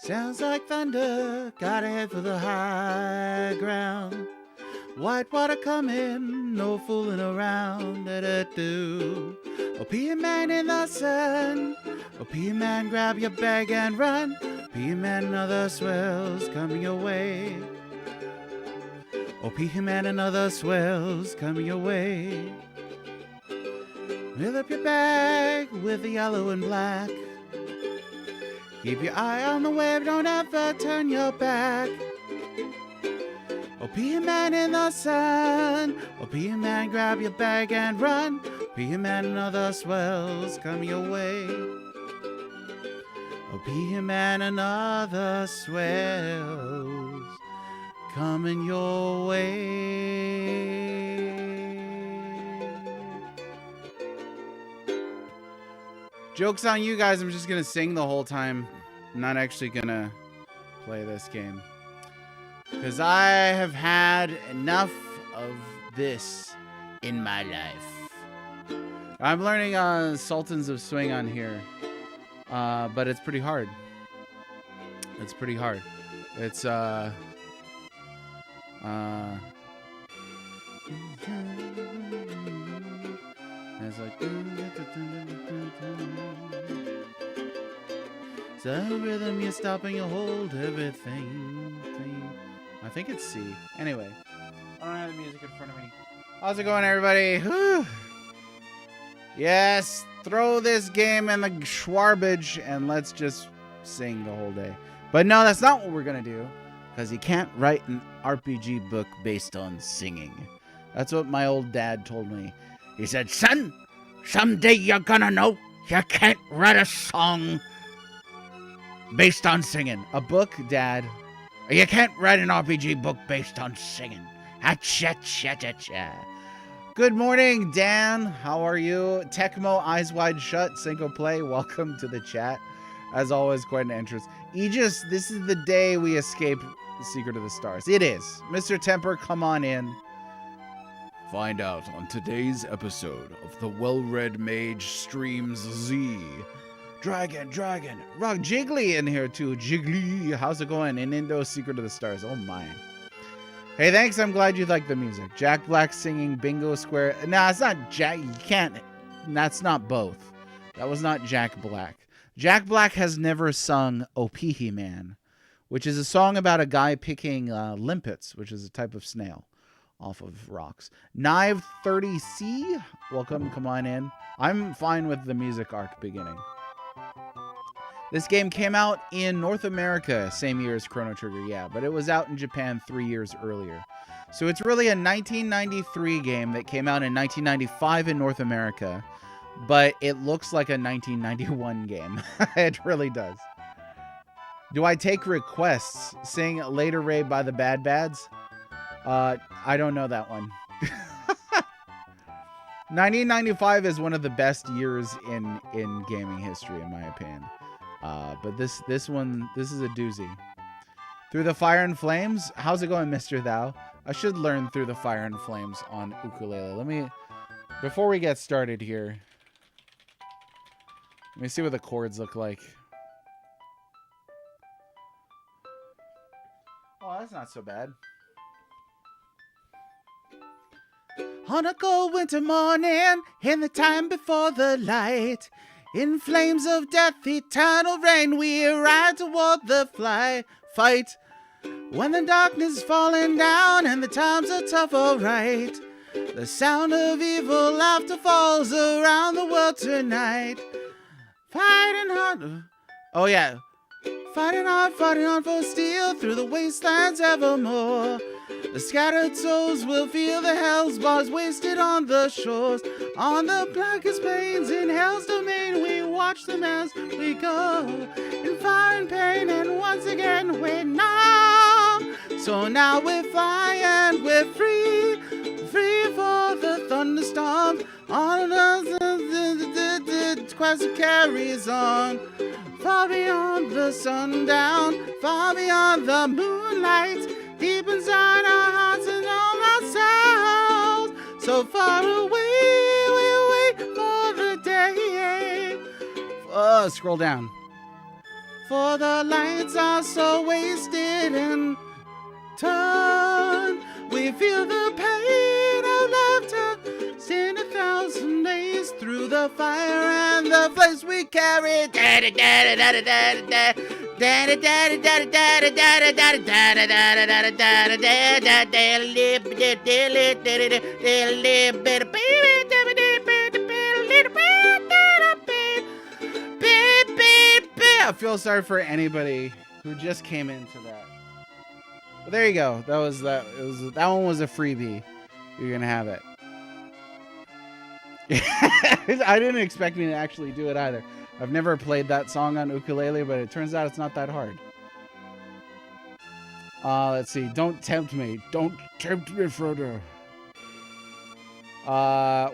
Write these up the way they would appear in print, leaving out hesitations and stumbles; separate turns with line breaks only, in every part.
Sounds like thunder, gotta head for the high ground. White water coming, no fooling around. Da-da-do. Oh, P man in the sun. Oh, P man, grab your bag and run. P man, another swell's coming your way. Oh, P man, another swell's coming your way. Fill up your bag with the yellow and black. Keep your eye on the wave, don't ever turn your back. Oh, P-Man in the sun. Oh, P-Man, grab your bag and run. P-Man, another swell's coming your way. Oh, P-Man, another swell's coming your way. Joke's on you guys. I'm just going to sing the whole time. I'm not actually going to play this game. Because I have had enough of this in my life. I'm learning Sultans of Swing on here. But it's pretty hard. It's pretty hard. It's, it's like the rhythm, you stop and you hold everything. I think it's C. Anyway, I don't have the music in front of me. How's it going, everybody? Whew. Yes, throw this game in the garbage and let's just sing the whole day. But no, that's not what we're gonna do, because you can't write an RPG book based on singing. That's what my old dad told me. He said, son, someday you're gonna know you can't write a song based on singing. A book, Dad? You can't write an RPG book based on singing. Ha-cha-cha-cha-cha. Good morning, Dan. How are you? Tecmo, Eyes Wide Shut, Cinco Play, welcome to the chat. As always, quite an interest. Aegis, this is the day we escape the Secret of the Stars. It is. Mr. Temper, come on in. Find out on today's episode of the Well-Read Mage Streams Z. Dragon, Rock Jiggly in here too. Jiggly, how's it going? In Indo, Secret of the Stars. Oh my. Hey, thanks. I'm glad you like the music. Jack Black singing Bingo Square. Nah, it's not Jack. You can't. That's not both. That was not Jack Black. Jack Black has never sung Opihi Man, which is a song about a guy picking limpets, which is a type of snail off of rocks. Knive 30C, welcome, come on in. I'm fine with the music arc beginning. This game came out in North America same year as Chrono Trigger, yeah, but it was out in Japan 3 years earlier. So it's really a 1993 game that came out in 1995 in North America, but it looks like a 1991 game. It really does. Do I take requests? Sing Later Ray by the Bad Bads? I don't know that one. 1995 is one of the best years in gaming history, in my opinion. But this is a doozy. Through the Fire and Flames? How's it going, Mr. Thou? I should learn Through the Fire and Flames on ukulele. Before we get started here, let me see what the chords look like. Oh, that's not so bad. On a cold winter morning, in the time before the light, in flames of death, eternal rain, we ride toward the fight. When the darkness is falling down and the times are tough, alright, the sound of evil laughter falls around the world tonight. Fighting hard, oh yeah, fighting hard for steel through the wastelands evermore. The scattered souls will feel the hell's bars wasted on the shores. On the blackest plains in hell's domain, we watch them as we go. In fire and pain, and once again we're numb. So now we're flying, we're free for the thunderstorms. On the quest carries on. Far beyond the sundown, far beyond the moonlight. Deep inside our hearts and all our souls, so far away, we wait for the day. Scroll down. For the lights are so wasted and torn. We feel the pain of laughter, seen 1,000 days through the fire and the flames we carry. I feel sorry for anybody who just came into that. But there you go. That one was a freebie. You're gonna have it. I didn't expect me to actually do it either. I've never played that song on ukulele, but it turns out it's not that hard. Let's see. Don't tempt me. Don't tempt me, Frodo.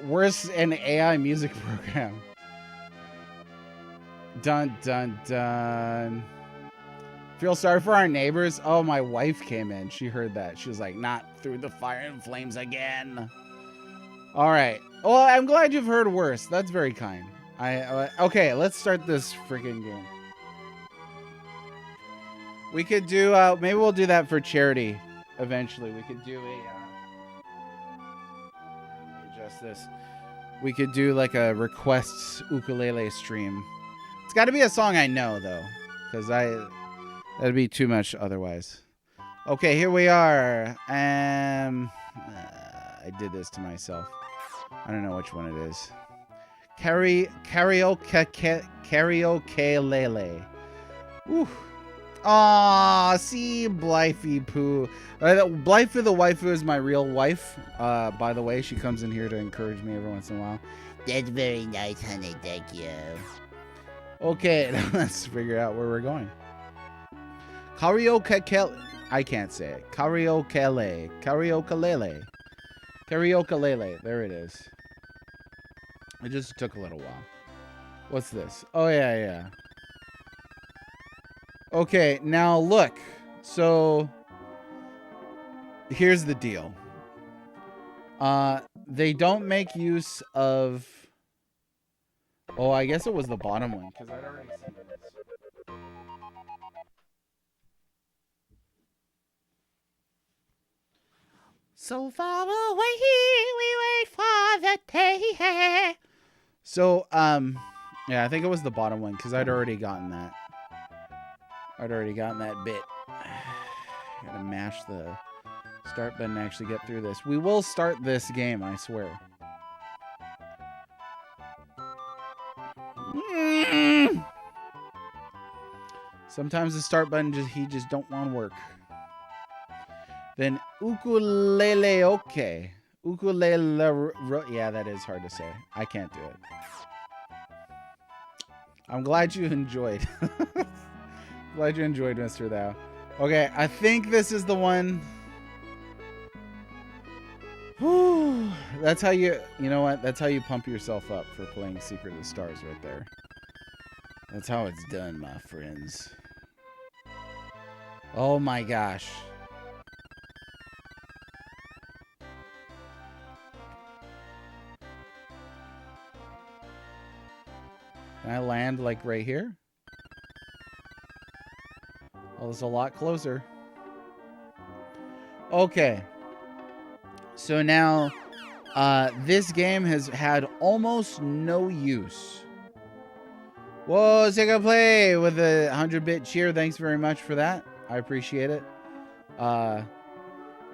Worse, an AI music program. Dun, dun, dun. Feel sorry for our neighbors. Oh, my wife came in. She heard that. She was like, not through the fire and flames again. All right. Well, I'm glad you've heard worse. That's very kind. Okay, let's start this freaking game. We could do, maybe we'll do that for charity eventually. We could do adjust this. We could do like a requests ukulele stream. It's got to be a song I know, though, because that'd be too much otherwise. Okay, here we are. I did this to myself. I don't know which one it is. Karaoke lele. Ooh. Aw, see, Blythe Poo. Blythe the waifu is my real wife. By the way, she comes in here to encourage me every once in a while. That's very nice, honey. Thank you. Okay, let's figure out where we're going. Karaoke. I can't say it. Karaoke. Karaoke. There it is. It just took a little while. What's this? Oh, yeah. Okay, now look. So, here's the deal. They don't make use of... Oh, I guess it was the bottom one, because I'd already seen this. So far away, we wait for the day. So, yeah, I think it was the bottom one, because I'd already gotten that. Bit. Gotta mash the start button to actually get through this. We will start this game, I swear. Sometimes the start button just don't want to work. Then ukulele okay. Ukulele, yeah, that is hard to say. I can't do it. I'm glad you enjoyed. Glad you enjoyed, Mr. Thou. Okay, I think this is the one. Whew. That's how you know what? That's how you pump yourself up for playing Secret of the Stars right there. That's how it's done, my friends. Oh my gosh. Can I land like right here? Oh, it's a lot closer. Okay. So now, this game has had almost no use. Whoa, Sega Play with a 100-bit cheer. Thanks very much for that. I appreciate it. I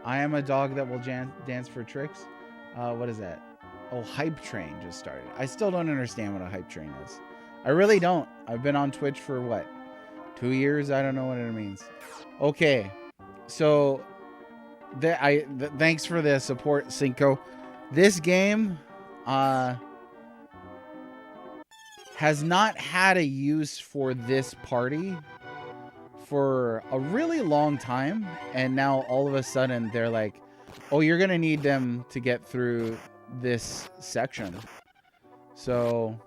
am a dog that will dance for tricks. What is that? Oh, Hype Train just started. I still don't understand what a Hype Train is. I really don't. I've been on Twitch for what? 2 years? I don't know what it means. Okay. So, thanks for the support, Cinco. This game has not had a use for this party for a really long time. And now all of a sudden they're like, oh, you're going to need them to get through this section. So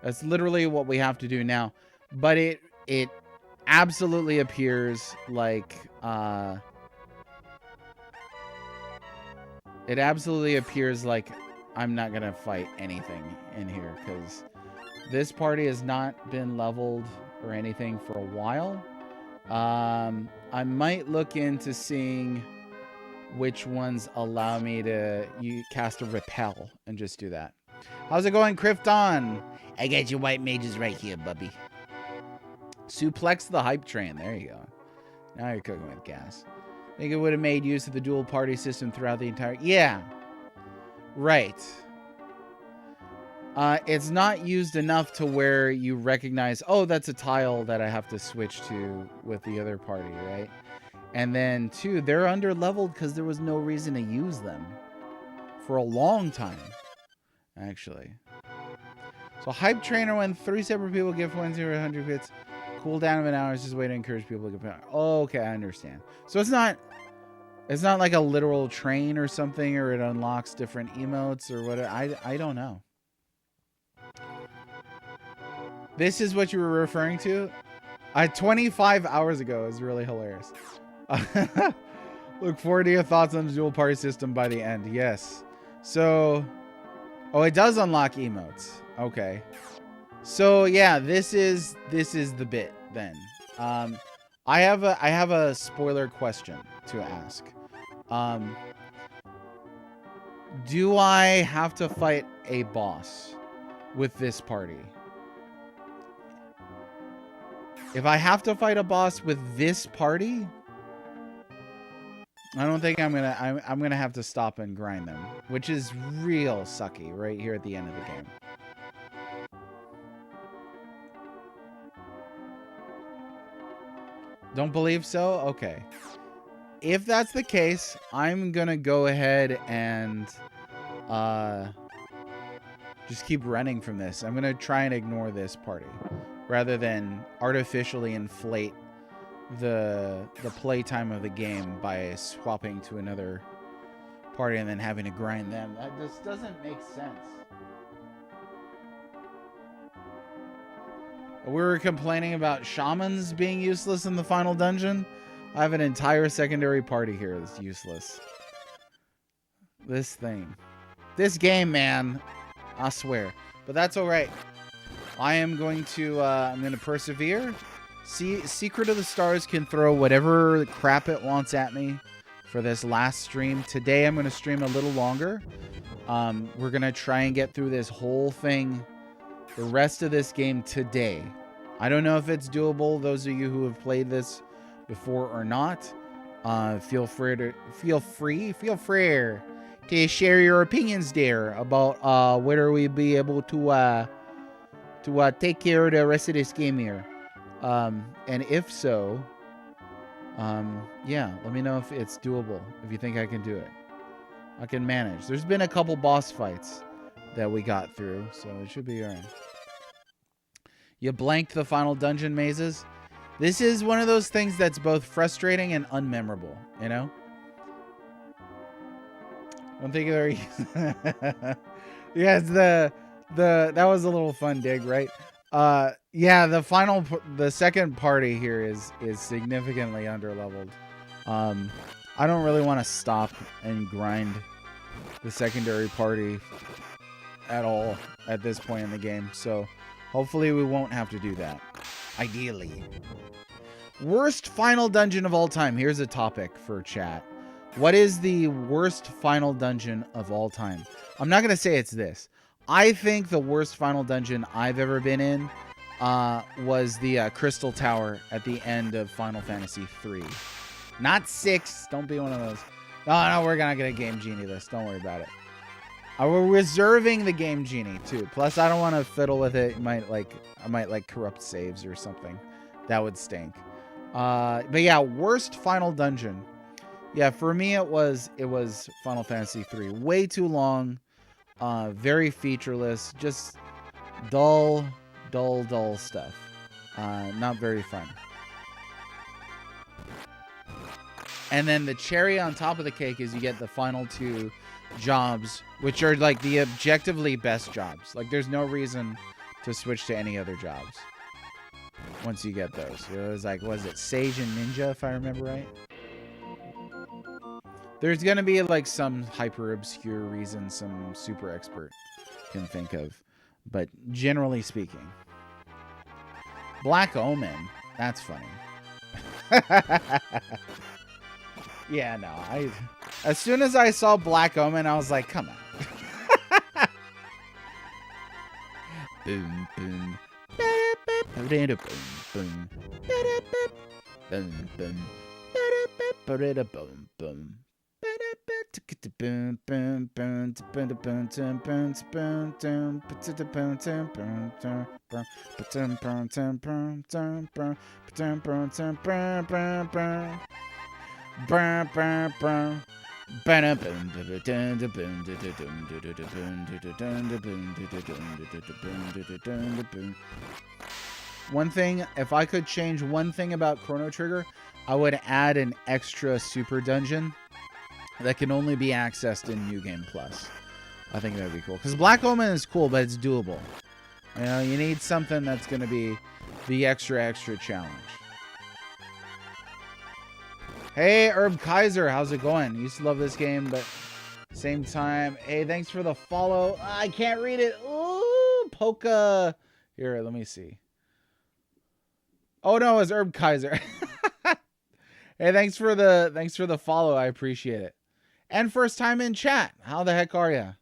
that's literally what we have to do now. But it absolutely appears like I'm not gonna fight anything in here because this party has not been leveled or anything for a while. I might look into seeing which ones allow me to cast a repel and just do that. How's it going, Krypton? I got your white mages right here, bubby. Suplex the Hype Train. There you go. Now you're cooking with gas. I think it would have made use of the dual party system throughout the entire... Yeah. Right. It's not used enough to where you recognize, oh, that's a tile that I have to switch to with the other party, right? And then, two, they're under-leveled because there was no reason to use them for a long time, actually. So, Hype Trainer, when 3 separate people give 100 hits, cooldown of an hour is just a way to encourage people to get... Oh, okay, I understand. So, it's not like a literal train or something, or it unlocks different emotes or whatever. I don't know. This is what you were referring to? 25 hours ago is really hilarious. Look forward to your thoughts on the dual party system by the end. Yes. So, oh, it does unlock emotes. Okay. So yeah, this is the bit then. I have a spoiler question to ask. Do I have to fight a boss with this party? If I have to fight a boss with this party, I don't think I'm gonna have to stop and grind them, which is real sucky right here at the end of the game. Don't believe so? Okay. If that's the case, I'm gonna go ahead and just keep running from this. I'm gonna try and ignore this party rather than artificially inflate the playtime of the game by swapping to another party and then having to grind them. That just doesn't make sense. We were complaining about shamans being useless in the final dungeon. I have an entire secondary party here that's useless. This thing. This game, man. I swear. But that's alright. I am going to, I'm going to persevere. See, Secret of the Stars can throw whatever crap it wants at me for this last stream. Today I'm going to stream a little longer. We're going to try and get through this whole thing, the rest of this game today. I don't know if it's doable. Those of you who have played this before or not, feel free to share your opinions there about whether we be able to take care of the rest of this game here. And if so, yeah, let me know if it's doable, if you think I can do it. I can manage. There's been a couple boss fights that we got through, so it should be alright. You blanked the final dungeon mazes. This is one of those things that's both frustrating and unmemorable, you know? One thing there. Yes, that was a little fun dig, right? Yeah, the second party here is significantly underleveled. I don't really want to stop and grind the secondary party at all at this point in the game, so hopefully we won't have to do that. Ideally. Worst final dungeon of all time. Here's a topic for chat. What is the worst final dungeon of all time? I'm not going to say it's this. I think the worst final dungeon I've ever been in was the Crystal Tower at the end of Final Fantasy 3. Not 6. Don't be one of those. No, we're not going to Game Genie this. Don't worry about it. We're reserving the Game Genie, too. Plus, I don't want to fiddle with it. I might corrupt saves or something. That would stink. But yeah, worst final dungeon. Yeah, for me, it was Final Fantasy 3. Way too long. Very featureless. Just dull stuff. Not very fun. And then the cherry on top of the cake is you get the final 2 jobs, which are like the objectively best jobs. Like, there's no reason to switch to any other jobs once you get those. It was like, was it Sage and Ninja, if I remember right? There's gonna be like some hyper obscure reason some super expert can think of, but generally speaking, Black Omen, that's funny. Yeah, no, as soon as I saw Black Omen, I was like, come on. Boom, boom. Boom, boom. Boom, boom. Boom, boom. One thing, if I could change one thing about Chrono Trigger, I would add an extra super dungeon that can only be accessed in New Game Plus. I think that would be cool. Because Black Omen is cool, but it's doable. You know, you need something that's going to be the extra challenge. Hey, Herb Kaiser, how's it going? Used to love this game, but same time. Hey, thanks for the follow. I can't read it. Ooh, Polka. Here, let me see. Oh no, it's Herb Kaiser. Hey, thanks for the follow. I appreciate it. And first time in chat. How the heck are you?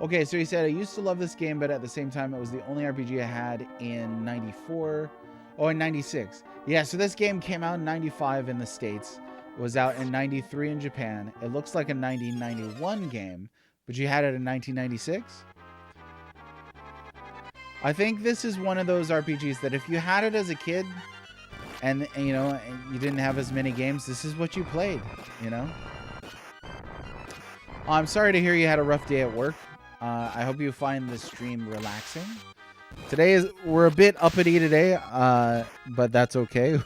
Okay, so he said, I used to love this game, but at the same time, it was the only RPG I had in 94. Oh, in 96. Yeah, so this game came out in 95 in the States. It was out in 93 in Japan. It looks like a 1991 game, but you had it in 1996? I think this is one of those RPGs that if you had it as a kid and you know, you didn't have as many games, this is what you played, you know? I'm sorry to hear you had a rough day at work. I hope you find this stream relaxing. We're a bit uppity today, but that's okay.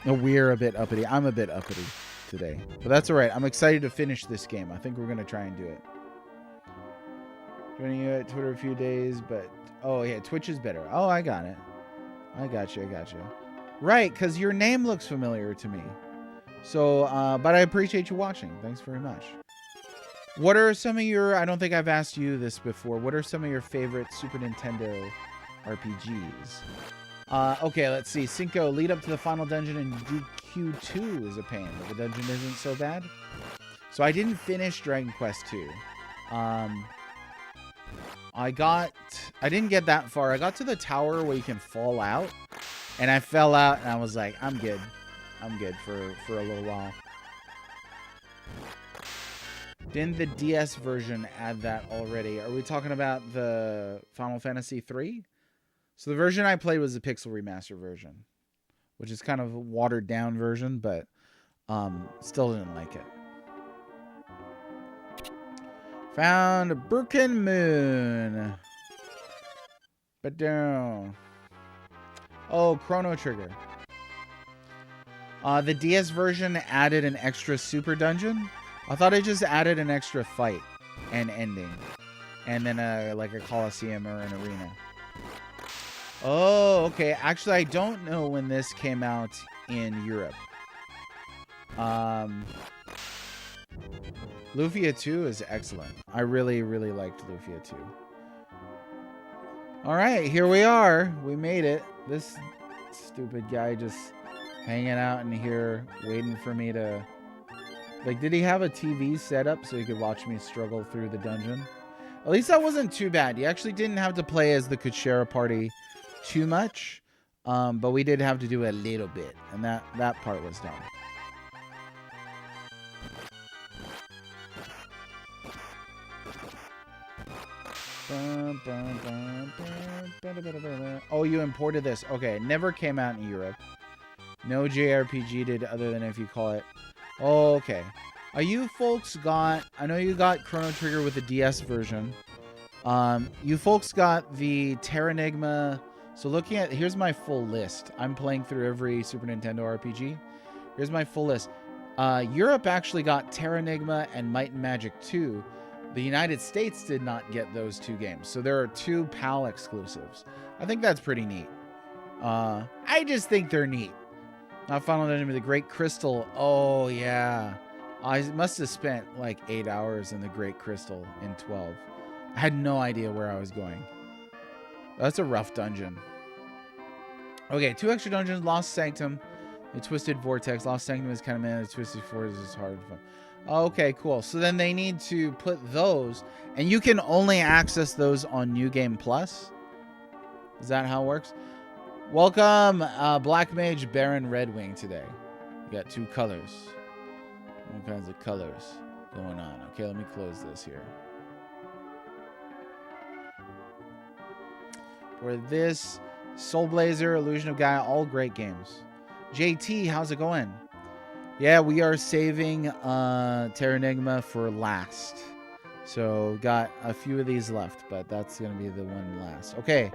We're a bit uppity. I'm a bit uppity today, but that's all right. I'm excited to finish this game. I think we're gonna try and do it. Joining you at Twitter a few days, but oh yeah, Twitch is better. Oh, I got it. I got you. Right, because your name looks familiar to me. So, but I appreciate you watching. Thanks very much. What are some of your, I don't think I've asked you this before, what are some of your favorite Super Nintendo RPGs? Okay, let's see. Cinco, lead up to the final dungeon in DQ2 is a pain, but the dungeon isn't so bad. So I didn't finish Dragon Quest 2. I didn't get that far. I got to the tower where you can fall out, and I fell out, and I was like, I'm good. I'm good for a little while. Didn't the DS version add that already? Are we talking about the Final Fantasy 3? So the version I played was the Pixel Remaster version, which is kind of a watered down version, but still didn't like it. Found a Broken Moon. But down. Oh, Chrono Trigger. The DS version added an extra super dungeon. I thought it just added an extra fight and ending. And then like a Coliseum or an arena. Oh, okay. Actually, I don't know when this came out in Europe. Lufia 2 is excellent. I really, really liked Lufia 2. All right, here we are. We made it. This stupid guy just hanging out in here waiting for me to... Like, did he have a TV set up so he could watch me struggle through the dungeon? At least that wasn't too bad. You actually didn't have to play as the Kuchera party too much. But we did have to do a little bit. And that part was done. Oh, you imported this. Okay, never came out in Europe. No JRPG did, other than if you call it. Oh, okay. You folks got... I know you got Chrono Trigger with the DS version. You folks got the Terranigma... So looking at... Here's my full list. I'm playing through every Super Nintendo RPG. Here's my full list. Europe actually got Terranigma and Might and Magic 2. The United States did not get those two games. So there are two PAL exclusives. I think that's pretty neat. I just think they're neat. Not Final Dungeon with the Great Crystal. Oh, yeah. I must have spent like 8 hours in the Great Crystal in 12. I had no idea where I was going. That's a rough dungeon. Okay, 2 extra dungeons. Lost Sanctum. The Twisted Vortex. Lost Sanctum is kind of man. The Twisted Vortex is hard to find. Okay, cool. So then they need to put those, and you can only access those on New Game Plus. Is that how it works? Welcome, Black Mage Baron Redwing today. You got 2 colors. All kinds of colors going on. Okay, let me close this here. For this, Soul Blazer, Illusion of Gaia, all great games. JT, how's it going? Yeah, we are saving Terranigma for last. So, got a few of these left, but that's going to be the one last. Okay,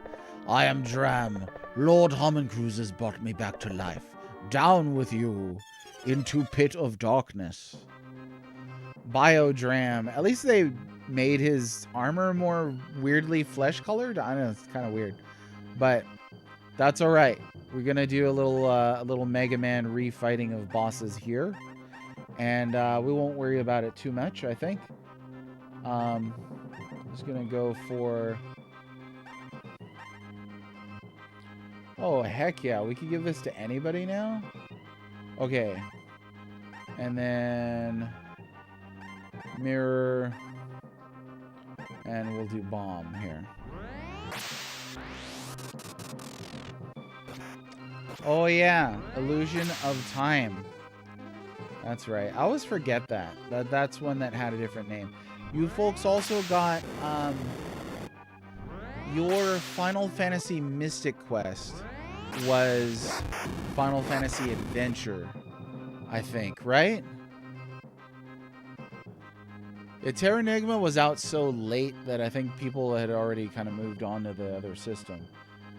I am Dram. Lord Homncruse has brought me back to life. Down with you into pit of darkness. Biodram. At least they made his armor more weirdly flesh colored. I don't know, it's kind of weird, but that's all right. We're gonna do a little Mega Man refighting of bosses here, and we won't worry about it too much. I think. I'm just gonna go for. Oh heck yeah! We could give this to anybody now. Okay, and then mirror, and we'll do bomb here. Oh yeah, illusion of time. That's right. I always forget that. That's one that had a different name. You folks also got your Final Fantasy Mystic Quest was Final Fantasy Adventure, I think, right? Yeah, Terranigma was out so late that I think people had already kind of moved on to the other system.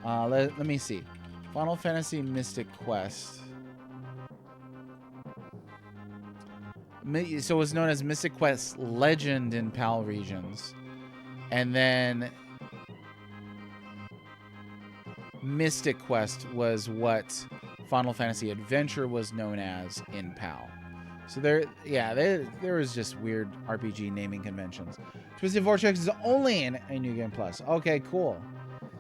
Let me see. Final Fantasy Mystic Quest. So it was known as Mystic Quest Legend in PAL regions. And then Mystic Quest was what Final Fantasy Adventure was known as in PAL. So there was just weird RPG naming conventions. Twisted Vortex is only in a New Game Plus. Okay, cool.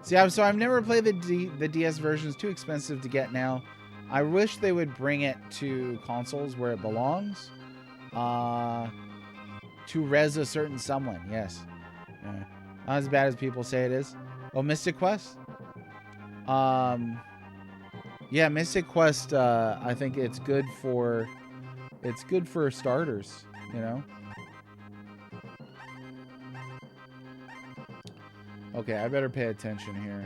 See, I've never played the DS version. It's too expensive to get now. I wish they would bring it to consoles where it belongs. To res a certain someone, yes. Yeah. Not as bad as people say it is. Oh, Mystic Quest? Yeah, Mystic Quest, I think it's good for starters, you know? Okay, I better pay attention here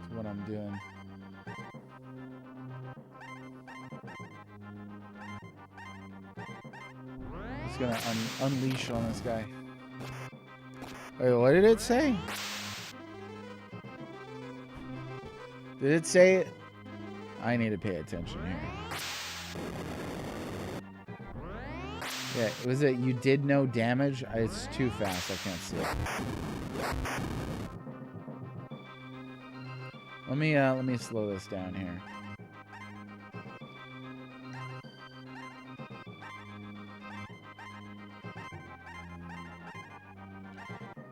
to what I'm doing. Just gonna unleash on this guy. Wait, what did it say? Did it say? I need to pay attention here. Yeah, was it you did no damage? It's too fast. I can't see it. Let me slow this down here.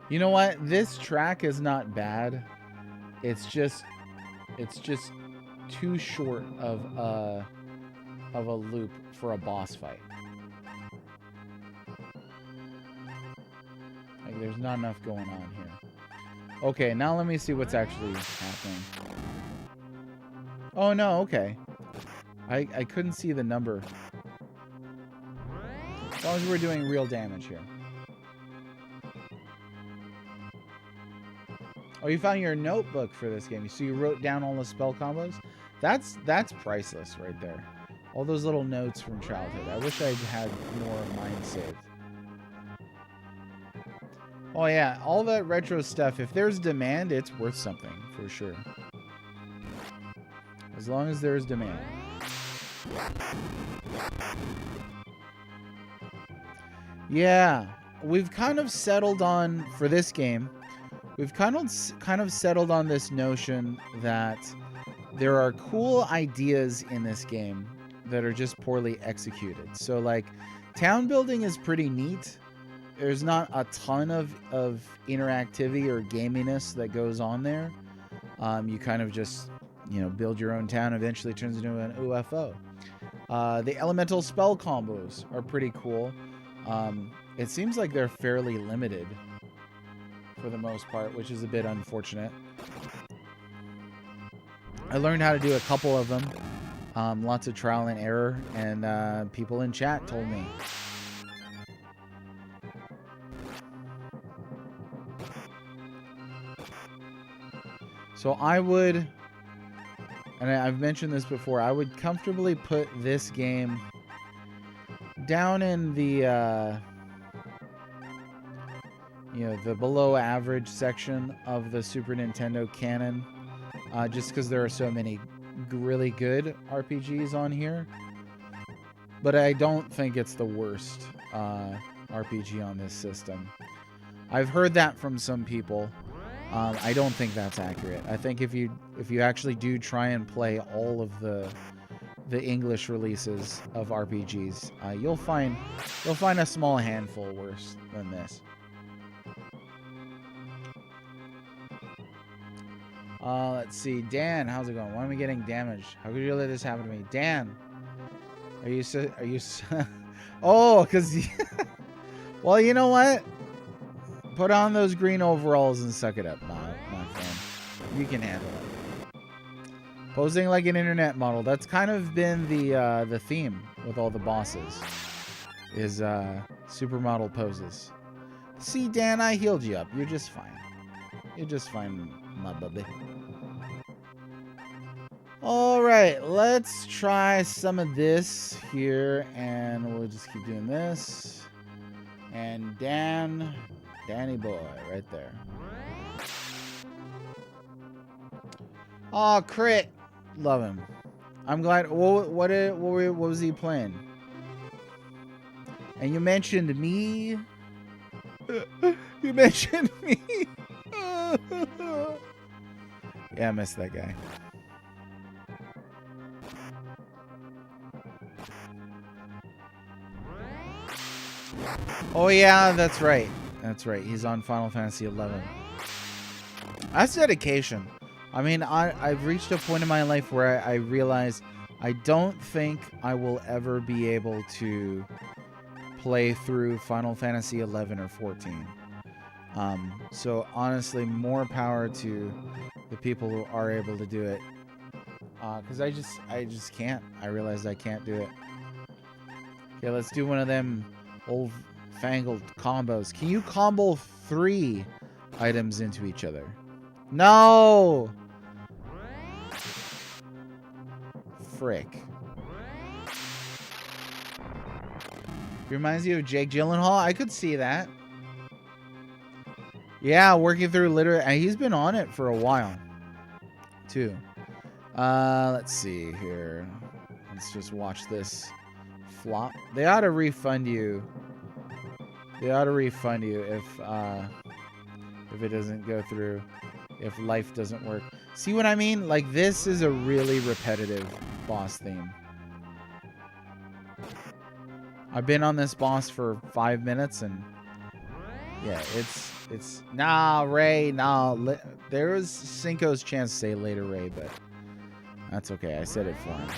You know what? This track is not bad. It's just too short of a loop for a boss fight. Like there's not enough going on here. Okay, now let me see what's actually happening. Oh no, okay. I couldn't see the number. As long as we're doing real damage here. Oh, you found your notebook for this game. So you wrote down all the spell combos? That's priceless right there. All those little notes from childhood. I wish I had more of mine saved. Oh yeah, all that retro stuff. If there's demand, it's worth something for sure. As long as there's demand. Yeah, we've kind of settled on, for this game, we've kind of settled on this notion that there are cool ideas in this game that are just poorly executed. So like, town building is pretty neat. There's not a ton of interactivity or gaminess that goes on there. You kind of just, you know, build your own town, eventually turns into an UFO. The elemental spell combos are pretty cool. It seems like they're fairly limited for the most part, which is a bit unfortunate. I learned how to do a couple of them. Lots of trial and error, and people in chat told me. So I would, and I've mentioned this before, I would comfortably put this game down in the, you know, the below average section of the Super Nintendo canon, just because there are so many really good RPGs on here. But I don't think it's the worst RPG on this system. I've heard that from some people. I don't think that's accurate. I think if you actually do try and play all of the English releases of RPGs, you'll find a small handful worse than this. Let's see. Dan, how's it going? Why am I getting damaged? How could you let this happen to me? Dan, are you oh, because... Well, you know what? Put on those green overalls and suck it up, my friend. You can handle it. Posing like an internet model. That's kind of been the theme with all the bosses. Is supermodel poses. See, Dan, I healed you up. You're just fine. You're just fine, my baby. Alright, let's try some of this here, and we'll just keep doing this. And Danny boy, right there. Oh, crit! Love him. I'm glad. What was he playing? And you mentioned me. You mentioned me. Yeah, I missed that guy. Oh yeah, that's right. That's right. He's on Final Fantasy 11. That's dedication. I mean, I've reached a point in my life where I realize I don't think I will ever be able to play through Final Fantasy 11 or 14. So honestly, more power to the people who are able to do it. Because I just can't. I realized I can't do it. Okay, let's do one of them old fangled combos. Can you combo 3 items into each other? No! Frick. Reminds you of Jake Gyllenhaal? I could see that. Yeah, working through literally, and he's been on it for a while, too. Let's see here. Let's just watch this flop. They ought to refund you. They ought to refund you if it doesn't go through, if life doesn't work. See what I mean? Like, this is a really repetitive boss theme. I've been on this boss for 5 minutes, and yeah, it's nah, Ray, nah. There was Cinco's chance to say later, Ray, but that's okay. I said it for him.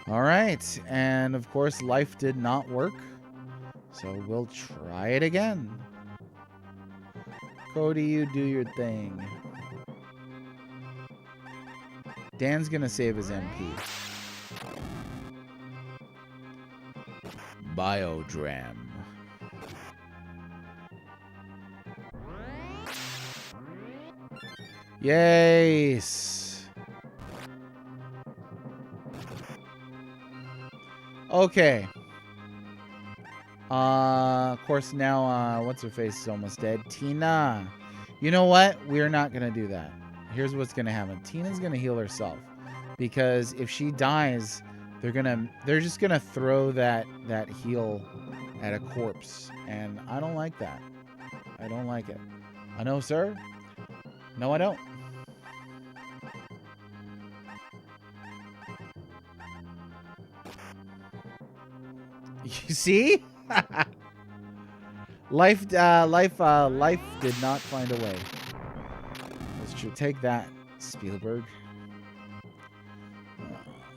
All right, and of course, life did not work, so we'll try it again. Cody, you do your thing. Dan's gonna save his MP. Biodram. Yes. Okay. Of course now, what's her face is almost dead. Tina. You know what? We're not gonna do that. Here's what's gonna happen. Tina's gonna heal herself, because if she dies, they're just gonna throw that heal at a corpse, and I don't like that. I don't like it. I know, sir. No, I don't. You see? Life did not find a way. That's true. Take that, Spielberg.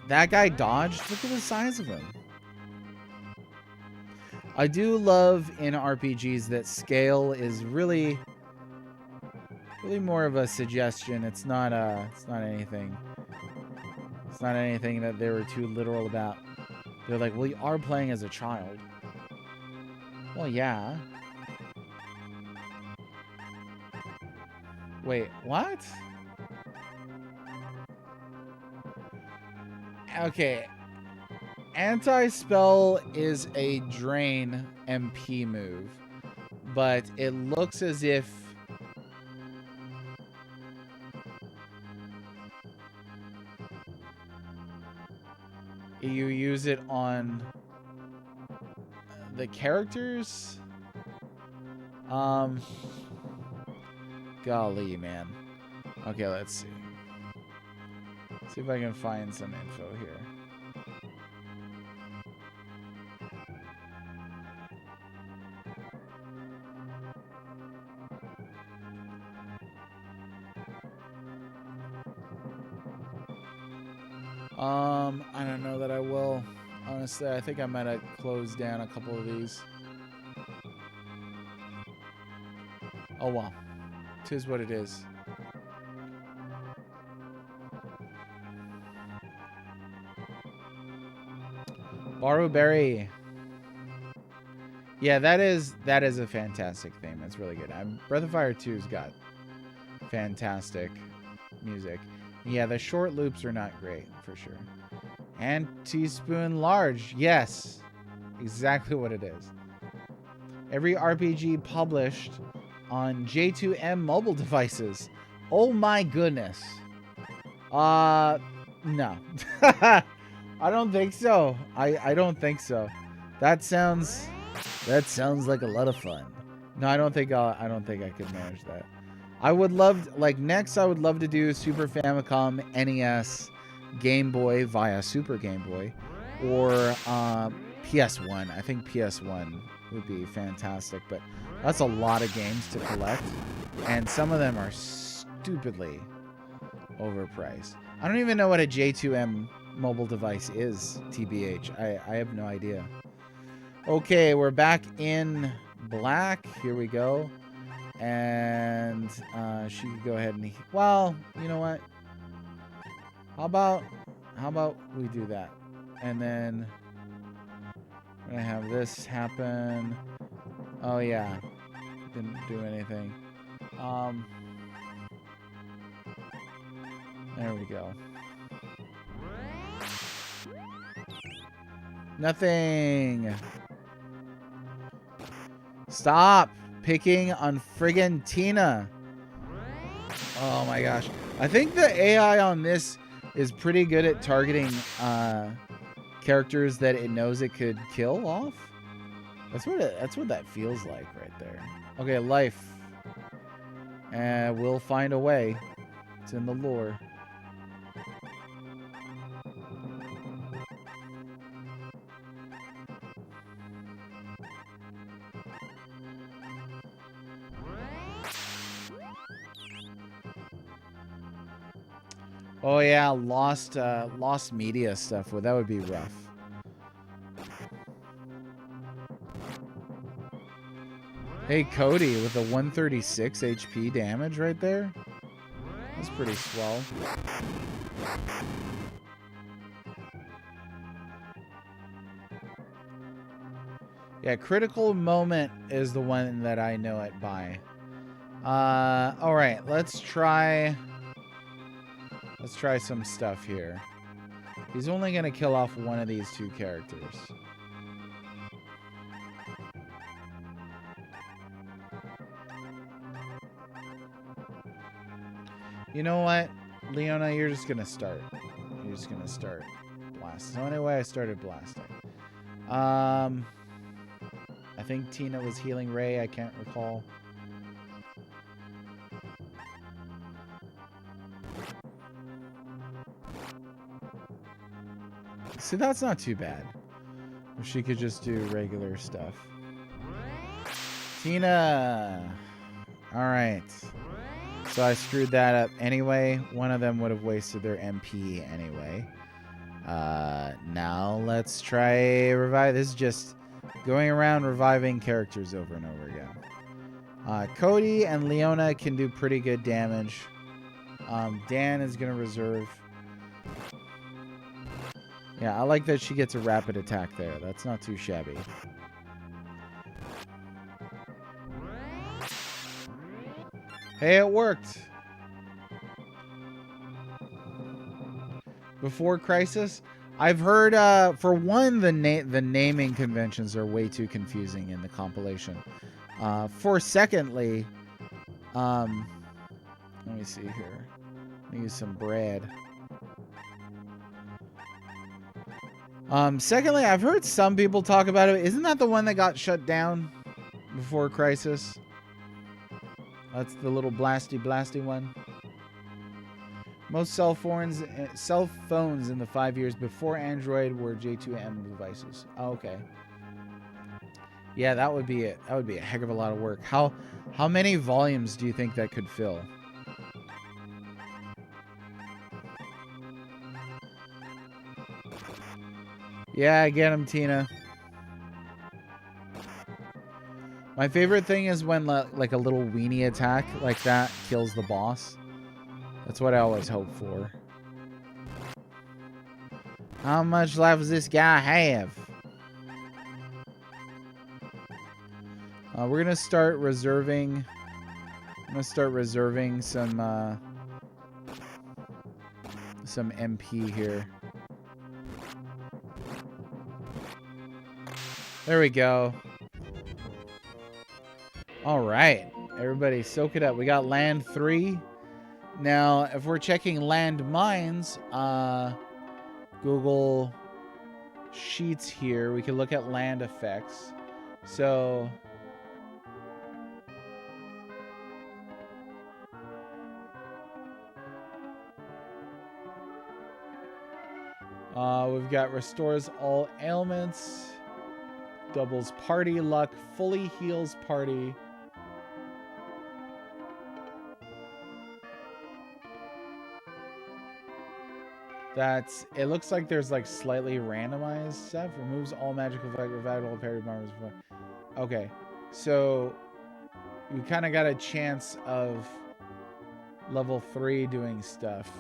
That guy dodged. Look at the size of him. I do love in RPGs that scale is really more of a suggestion. It's not anything. It's not anything that they were too literal about. They're like, well, you are playing as a child. Well, yeah. Wait, what? Okay. Anti-spell is a drain MP move, but it looks as if you use it on the characters. Golly, man. Okay, let's see. See if I can find some info here. I don't know that I will. Honestly, I think I might have closed down a couple of these. Oh well. 'Tis what it is. Borrowberry. Yeah, that is a fantastic theme. That's really good. Breath of Fire 2's got fantastic music. Yeah, the short loops are not great, for sure. And teaspoon large. Yes. Exactly what it is. Every RPG published on J2M mobile devices. Oh my goodness. No. I don't think so. I don't think so. That sounds like a lot of fun. No, I don't think I could manage that. I would love, like, next I would love to do Super Famicom, NES, Game Boy via Super Game Boy, or PS1. I think PS1 would be fantastic, but that's a lot of games to collect, and some of them are stupidly overpriced. I don't even know what a J2M mobile device is, TBH. I have no idea. Okay, we're back in black. Here we go. And she could go ahead and... Well, you know what? How about we do that? And then we're going to have this happen. Oh, yeah. Didn't do anything. There we go. Nothing. Stop picking on friggin' Tina. Oh my gosh. I think the AI on this is pretty good at targeting characters that it knows it could kill off. That's what that feels like right there. Okay, life. And we'll find a way. It's in the lore. Oh yeah, lost media stuff. Well, that would be rough. Hey, Cody with a 136 HP damage right there. That's pretty swell. Yeah, critical moment is the one that I know it by. All right, let's try some stuff here. He's only going to kill off one of these two characters. You know what? Leona, you're just going to start. You're just going to start blasting. So anyway, I started blasting. I think Tina was healing Ray. I can't recall. See, that's not too bad. If she could just do regular stuff. Tina! Alright. So I screwed that up anyway. One of them would have wasted their MP anyway. Now let's try revive. This is just going around reviving characters over and over again. Cody and Leona can do pretty good damage. Dan is going to reserve. Yeah, I like that she gets a rapid attack there. That's not too shabby. Hey, it worked. Before Crisis, I've heard, for one, the naming conventions are way too confusing in the compilation. For secondly, let me see here. Let me use some bread. Secondly, I've heard some people talk about it. Isn't that the one that got shut down before Crisis? That's the little blasty one. Most cell phones in the 5 years before Android were J2M devices. Oh, okay. Yeah, that would be it. That would be a heck of a lot of work. How many volumes do you think that could fill? Yeah, get him, Tina. My favorite thing is when like a little weenie attack like that kills the boss. That's what I always hope for. How much life does this guy have? We're gonna start reserving. I'm gonna start reserving some MP here. There we go. All right, everybody, soak it up. We got land 3. Now, if we're checking land mines, Google Sheets here, we can look at land effects. So we've got restores all ailments, doubles party luck, fully heals party. It looks like there's like slightly randomized stuff. Removes all magical effect, revive all parry bombers. Okay, so we kind of got a chance of level 3 doing stuff.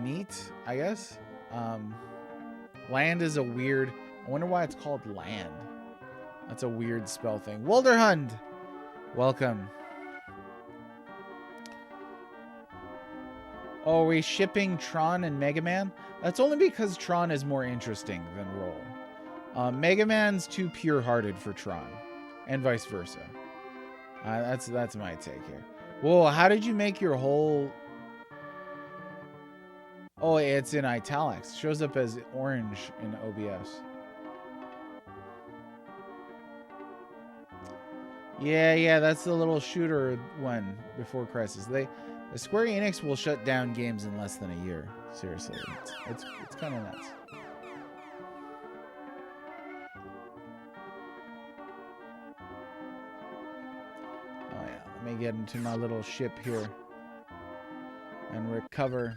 Neat, I guess. Land is a weird. I wonder why it's called land. That's a weird spell thing. Wilderhund, welcome. Oh, are we shipping Tron and Mega Man? That's only because Tron is more interesting than Roll. Mega Man's too pure-hearted for Tron, and vice versa. That's my take here. Whoa, how did you make your whole... Oh, it's in italics. It shows up as orange in OBS. Yeah, that's the little shooter one before Crisis. Square Enix will shut down games in less than a year. Seriously, it's kind of nuts. Oh yeah, let me get into my little ship here and recover.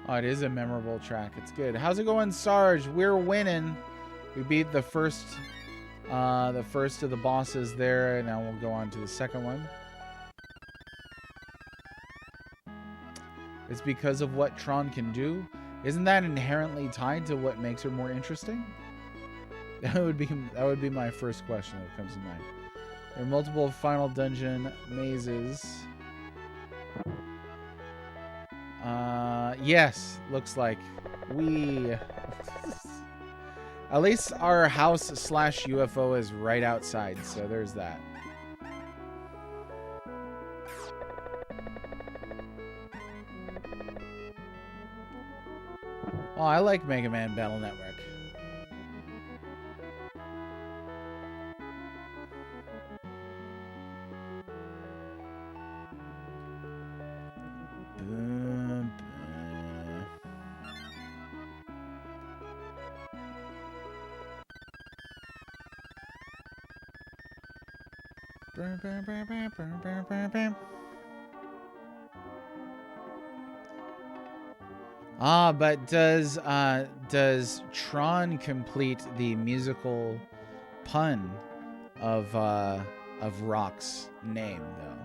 Oh, it is a memorable track. It's good. How's it going, Sarge? We're winning. We beat the first of the bosses there, and now we'll go on to the second one. It's because of what Tron can do. Isn't that inherently tied to what makes her more interesting? That would be my first question that comes to mind. There are multiple final dungeon mazes. Yes, looks like we. At least our house / UFO is right outside, so there's that. Oh, I like Mega Man Battle Network. But does Tron complete the musical pun of Rock's name though?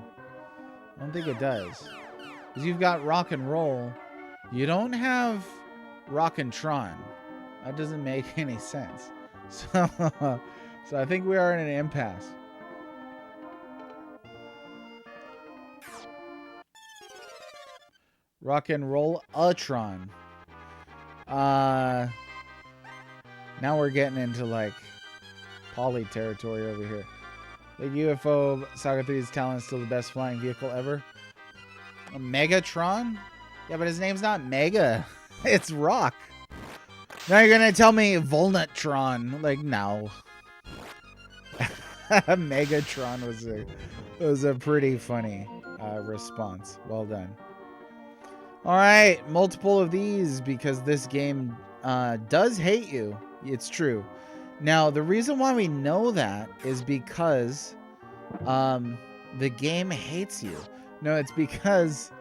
I don't think it does. Because you've got rock and roll. You don't have rock and Tron. That doesn't make any sense. So I think we are in an impasse. Rock and roll Tron. Now we're getting into like poly territory over here. The UFO Saga 3's Talon is still the best flying vehicle ever. A Megatron? Yeah, but his name's not Mega. It's Rock. Now you're gonna tell me Volnutron. Like, no. Megatron was a pretty funny response. Well done. All right, multiple of these because this game does hate you. It's true. Now, the reason why we know that is because the game hates you. No, it's because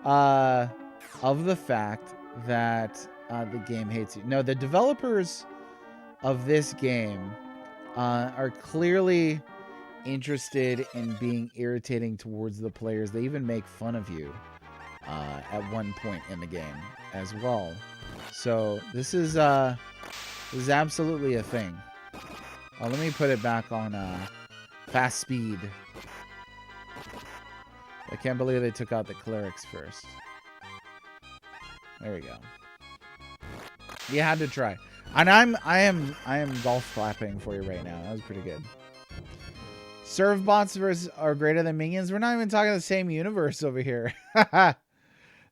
of the fact that the game hates you. No, the developers of this game are clearly interested in being irritating towards the players. They even make fun of you at one point in the game as well. So this is absolutely a thing. Let me put it back on fast speed. I can't believe they took out the clerics first. There we go. You had to try. And I am golf clapping for you right now. That was pretty good. Serve bots are greater than minions. We're not even talking the same universe over here.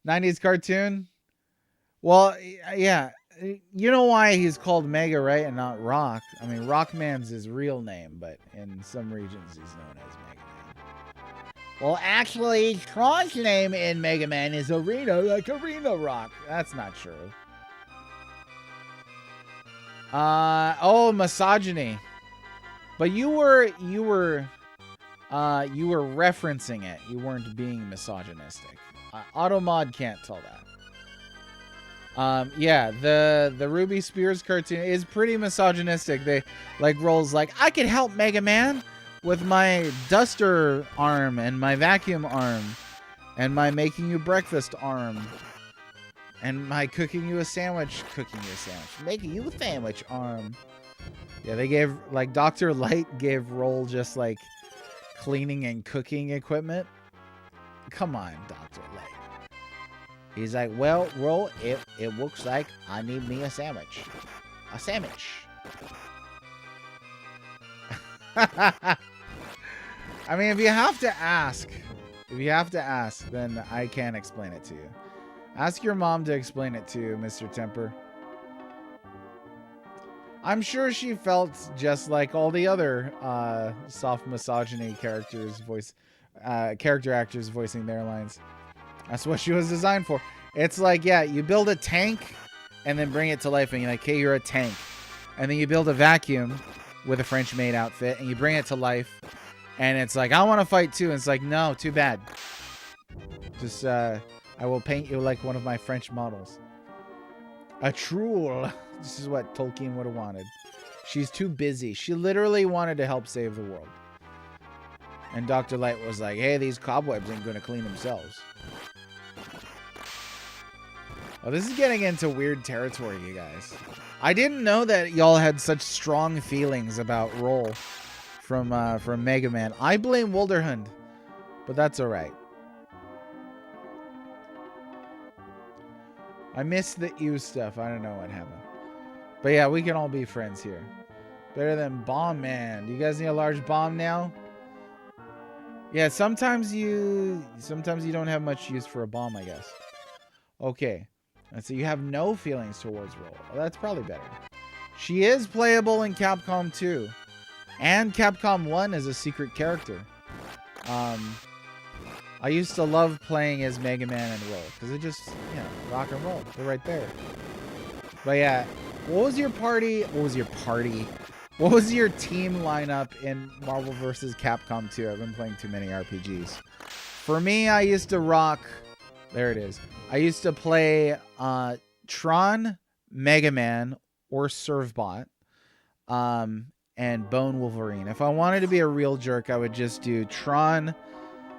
90s cartoon. Well, yeah. You know why he's called Mega, right? And not Rock. I mean, Rockman's his real name, but in some regions he's known as Mega Man. Well, actually, Tron's name in Mega Man is Arena, like Arena Rock. That's not true. Oh, misogyny. But you were referencing it. You weren't being misogynistic. Automod can't tell that. Yeah, the Ruby Spears cartoon is pretty misogynistic. They like rolls like, I could help Mega Man with my duster arm and my vacuum arm and my making you breakfast arm and my cooking you a sandwich, making you a sandwich arm. Yeah, they gave, like, Dr. Light gave Roll just like cleaning and cooking equipment. Come on, Dr. Light. He's like, well, Roll, it looks like I need me a sandwich. A sandwich. I mean, if you have to ask, then I can't explain it to you. Ask your mom to explain it to you, Mr. Temper. I'm sure she felt just like all the other soft misogyny character actors voicing their lines. That's what she was designed for. It's like, yeah, you build a tank and then bring it to life and you're like, hey, you're a tank. And then you build a vacuum with a French maid outfit and you bring it to life and it's like, I want to fight too. And it's like, no, too bad. Just, I will paint you like one of my French models. A troll. This is what Tolkien would have wanted. She's too busy. She literally wanted to help save the world. And Dr. Light was like, hey, these cobwebs ain't going to clean themselves. Oh, this is getting into weird territory, you guys. I didn't know that y'all had such strong feelings about Roll from Mega Man. I blame Wolderhund, but that's all right. I missed the ewe stuff. I don't know what happened. But yeah, we can all be friends here. Better than Bomb Man. Do you guys need a large bomb now? Yeah, sometimes you don't have much use for a bomb, I guess. Okay. And so you have no feelings towards Roll. Well, that's probably better. She is playable in Capcom 2. And Capcom 1 as a secret character. I used to love playing as Mega Man and Roll. Because it just, you know, rock and roll. They're right there. But yeah, what was your team lineup in Marvel vs. Capcom 2? I've been playing too many RPGs. For me, I used to rock... There it is. I used to play Tron, Mega Man, or Servbot, and Bone Wolverine. If I wanted to be a real jerk, I would just do Tron,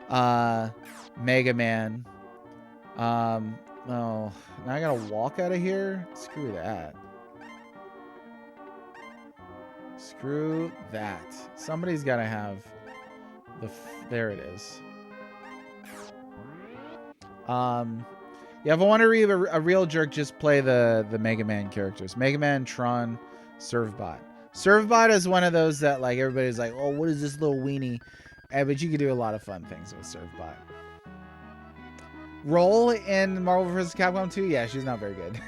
Mega Man. Oh, now I gotta walk out of here? Screw that. Screw that. Somebody's gotta have there it is. Yeah, if I want to be a real jerk, just play the Mega Man characters. Mega Man, Tron, Servbot. Servbot is one of those that like everybody's like, oh, what is this little weenie? But you can do a lot of fun things with Servbot. Roll in Marvel vs. Capcom 2? Yeah, she's not very good.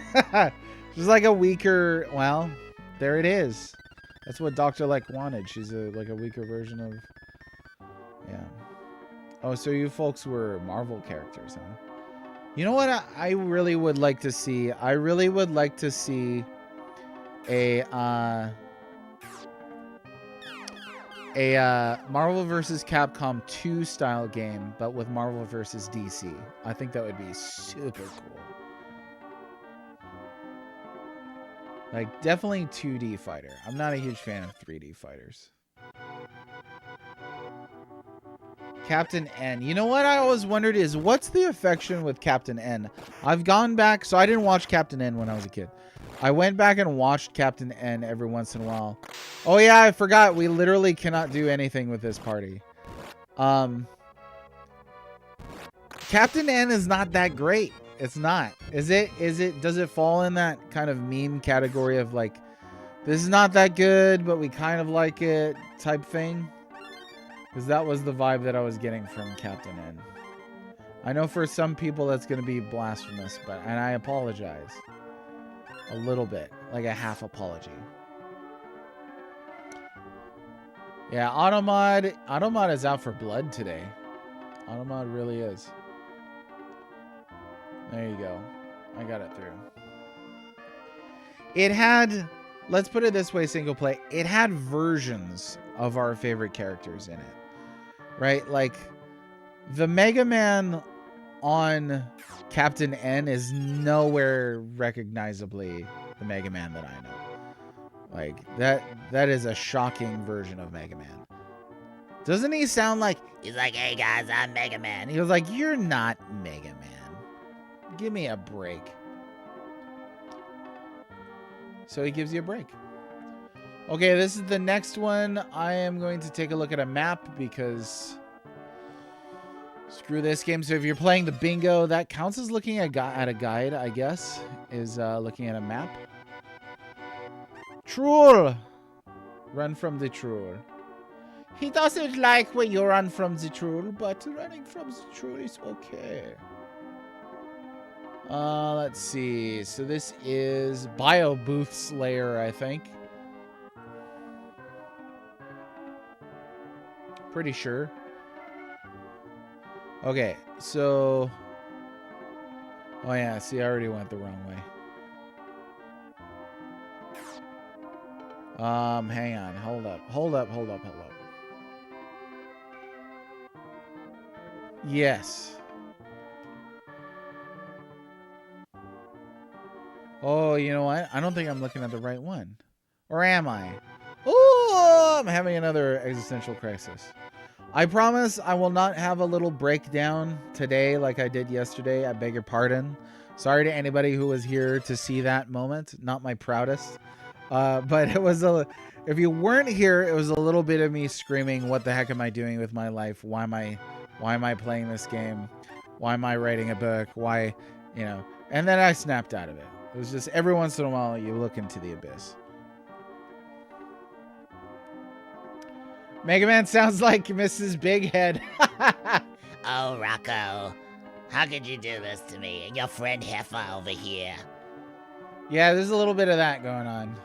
She's like a weaker, well, there it is. That's what Dr. Like wanted. She's like a weaker version of, yeah. Oh, so you folks were Marvel characters, huh? You know what I really would like to see? I really would like to see a Marvel vs. Capcom 2 style game, but with Marvel vs. DC. I think that would be super cool. Like, definitely 2D fighter. I'm not a huge fan of 3D fighters. Captain N. You know what I always wondered is, what's the affection with Captain N? I've gone back, so I didn't watch Captain N when I was a kid. I went back and watched Captain N every once in a while. Oh yeah, I forgot. We literally cannot do anything with this party. Captain N is not that great. It's not. Is it? Does it fall in that kind of meme category of like, this is not that good, but we kind of like it type thing? Because that was the vibe that I was getting from Captain N. I know for some people that's going to be blasphemous, and I apologize. A little bit. Like a half apology. Yeah, Automod is out for blood today. Automod really is. There you go. I got it through. It had, let's put it this way, single play. It had versions of our favorite characters in it. Right? Like, the Mega Man on Captain N is nowhere recognizably the Mega Man that I know. Like, that is a shocking version of Mega Man. Doesn't he sound like, he's like, hey guys, I'm Mega Man. He was like, you're not Mega Man. Give me a break. So he gives you a break. Okay, this is the next one. I am going to take a look at a map because screw this game. So if you're playing the bingo, that counts as looking at a guide, I guess, is looking at a map. Troll! Run from the troll. He doesn't like when you run from the troll, but running from the troll is okay. Let's see. So this is Bio Booth Slayer, I think. Pretty sure. Okay, so... Oh yeah, see, I already went the wrong way. Hang on. Hold up. Yes. Oh, you know what? I don't think I'm looking at the right one. Or am I? Oh, I'm having another existential crisis. I promise I will not have a little breakdown today like I did yesterday. I beg your pardon. Sorry to anybody who was here to see that moment. Not my proudest. But it was if you weren't here, it was a little bit of me screaming, what the heck am I doing with my life? Why am I playing this game? Why am I writing a book? Why, you know, and then I snapped out of it. It was just every once in a while you look into the abyss. Mega Man sounds like Mrs. Big Head.
Oh, Rocco. How could you do this to me and your friend Heffa over here?
Yeah, there's a little bit of that going on.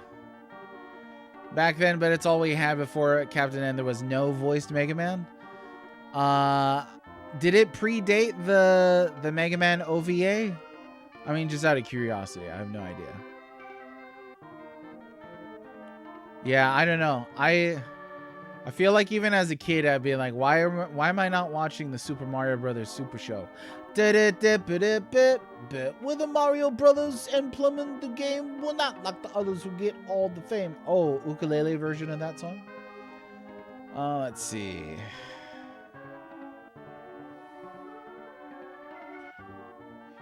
Back then, but it's all we had before Captain N. There was no voiced Mega Man. Did it predate the Mega Man OVA? I mean, just out of curiosity. I have no idea. Yeah, I don't know. I feel like even as a kid, I'd be like, why am I not watching the Super Mario Brothers Super Show? Where the Mario Brothers implement the game will not like the others who get all the fame. Oh, ukulele version of that song? Let's see.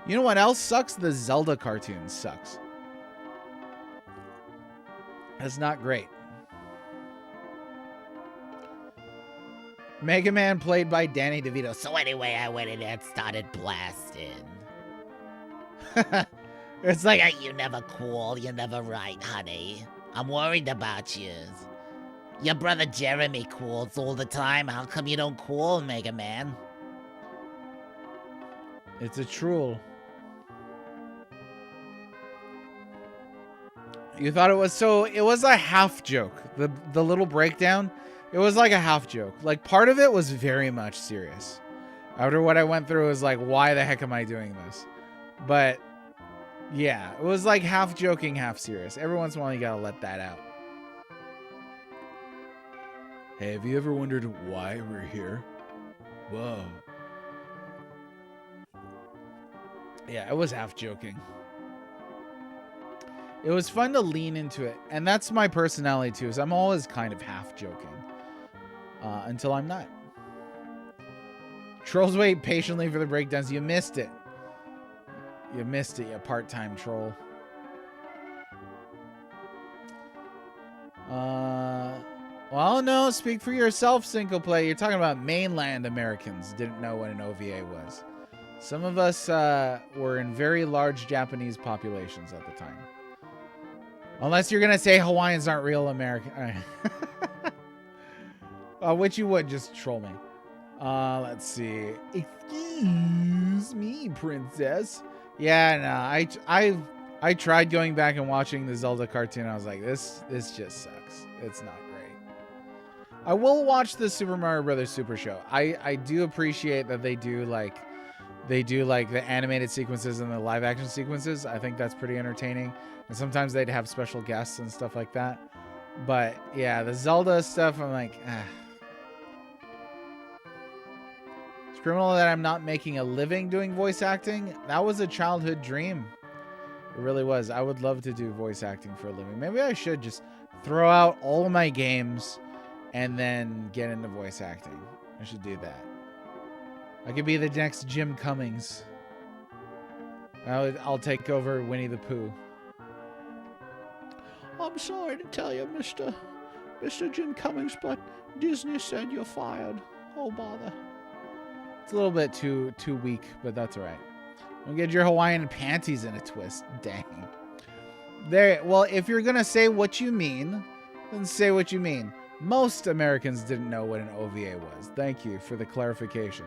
You know what else sucks? The Zelda cartoon sucks. That's not great. Mega Man played by Danny DeVito.
So anyway, I went in there and started blasting.
It's like,
You never cool, you never right, honey. I'm worried about you. Your brother Jeremy calls all the time. How come you don't call, Mega Man?
It's a troll. You thought it was so... It was a half joke. The little breakdown, it was like a half joke. Like, part of it was very much serious. After what I went through, it was like, why the heck am I doing this? But, yeah, it was like half joking, half serious. Every once in a while, you gotta let that out. Hey, have you ever wondered why we're here? Whoa. Yeah, it was half joking. It was fun to lean into it. And that's my personality too, is I'm always kind of half joking. Until I'm not. Trolls wait patiently for the breakdowns. You missed it. You missed it, you part-time troll. Well, no, speak for yourself, Cinco Play. You're talking about mainland Americans didn't know what an OVA was. Some of us were in very large Japanese populations at the time. Unless you're going to say Hawaiians aren't real American. Which you would, just troll me. Let's see. Excuse me, princess. Yeah, no, I tried going back and watching the Zelda cartoon. I was like, this just sucks. It's not great. I will watch the Super Mario Brothers Super Show. I do appreciate that they do like the animated sequences and the live action sequences. I think that's pretty entertaining. And sometimes they'd have special guests and stuff like that. But yeah, the Zelda stuff, I'm like, ah. It's criminal that I'm not making a living doing voice acting. That was a childhood dream. It really was. I would love to do voice acting for a living. Maybe I should just throw out all of my games and then get into voice acting. I should do that. I could be the next Jim Cummings. I'll take over Winnie the Pooh. I'm sorry to tell you, Mr. Jim Cummings, but Disney said you're fired. Oh, bother. It's a little bit too weak, but that's all right. Don't get your Hawaiian panties in a twist. Dang. There. Well, if you're going to say what you mean, then say what you mean. Most Americans didn't know what an OVA was. Thank you for the clarification.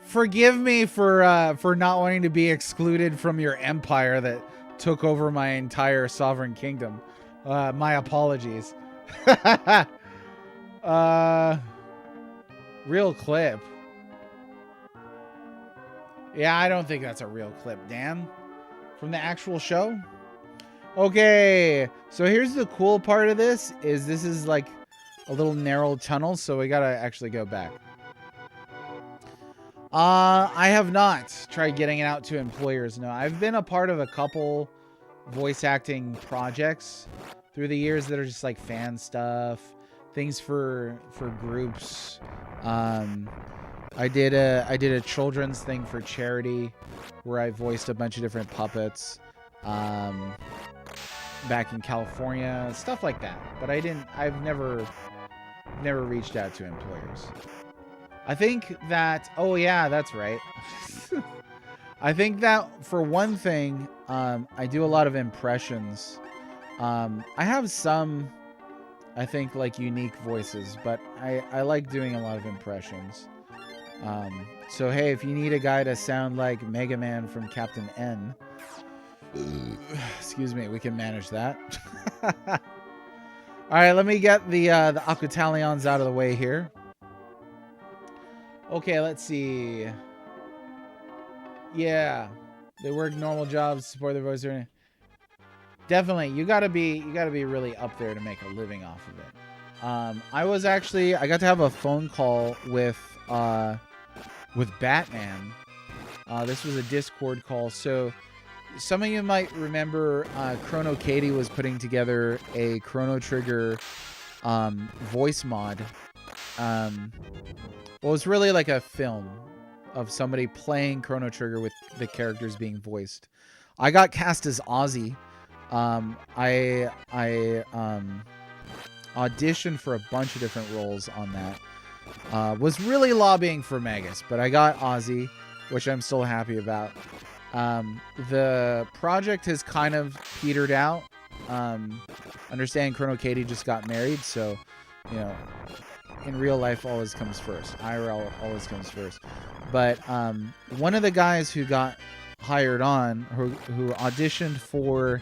Forgive me for not wanting to be excluded from your empire that took over my entire sovereign kingdom. My apologies. Real clip. Yeah, I don't think that's a real clip, Dan. From the actual show? Okay, so here's the cool part of this. This is like a little narrow tunnel, so we gotta actually go back. I have not tried getting it out to employers. No, I've been a part of a couple voice acting projects through the years that are just like fan stuff, things for groups. I did a children's thing for charity where I voiced a bunch of different puppets back in California, stuff like that. But I've never reached out to employers. I think that, oh yeah, that's right. I think that for one thing, I do a lot of impressions. I have some, I think, like unique voices, but I like doing a lot of impressions. So hey, if you need a guy to sound like Mega Man from Captain N, excuse me, we can manage that. All right, let me get the Aquatalions out of the way here. Okay, let's see. Yeah, they work normal jobs, support their voice. Definitely, you gotta be really up there to make a living off of it. I got to have a phone call with Batman. This was a Discord call. So some of you might remember Chrono Katie was putting together a Chrono Trigger voice mod. Well, it's really like a film of somebody playing Chrono Trigger with the characters being voiced. I got cast as Ozzy. I auditioned for a bunch of different roles on that. Was really lobbying for Magus, but I got Ozzy, which I'm still happy about. The project has kind of petered out. understand Colonel Katie just got married, so, you know, in real life always comes first. IRL always comes first. But one of the guys who got hired on, who auditioned for,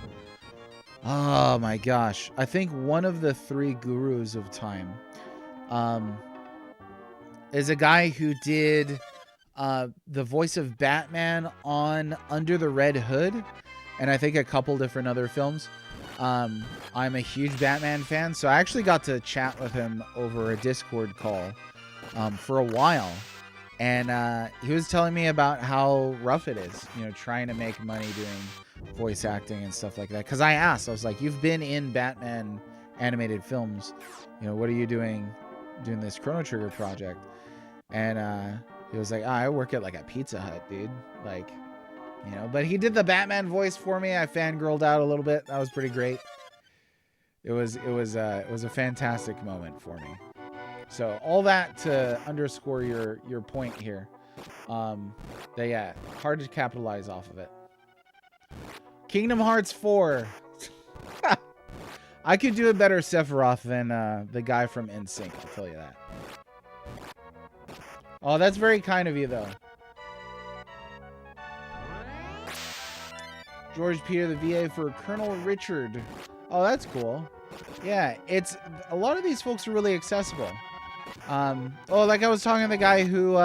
oh my gosh, I think one of the 3 gurus of time, is a guy who did the voice of Batman on Under the Red Hood, and I think a couple different other films. I'm a huge Batman fan, so I actually got to chat with him over a Discord call for a while. And he was telling me about how rough it is, you know, trying to make money doing voice acting and stuff like that. Because I asked, I was like, you've been in Batman animated films. You know, what are you doing this Chrono Trigger project? And he was like, I work at like a Pizza Hut, dude. Like, you know, but he did the Batman voice for me. I fangirled out a little bit. That was pretty great. It was a fantastic moment for me. So all that to underscore your point here. That, yeah, hard to capitalize off of it. Kingdom Hearts 4. I could do a better Sephiroth than the guy from NSYNC, I'll tell you that. Oh, that's very kind of you, though. George Peter, the VA for Colonel Richard. Oh, that's cool. Yeah, it's a lot of these folks are really accessible. Oh, like I was talking to the guy who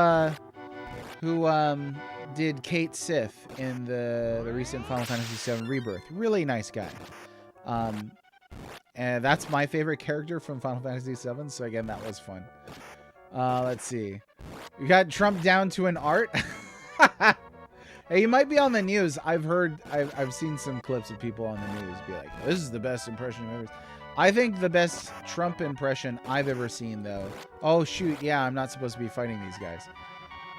did Kate Sith in the recent Final Fantasy VII Rebirth. Really nice guy. And that's my favorite character from Final Fantasy VII. So again, that was fun. Let's see. You got Trump down to an art. Hey, you might be on the news. I've seen some clips of people on the news be like, "This is the best impression I've ever seen." I think the best Trump impression I've ever seen, though. Oh shoot, yeah, I'm not supposed to be fighting these guys.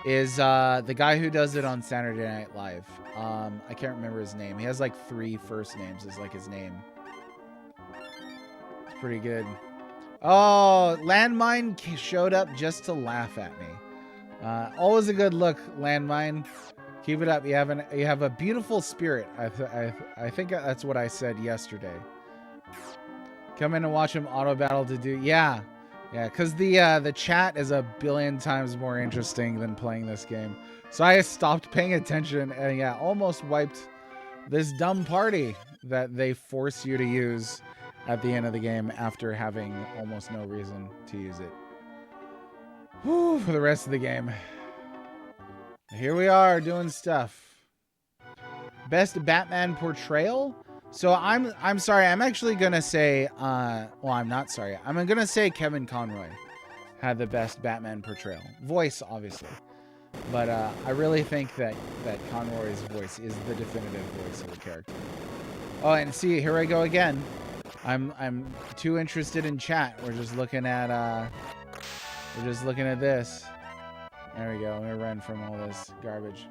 Is the guy who does it on Saturday Night Live? I can't remember his name. He has like 3 first names as like his name. It's pretty good. Oh, Landmine showed up just to laugh at me. Always a good look, Landmine. Keep it up. You have a beautiful spirit. I think that's what I said yesterday. Come in and watch him auto battle to do. Yeah, because the chat is a billion times more interesting than playing this game. So I stopped paying attention and yeah, almost wiped this dumb party that they force you to use at the end of the game after having almost no reason to use it. Whew, for the rest of the game. Here we are doing stuff. Best Batman portrayal? So I'm sorry, I'm actually gonna say well, I'm not sorry. I'm gonna say Kevin Conroy had the best Batman portrayal. Voice, obviously. But I really think that Conroy's voice is the definitive voice of the character. Oh, and see, here I go again. I'm too interested in chat. We're just looking at this. There we go. I'm gonna run from all this garbage.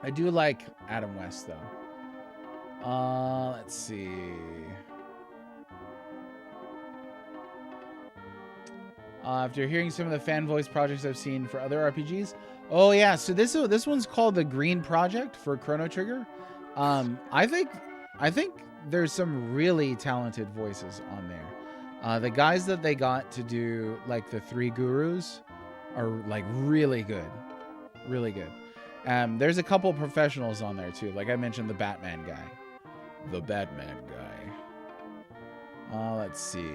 I do like Adam West though. Let's see. After hearing some of the fan voice projects I've seen for other RPGs. Oh yeah, so this one's called the Green Project for Chrono Trigger. I think there's some really talented voices on there. The guys that they got to do like the 3 gurus are like really good. Really good. There's a couple professionals on there too. Like I mentioned, the Batman guy. The Batman guy. Let's see.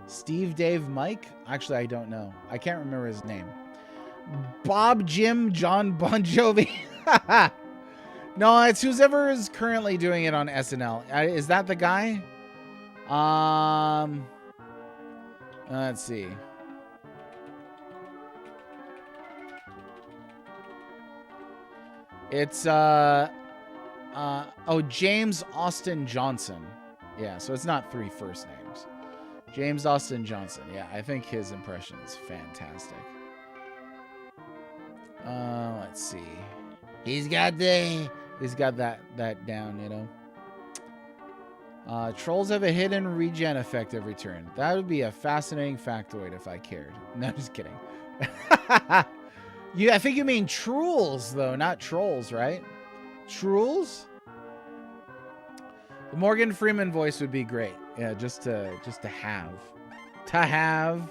Steve, Dave, Mike? Actually, I don't know. I can't remember his name. Bob, Jim, John Bon Jovi. No, it's whoever is currently doing it on SNL. Is that the guy? Let's see. It's James Austin Johnson. Yeah, so it's not 3 first names. James Austin Johnson. Yeah, I think his impression is fantastic. Let's see. He's got that down, you know. Trolls have a hidden regen effect every turn. That would be a fascinating factoid if I cared. No, just kidding. I think you mean trolls, though, not trolls, right? Trolls? The Morgan Freeman voice would be great. Yeah, just to have. To have.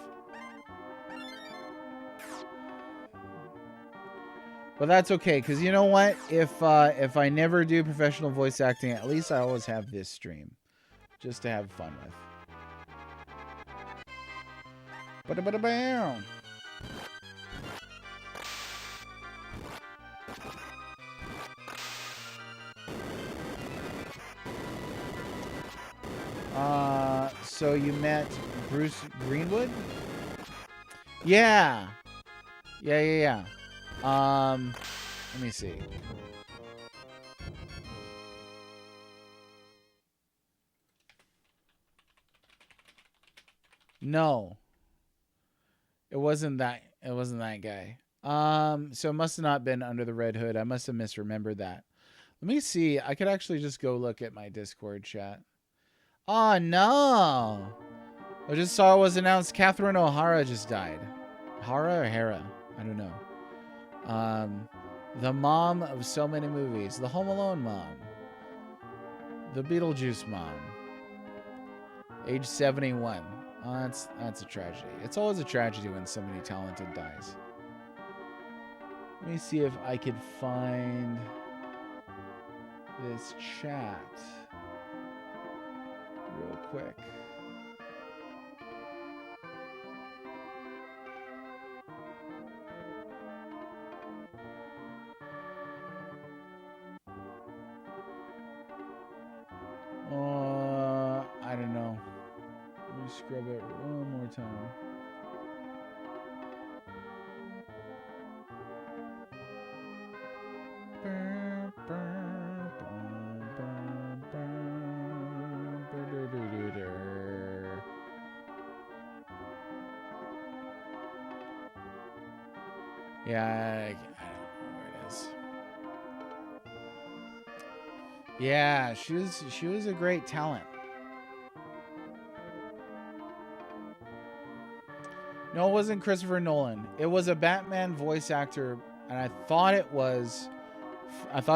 But that's okay, because you know what? If I never do professional voice acting, at least I always have this stream. Just to have fun with. Ba-da-ba-da-bam. So you met Bruce Greenwood? Yeah. Yeah. Let me see. No. It wasn't that guy. So it must have not been Under the Red Hood. I must have misremembered that. Let me see. I could actually just go look at my Discord chat. Oh no. I just saw it was announced Catherine O'Hara just died. Hara or Hera? I don't know. The mom of so many movies. The Home Alone mom. The Beetlejuice mom. Age 71. Oh, that's a tragedy. It's always a tragedy when somebody talented dies. Let me see if I could find this chat real quick. I don't know. Let me scrub it one more time. Yeah, I don't know where it is. Yeah, she was a great talent. No, it wasn't Christopher Nolan. It was a Batman voice actor, and I thought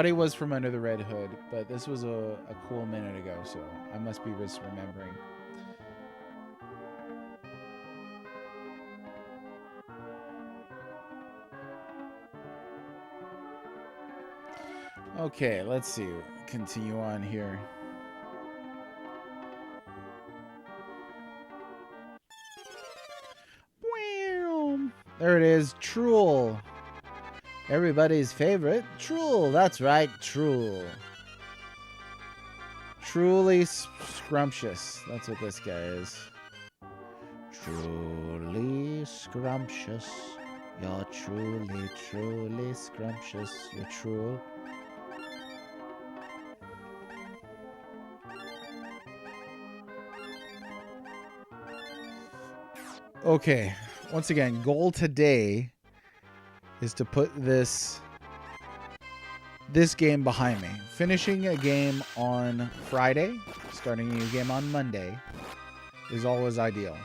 he was from Under the Red Hood, but this was a cool minute ago, so I must be misremembering. Okay, let's see. Continue on here. There it is, Trool. Everybody's favorite, Trool. That's right, Trool. Truly scrumptious. That's what this guy is. Truly scrumptious. You're truly, truly scrumptious. You're Trool. Okay. Once again, goal today is to put this game behind me. Finishing a game on Friday, starting a new game on Monday is always ideal.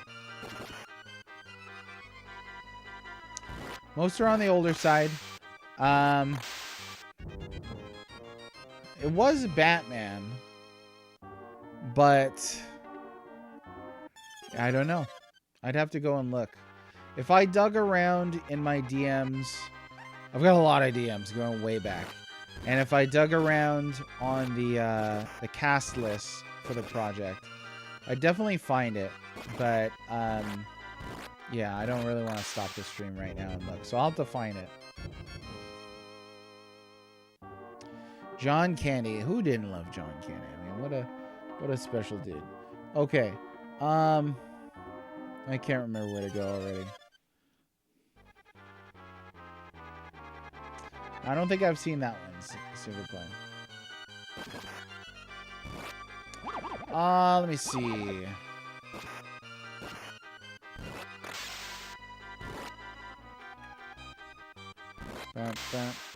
Most are on the older side. It was Batman, but I don't know. I'd have to go and look. If I dug around in my DMs, I've got a lot of DMs going way back. And if I dug around on the cast list for the project, I'd definitely find it. But, yeah, I don't really want to stop the stream right now and look. So I'll have to find it. John Candy. Who didn't love John Candy? I mean, what a special dude. Okay. I can't remember where to go already. I don't think I've seen that one, Single Plane. Let me see.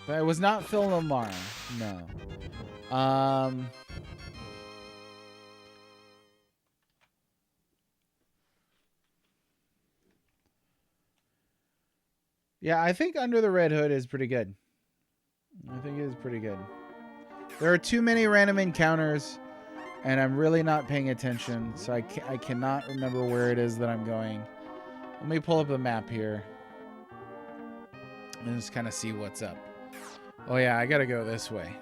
But it was not Phil Lamar. No. Yeah, I think Under the Red Hood is pretty good. I think it is pretty good. There are too many random encounters, And I'm really not paying attention, so I cannot remember where it is that I'm going. Let me pull up a map here. And just kind of see what's up. Oh yeah, I gotta go this way.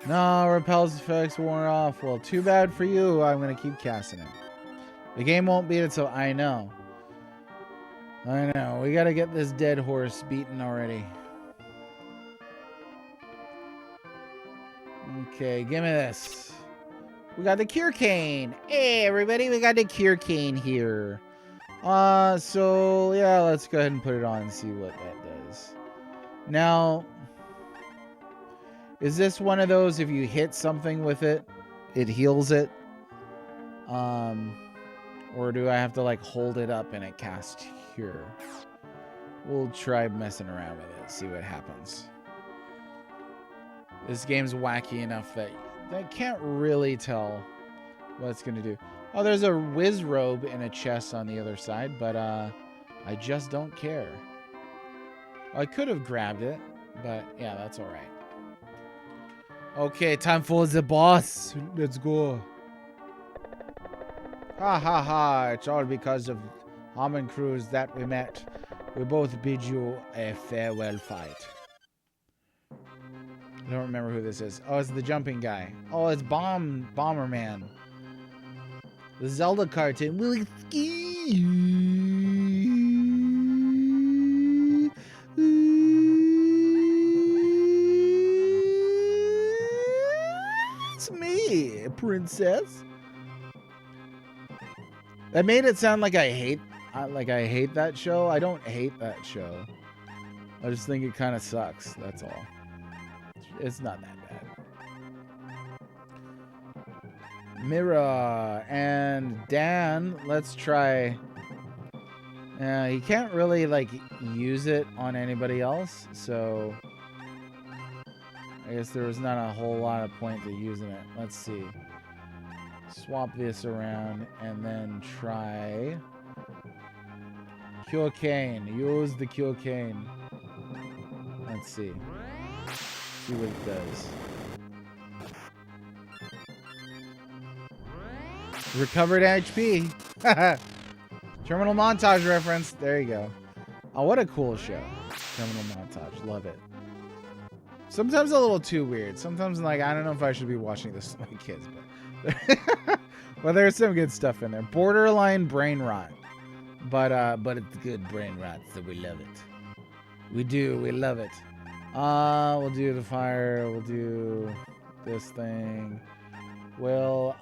No, repels effects worn off. Well, too bad for you. I'm gonna keep casting it. The game won't beat it, so I know. I know. We gotta get this dead horse beaten already. Okay, give me this. We got the cure cane. Hey, everybody, we got the cure cane here. So yeah, let's go ahead and put it on and see what that does. Now, is this one of those if you hit something with it, it heals it? Or do I have to like hold it up and it casts cure? We'll try messing around with it, see what happens. This game's wacky enough that I can't really tell what it's gonna do. Oh, there's a whiz robe and a chest on the other side, but I just don't care. I could have grabbed it, but yeah, that's all right. Okay, time for the boss. Let's go. Ha ha ha, it's all because of Homncruse that we met. We both bid you a farewell fight. I don't remember who this is. Oh, it's the jumping guy. Oh, it's Bomberman. The Zelda cartoon. Will ski. It's me, princess. That made it sound like I hate that show. I don't hate that show. I just think it kind of sucks. That's all. It's not that bad. Mira and Dan, let's try. He can't really like use it on anybody else, so I guess there was not a whole lot of point to using it. Let's see. Swap this around and then try Cure Cane. Use the Cure Cane. Let's see. See what it does. Recovered HP. Terminal montage reference. There you go. Oh, what a cool show. Terminal montage. Love it. Sometimes a little too weird. Sometimes like I don't know if I should be watching this with my kids, but well, there's some good stuff in there. Borderline brain rot, but it's good brain rot, so we love it. We do. We love it. We'll do the fire. We'll do this thing. We'll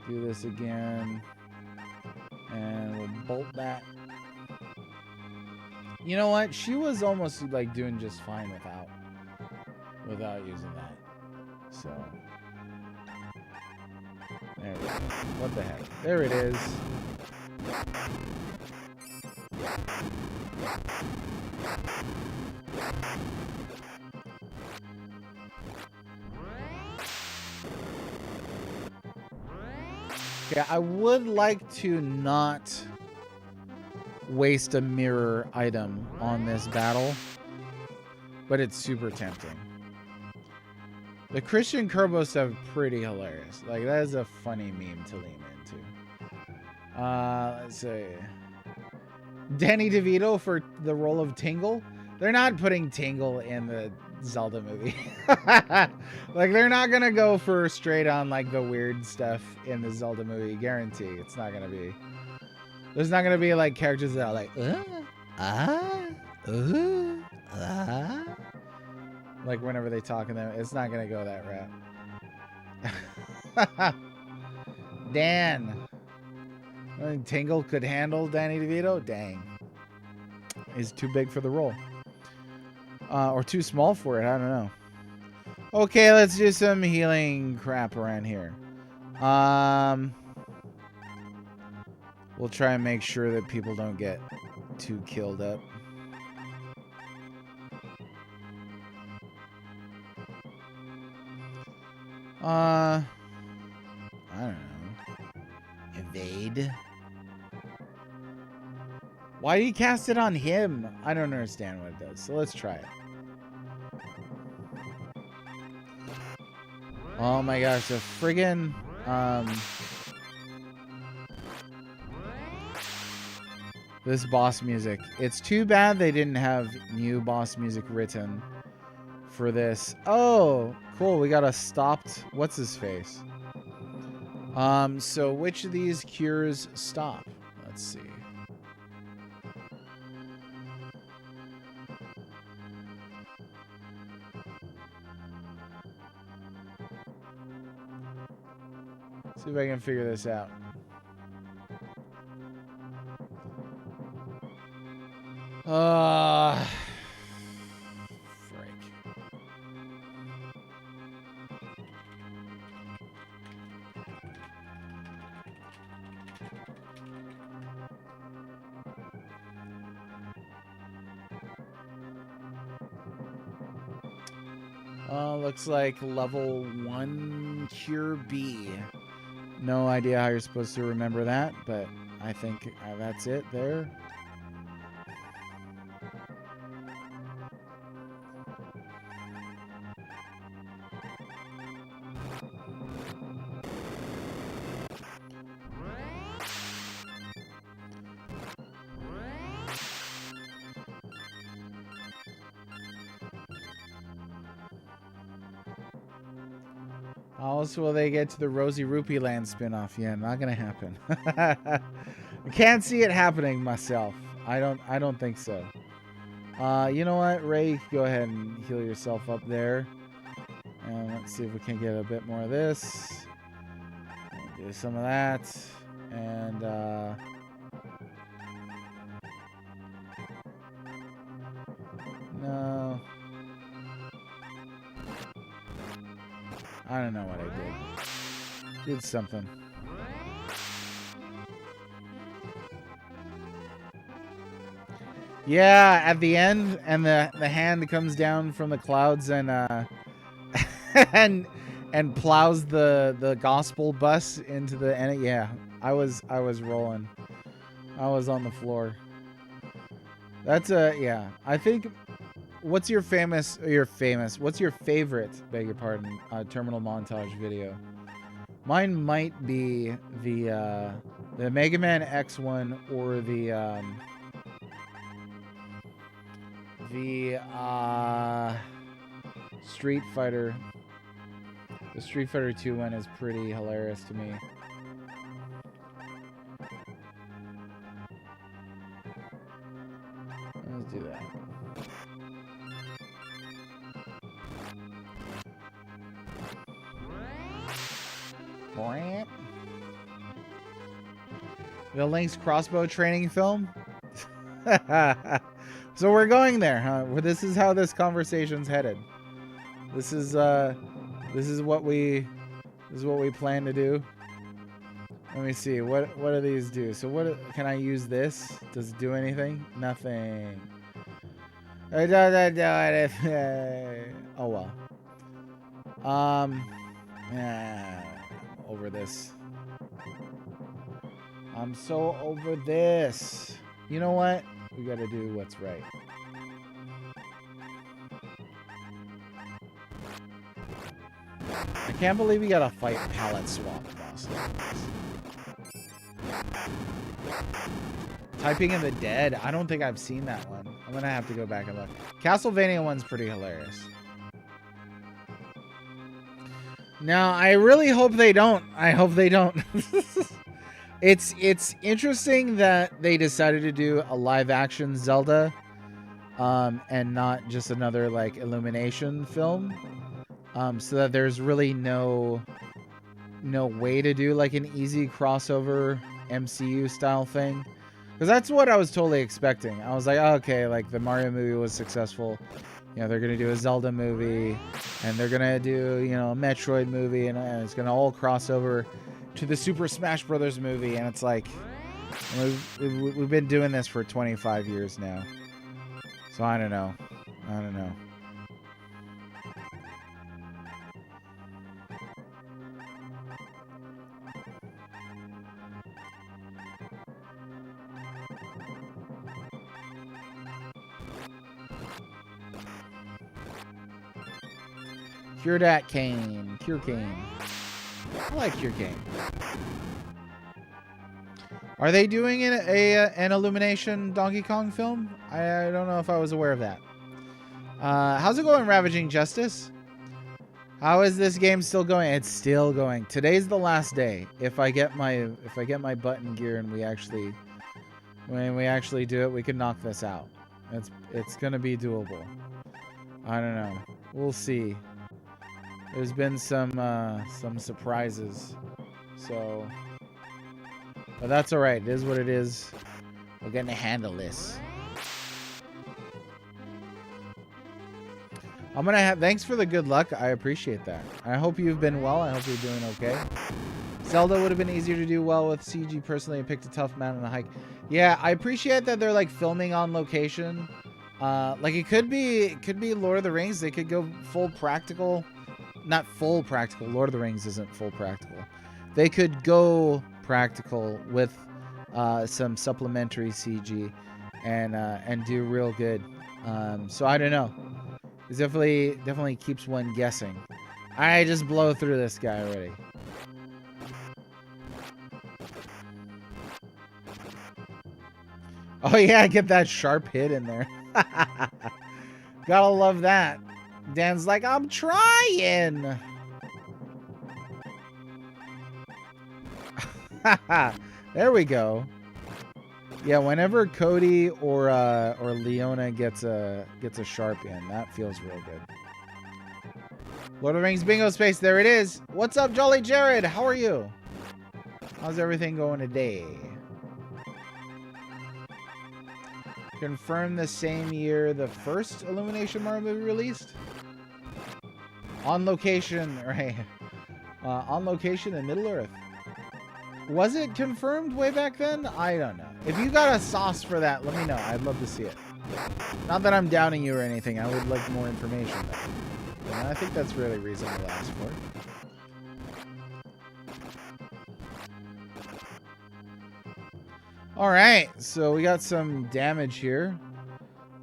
do this again, and we'll bolt that. You know what? She was almost like doing just fine without using that. So there we go. What the heck? There it is. Okay, I would like to not waste a mirror item on this battle, but it's super tempting. The Christian Kerbo stuff pretty hilarious. Like that is a funny meme to lean into. Let's see. Danny DeVito for the role of Tingle. They're not putting Tingle in the Zelda movie. Like they're not gonna go for straight on like the weird stuff in the Zelda movie. Guarantee it's not gonna be. There's not gonna be like characters that are like like whenever they talk in them, it's not gonna go that route. Dan. I think Tingle could handle Danny DeVito? Dang. He's too big for the role. Or too small for it. I don't know. Okay, let's do some healing crap around here. We'll try and make sure that people don't get too killed up. I don't know. Evade. Why do you cast it on him? I don't understand what it does. So let's try it. Oh my gosh, the friggin' this boss music. It's too bad they didn't have new boss music written for this. Oh, cool. We got a stopped what's his face. So which of these cures stop? Let's see. See if I can figure this out. Frick. Looks like level 1 cure B. No idea how you're supposed to remember that, but I think that's it there. How else will they get to the Rosie Rupee Land spinoff? Yeah, not gonna happen. I can't see it happening myself. I don't think so. You know what, Ray? Go ahead and heal yourself up there. And let's see if we can get a bit more of this. We'll do some of that. And no. I don't know what I did. Did something. Yeah, at the end, and the hand comes down from the clouds and and plows the gospel bus into the end. Yeah, I was rolling. I was on the floor. That's yeah. I think. What's your favorite, beg your pardon, terminal montage video? Mine might be the Mega Man X one or the Street Fighter. The Street Fighter 2 one is pretty hilarious to me. Let's do that. The Link's crossbow training film. So we're going there, huh? This is how this conversation's headed. This is what we plan to do. Let me see. What do these do? So what can I use this? Does it do anything? Nothing. It doesn't do anything. Oh well. Yeah, over this. I'm so over this. You know what? We gotta do what's right. I can't believe we gotta fight palette swap bosses. Typing in the Dead. I don't think I've seen that one. I'm gonna have to go back and look. Castlevania one's pretty hilarious. No, I really hope they don't. I hope they don't. It's interesting that they decided to do a live action Zelda and not just another like Illumination film. So that there's really no no way to do like an easy crossover MCU style thing. Because that's what I was totally expecting. I was like, oh, okay, like the Mario movie was successful. You know, they're going to do a Zelda movie, and they're going to do, you know, a Metroid movie, and it's going to all cross over to the Super Smash Brothers movie. And it's like, we've been doing this for 25 years now. So I don't know. Cure that cane. Cure cane. I like Cure cane. Are they doing an Illumination Donkey Kong film? I don't know if I was aware of that. How's it going, Ravaging Justice? How is this game still going? It's still going. Today's the last day. If I get my button gear and when we actually do it, we can knock this out. It's gonna be doable. I don't know. We'll see. There's been some surprises, so, but that's all right. It is what it is. We're gonna handle this. I'm gonna have. Thanks for the good luck. I appreciate that. I hope you've been well. I hope you're doing okay. Zelda would have been easier to do well with CG. Personally, I picked a tough mountain to hike. Yeah, I appreciate that they're like filming on location. Like it could be Lord of the Rings. They could go full practical. Not full practical. Lord of the Rings isn't full practical. They could go practical with some supplementary CG and do real good. So I don't know. It definitely keeps one guessing. I just blow through this guy already. Oh yeah, get that sharp hit in there. Gotta love that. Dan's like, I'm trying. There we go. Yeah, whenever Cody or Leona gets a sharp in, that feels real good. Lord of the Rings bingo space, there it is. What's up, Jolly Jared? How are you? How's everything going today? Confirmed the same year the first Illumination Mario movie released. On location, right? On location in Middle Earth. Was it confirmed way back then? I don't know. If you got a sauce for that, let me know. I'd love to see it. Not that I'm doubting you or anything. I would like more information. And I think that's really reasonable to ask for. All right, so we got some damage here.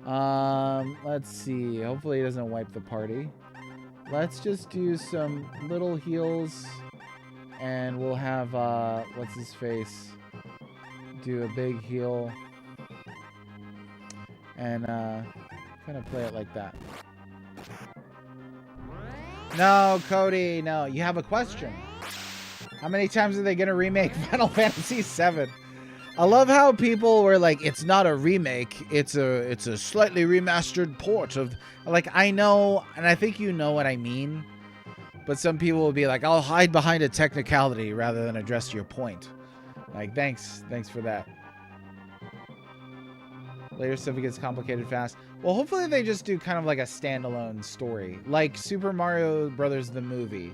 Let's see. Hopefully it doesn't wipe the party. Let's just do some little heals, and we'll have what's his face do a big heal, and kind of play it like that. No, Cody, no. You have a question. How many times are they gonna remake Final Fantasy VII? I love how people were like, it's not a remake, it's a slightly remastered port of, like, I know, and I think you know what I mean, but some people will be like, I'll hide behind a technicality rather than address your point. Like, thanks for that. Later stuff gets complicated fast. Well, hopefully they just do kind of like a standalone story. Like Super Mario Brothers the movie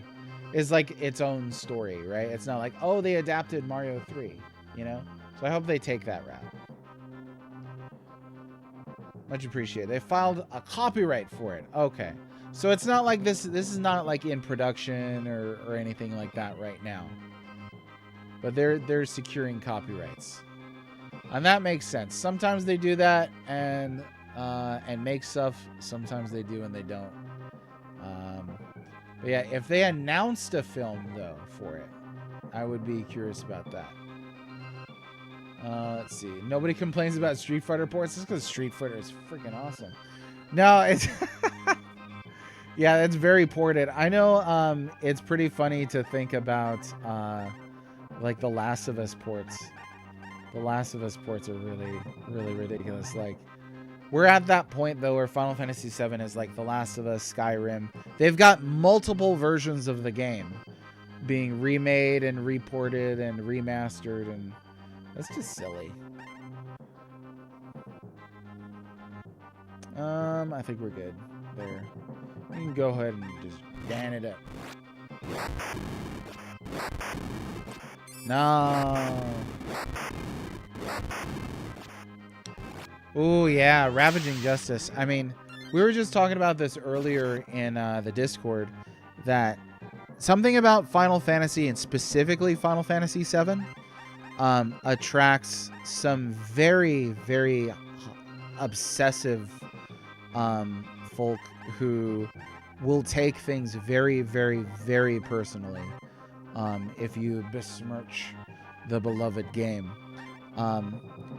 is like its own story, right? It's not like, oh, they adapted Mario 3, you know? So I hope they take that route. Much appreciated. They filed a copyright for it. Okay. So it's not like this is not like in production or anything like that right now. But they're securing copyrights. And that makes sense. Sometimes they do that and make stuff. Sometimes they do and they don't. But yeah, if they announced a film though for it, I would be curious about that. Let's see. Nobody complains about Street Fighter ports. It's because Street Fighter is freaking awesome. No, it's yeah, it's very ported. I know. It's pretty funny to think about like the Last of Us ports. The Last of Us ports are really, really ridiculous. Like, we're at that point though where Final Fantasy VII is like The Last of Us, Skyrim. They've got multiple versions of the game, being remade and reported and remastered, and that's just silly. I think we're good there. You can go ahead and just dan it up. No. Oh yeah, Ravaging Justice. I mean, we were just talking about this earlier in the Discord, that something about Final Fantasy, and specifically Final Fantasy VII, attracts some very, very obsessive folk who will take things very, very, very personally if you besmirch the beloved game.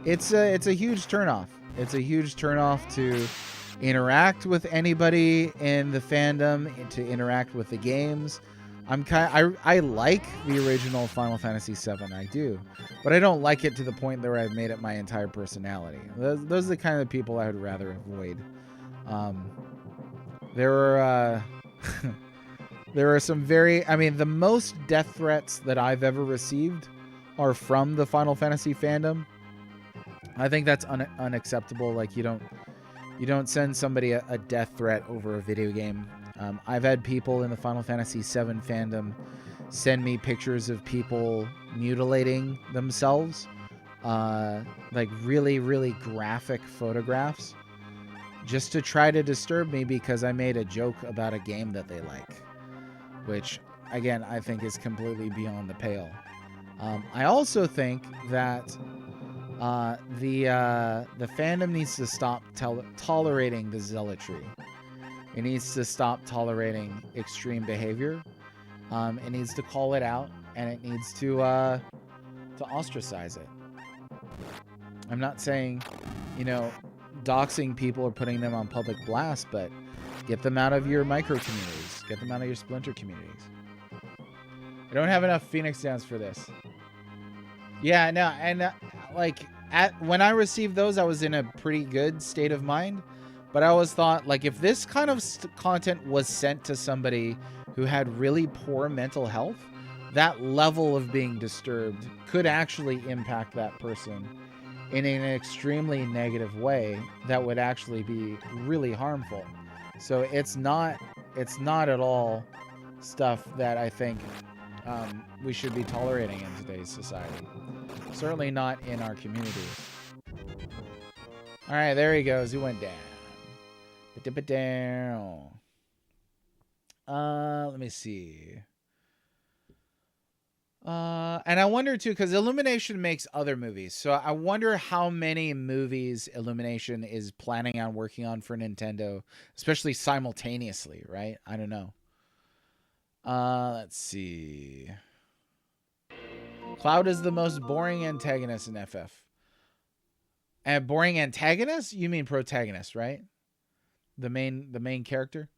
It's a huge turnoff. It's a huge turnoff to interact with anybody in the fandom, and to interact with the games. I like the original Final Fantasy VII, I do, but I don't like it to the point where I've made it my entire personality. Those are the kind of people I would rather avoid. There were there are some very, I mean, the most death threats that I've ever received are from the Final Fantasy fandom. I think that's unacceptable. Like, you don't send somebody a death threat over a video game. I've had people in the Final Fantasy VII fandom send me pictures of people mutilating themselves, like really, really graphic photographs, just to try to disturb me because I made a joke about a game that they like, which, again, I think is completely beyond the pale. I also think that the fandom needs to stop tolerating the zealotry. It needs to stop tolerating extreme behavior. It needs to call it out, and it needs to ostracize it. I'm not saying, doxing people or putting them on public blast, but get them out of your micro communities. Get them out of your splinter communities. I don't have enough Phoenix Downs for this. Yeah, no, and when I received those, I was in a pretty good state of mind. But I always thought, like, if this kind of content was sent to somebody who had really poor mental health, that level of being disturbed could actually impact that person in an extremely negative way that would actually be really harmful. So it's not at all stuff that I think we should be tolerating in today's society. Certainly not in our communities. All right, there he goes. He went down. Let me see. And I wonder too, because Illumination makes other movies, so I wonder how many movies Illumination is planning on working on for Nintendo, especially simultaneously, right? I don't know. Let's see. Cloud is the most boring antagonist in FF. And boring antagonist? You mean protagonist, right? The main character.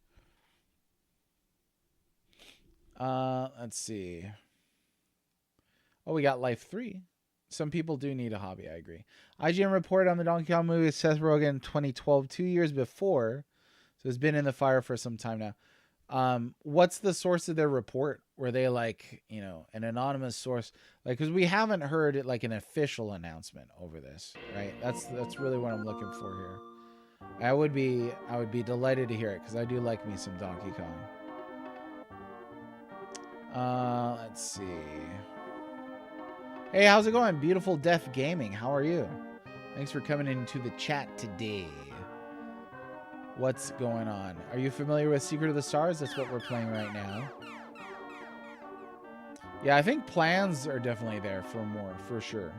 Let's see. Oh, we got Life 3. Some people do need a hobby, I agree. IGN reported on the Donkey Kong movie with Seth Rogen in 2012, 2 years before. So it's been in the fire for some time now. What's the source of their report? Were they like, an anonymous source? Like, because we haven't heard it like an official announcement over this, right? That's really what I'm looking for here. I would be delighted to hear it because I do like me some Donkey Kong. Let's see. Hey, how's it going? Beautiful Death Gaming. How are you? Thanks for coming into the chat today. What's going on? Are you familiar with Secret of the Stars? That's what we're playing right now. Yeah, I think plans are definitely there for more, for sure.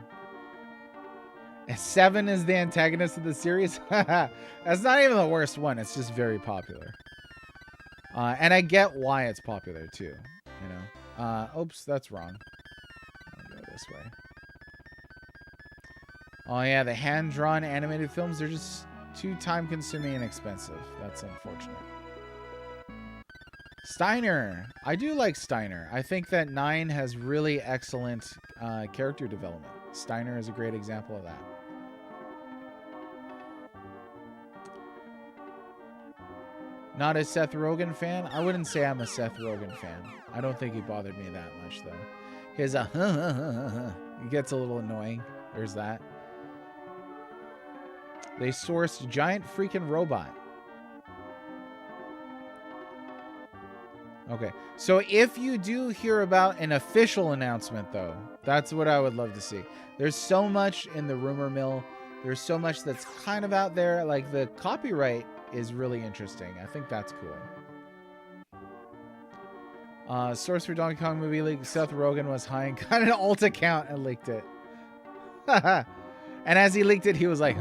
7 is the antagonist of the series. That's not even the worst one. It's just very popular. And I get why it's popular too. Oops, that's wrong. I'll go this way. Oh yeah, the hand-drawn animated films, they're just too time-consuming and expensive. That's unfortunate. Steiner. I do like Steiner. I think that 9 has really excellent character development. Steiner is a great example of that. Not a Seth Rogen fan? I wouldn't say I'm a Seth Rogen fan. I don't think he bothered me that much, though. His it gets a little annoying. There's that. They sourced giant freaking robot. Okay, so if you do hear about an official announcement, though, that's what I would love to see. There's so much in the rumor mill. There's so much that's kind of out there. Like, the copyright is really interesting. I think that's cool. Source for Donkey Kong movie leak. Seth Rogen was high and got an alt account and leaked it. And as he leaked it, he was like,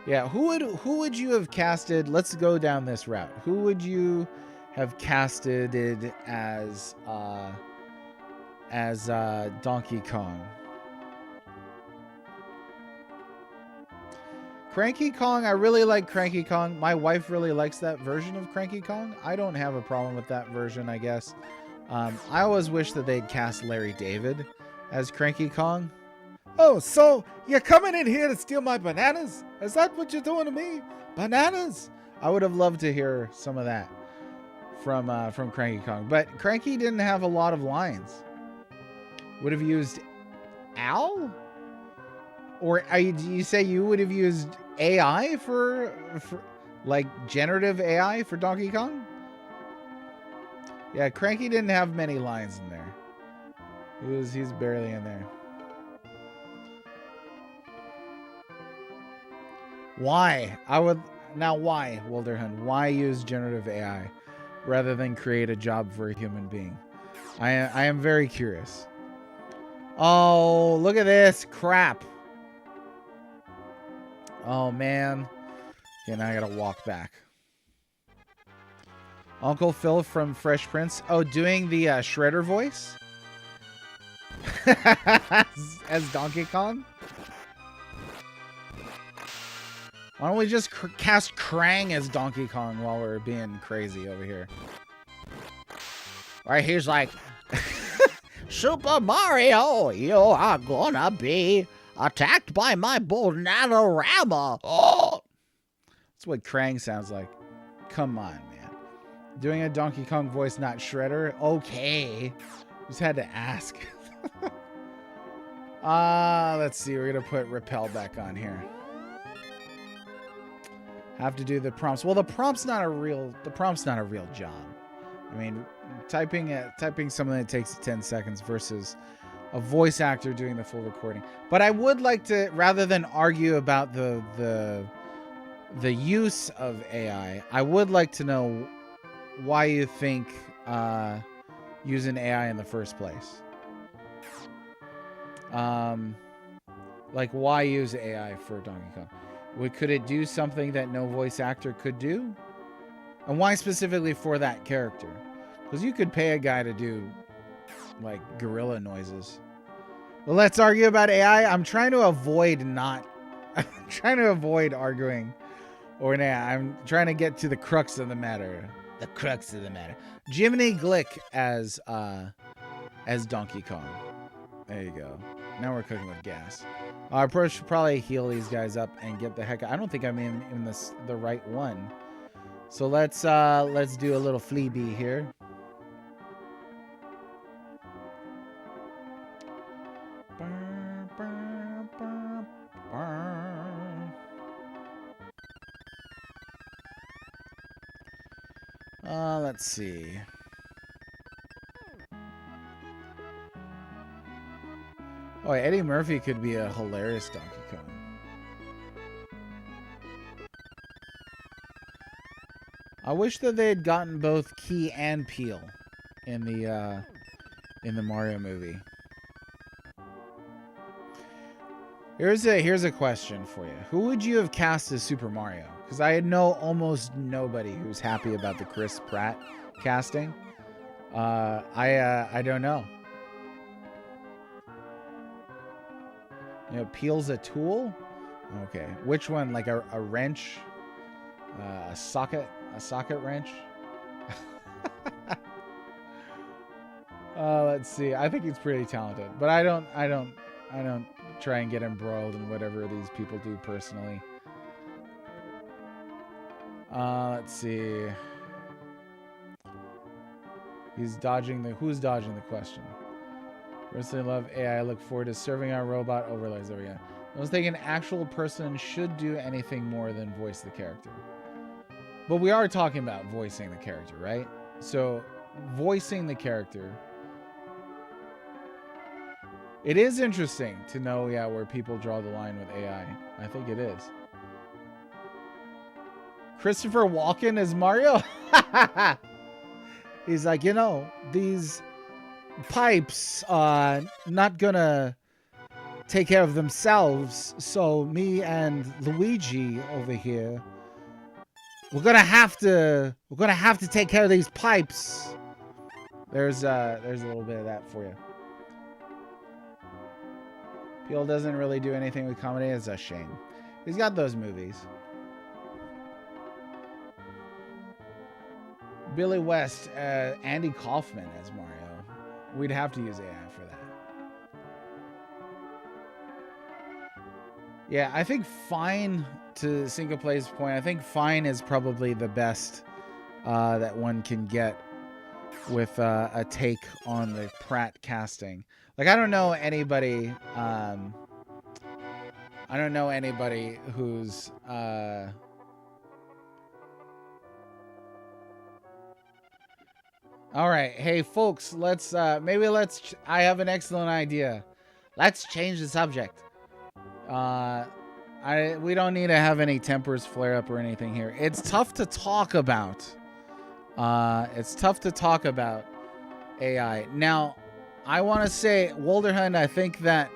Yeah, who would you have casted? Let's go down this route. Who would you have casted as Donkey Kong? Cranky Kong, I really like Cranky Kong. My wife really likes that version of Cranky Kong. I don't have a problem with that version, I guess. I always wish that they'd cast Larry David as Cranky Kong. Oh, so you're coming in here to steal my bananas? Is that what you're doing to me? Bananas? I would have loved to hear some of that from Cranky Kong. But Cranky didn't have a lot of lines. Would have used Al? Or do you say you would have used AI for like generative AI for Donkey Kong? Yeah, Cranky didn't have many lines in there. He's barely in there. Why? Why, Wilderhund? Why use generative AI rather than create a job for a human being? I am very curious. Oh, look at this crap. Oh, man. Okay, now I gotta walk back. Uncle Phil from Fresh Prince. Oh, doing the Shredder voice? as Donkey Kong? Why don't we just cast Krang as Donkey Kong while we're being crazy over here?
Right, he's like, Super Mario, you are gonna be attacked by my Bananarama. Oh!
That's what Krang sounds like. Come on, man. Doing a Donkey Kong voice, not Shredder? Okay. Just had to ask. Let's see. We're going to put Repel back on here. Have to do the prompts. Well, the prompt's not a real job. I mean, typing something that takes 10 seconds versus a voice actor doing the full recording. But I would like to, rather than argue about the use of AI, I would like to know why you think using AI in the first place. Like, why use AI for Donkey Kong? Could it do something that no voice actor could do? And why specifically for that character? Because you could pay a guy to do, like, gorilla noises. Well, let's argue about AI. I'm trying to avoid arguing. Or nah, I'm trying to get to the crux of the matter.
The crux of the matter.
Jiminy Glick as Donkey Kong. There you go. Now we're cooking with gas. I should probably heal these guys up and get the heck out. I don't think I'm in the right one. So let's do a little flea bee here. Let's see. Oh, Eddie Murphy could be a hilarious Donkey Kong. I wish that they had gotten both Key and Peele in the Mario movie. Here's a question for you. Who would you have cast as Super Mario? Because I know almost nobody who's happy about the Chris Pratt casting. I don't know. You know, Peele's a tool? Okay. Which one? Like a wrench? A socket wrench? Let's see. I think he's pretty talented, but I don't try and get embroiled in whatever these people do personally. Let's see. Who's dodging the question? Personally love AI. I look forward to serving our robot overlays. There we go. I was thinking an actual person should do anything more than voice the character. But we are talking about voicing the character, right? So, voicing the character. It is interesting to know, yeah, where people draw the line with AI. I think it is. Christopher Walken as Mario? He's like, you know, these pipes are not gonna take care of themselves, so me and Luigi over here, we're gonna have to take care of these pipes. There's a little bit of that for you. Peele doesn't really do anything with comedy. It's a shame. He's got those movies. Billy West, Andy Kaufman as Mario. We'd have to use AI for that. Yeah, I think fine, to Cinco Play's point, I think fine is probably the best that one can get with a take on the Pratt casting. Like, I don't know anybody who's all right, hey folks, let's I have an excellent idea. Let's change the subject. We don't need to have any tempers flare up or anything here. It's tough to talk about. AI. Now, I want to say, Wolderhund, I think that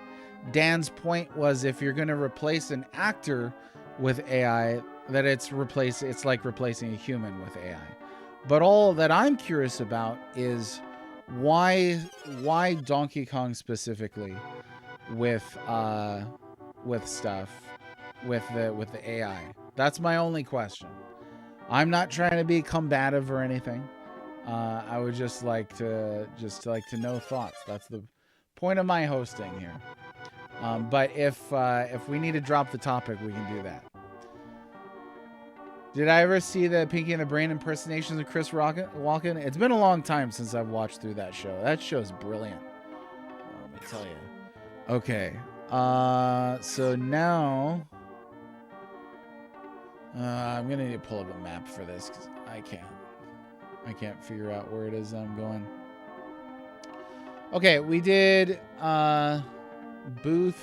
Dan's point was if you're going to replace an actor with AI, that it's like replacing a human with AI. But all that I'm curious about is why Donkey Kong specifically with stuff with the AI. That's my only question. I'm not trying to be combative or anything. I would just like to know thoughts. That's the point of my hosting here. But if we need to drop the topic, we can do that. Did I ever see the Pinky and the Brain impersonations of Chris Walken? It's been a long time since I've watched through that show. That show's brilliant. Let me tell you. Okay. So now I'm gonna need to pull up a map for this because I can't figure out where it is I'm going. Okay, we did Booth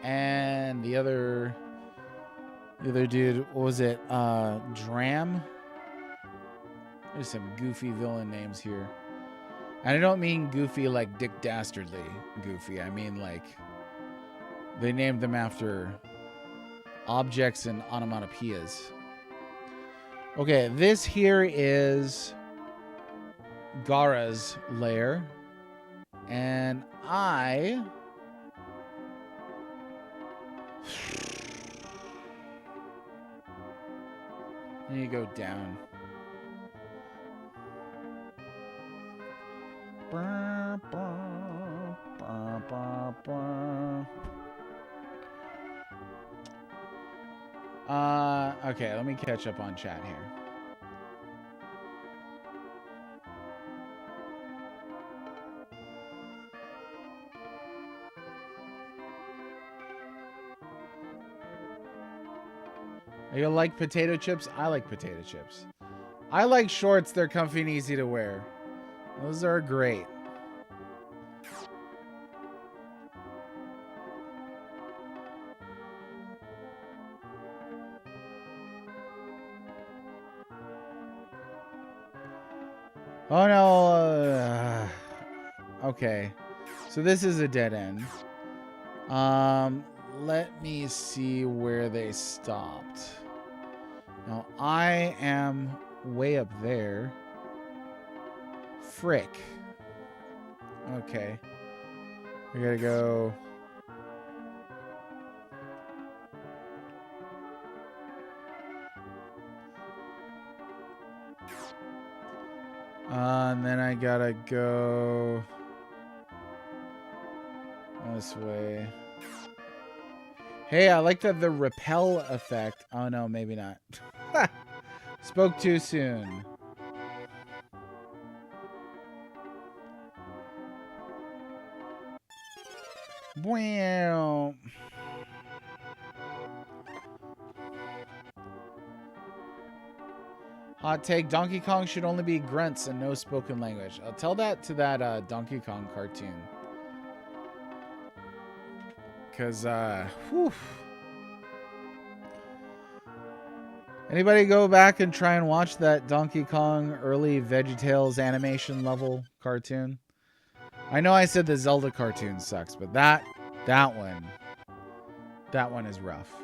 and the other dude, what was it? Dram? There's some goofy villain names here. And I don't mean goofy like Dick Dastardly goofy. I mean like they named them after objects and onomatopoeias. Okay, this here is Gara's lair. And I need to go down. Okay, let me catch up on chat here. You like potato chips? I like potato chips. I like shorts. They're comfy and easy to wear. Those are great. Oh no. Okay. So this is a dead end. Let me see where they stopped. Now, I am way up there. Frick. Okay. We gotta go. And then I gotta go this way. Hey, I like the repel effect. Oh no, maybe not. Spoke too soon. Wow. Hot take, Donkey Kong should only be grunts and no spoken language. I'll tell that to that Donkey Kong cartoon. Because, whew. Anybody go back and try and watch that Donkey Kong early VeggieTales animation level cartoon? I know I said the Zelda cartoon sucks, but that one is rough.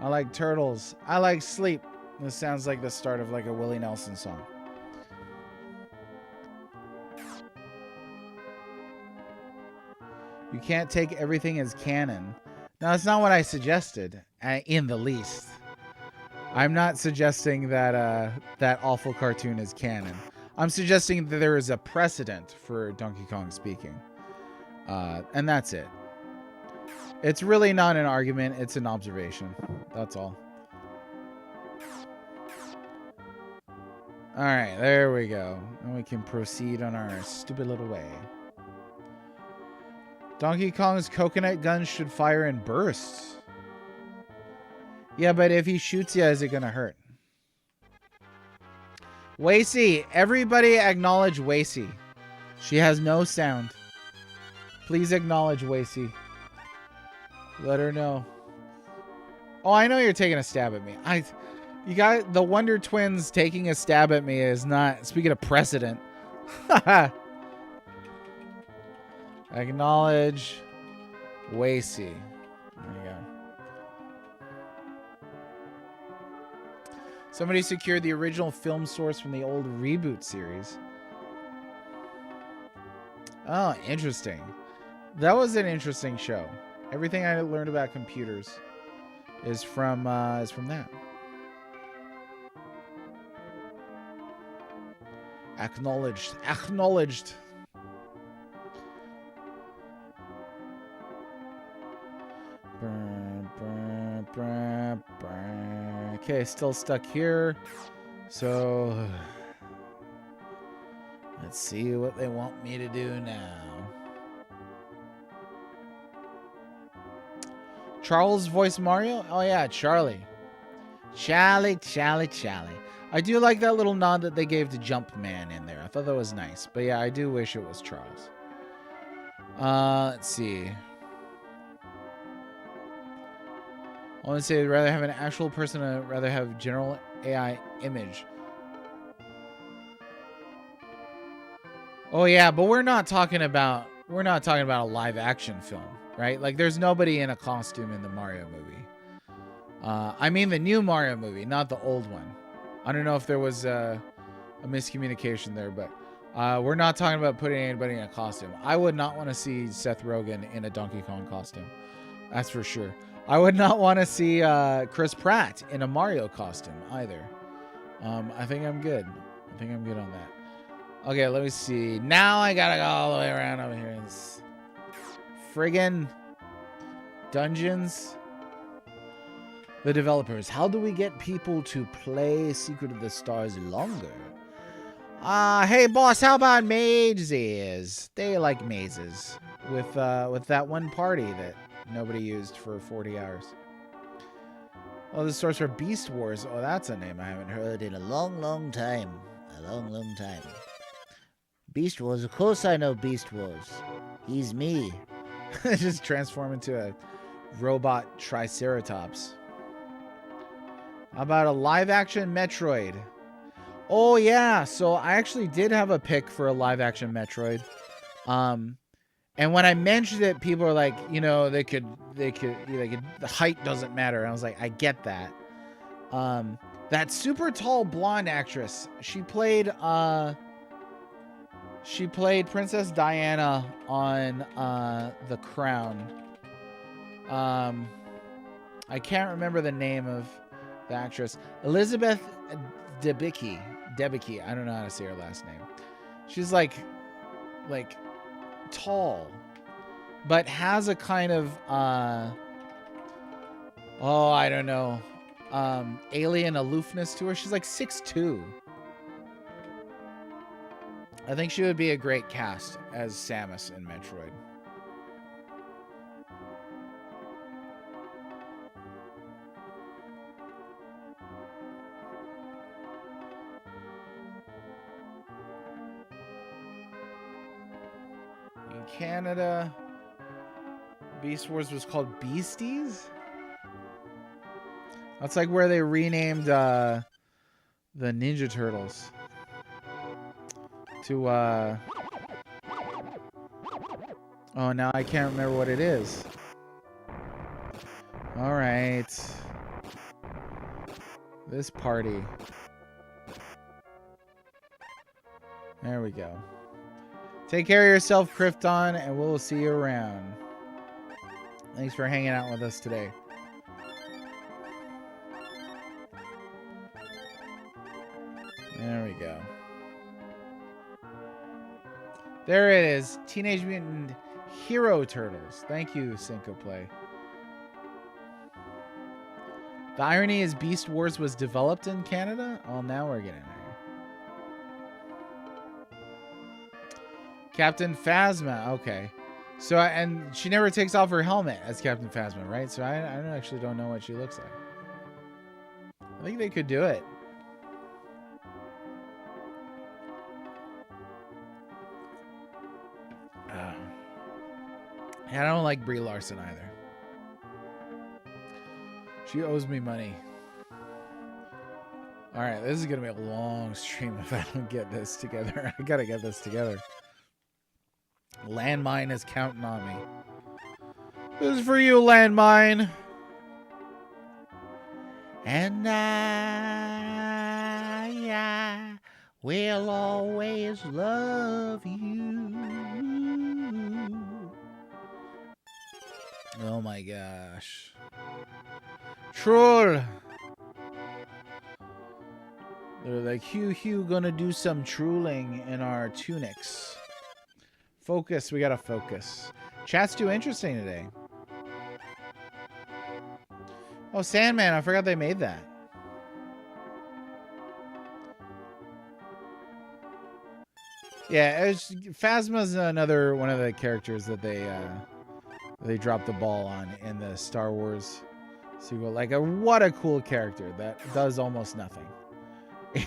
I like turtles. I like sleep. This sounds like the start of like a Willie Nelson song. You can't take everything as canon. No, that's not what I suggested, in the least. I'm not suggesting that that awful cartoon is canon. I'm suggesting that there is a precedent for Donkey Kong speaking. And that's it. It's really not an argument, it's an observation. That's all. Alright, there we go. And we can proceed on our stupid little way. Donkey Kong's coconut gun should fire in bursts. Yeah, but if he shoots you, is it gonna hurt? Wacy, everybody acknowledge Wacy. She has no sound. Please acknowledge Wacy. Let her know. Oh, I know you're taking a stab at me. You got the Wonder Twins taking a stab at me is not, speaking of precedent. Acknowledge Wacy. There you go. Somebody secured the original film source from the old reboot series. Oh, interesting. That was an interesting show. Everything I learned about computers is from that. Acknowledged. Acknowledged. Okay, still stuck here. So let's see what they want me to do now. Charles voiced Mario? Oh yeah, Charlie. Charlie. I do like that little nod that they gave to Jumpman in there. I thought that was nice. But yeah, I do wish it was Charles. Let's see. I want to say I'd rather have an actual person, I'd rather have general AI image. Oh yeah, but we're not talking about a live action film, right? Like there's nobody in a costume in the Mario movie. I mean the new Mario movie, not the old one. I don't know if there was a miscommunication there, but we're not talking about putting anybody in a costume. I would not want to see Seth Rogen in a Donkey Kong costume. That's for sure. I would not want to see Chris Pratt in a Mario costume either. I think I'm good. I think I'm good on that. Okay, let me see. Now I gotta go all the way around over here. It's friggin' dungeons. The developers. How do we get people to play Secret of the Stars longer? Hey boss, how about mazes? They like mazes. With that one party that nobody used for 40 hours. Oh, the source for Beast Wars. Oh, that's a name I haven't heard in a long time. A long time. Beast Wars. Of course I know Beast Wars. He's me. Just transform into a robot Triceratops. How about a live-action Metroid? Oh, yeah. So I actually did have a pick for a live-action Metroid. And when I mentioned it, people were like, you know, they could, the height doesn't matter. And I was like, I get that. That super tall blonde actress, she played Princess Diana on The Crown. I can't remember the name of the actress. Elizabeth Debicki. I don't know how to say her last name. She's like tall, but has a kind of I don't know. alien aloofness to her. She's like 6'2". I think she would be a great cast as Samus in Metroid. In Canada, Beast Wars was called Beasties? That's like where they renamed the Ninja Turtles to oh, now I can't remember what it is. All right. This party. There we go. Take care of yourself, Krypton, and we'll see you around. Thanks for hanging out with us today. There we go. There it is. Teenage Mutant Hero Turtles. Thank you, Cinco Play. The irony is Beast Wars was developed in Canada? Oh, now we're getting there. Captain Phasma. Okay. So, and she never takes off her helmet as Captain Phasma, right? So I actually don't know what she looks like. I think they could do it. I don't like Brie Larson either. She owes me money. All right, this is going to be a long stream if I don't get this together. I got to get this together. Landmine is counting on me. This is for you, Landmine. And I will always love you. Oh my gosh. Troll. They're like, Hugh, gonna do some trolling in our tunics. Focus, we gotta focus. Chat's too interesting today. Oh, Sandman, I forgot they made that. Yeah, Phasma's another one of the characters that they dropped the ball on in the Star Wars sequel. Like, what a cool character that does almost nothing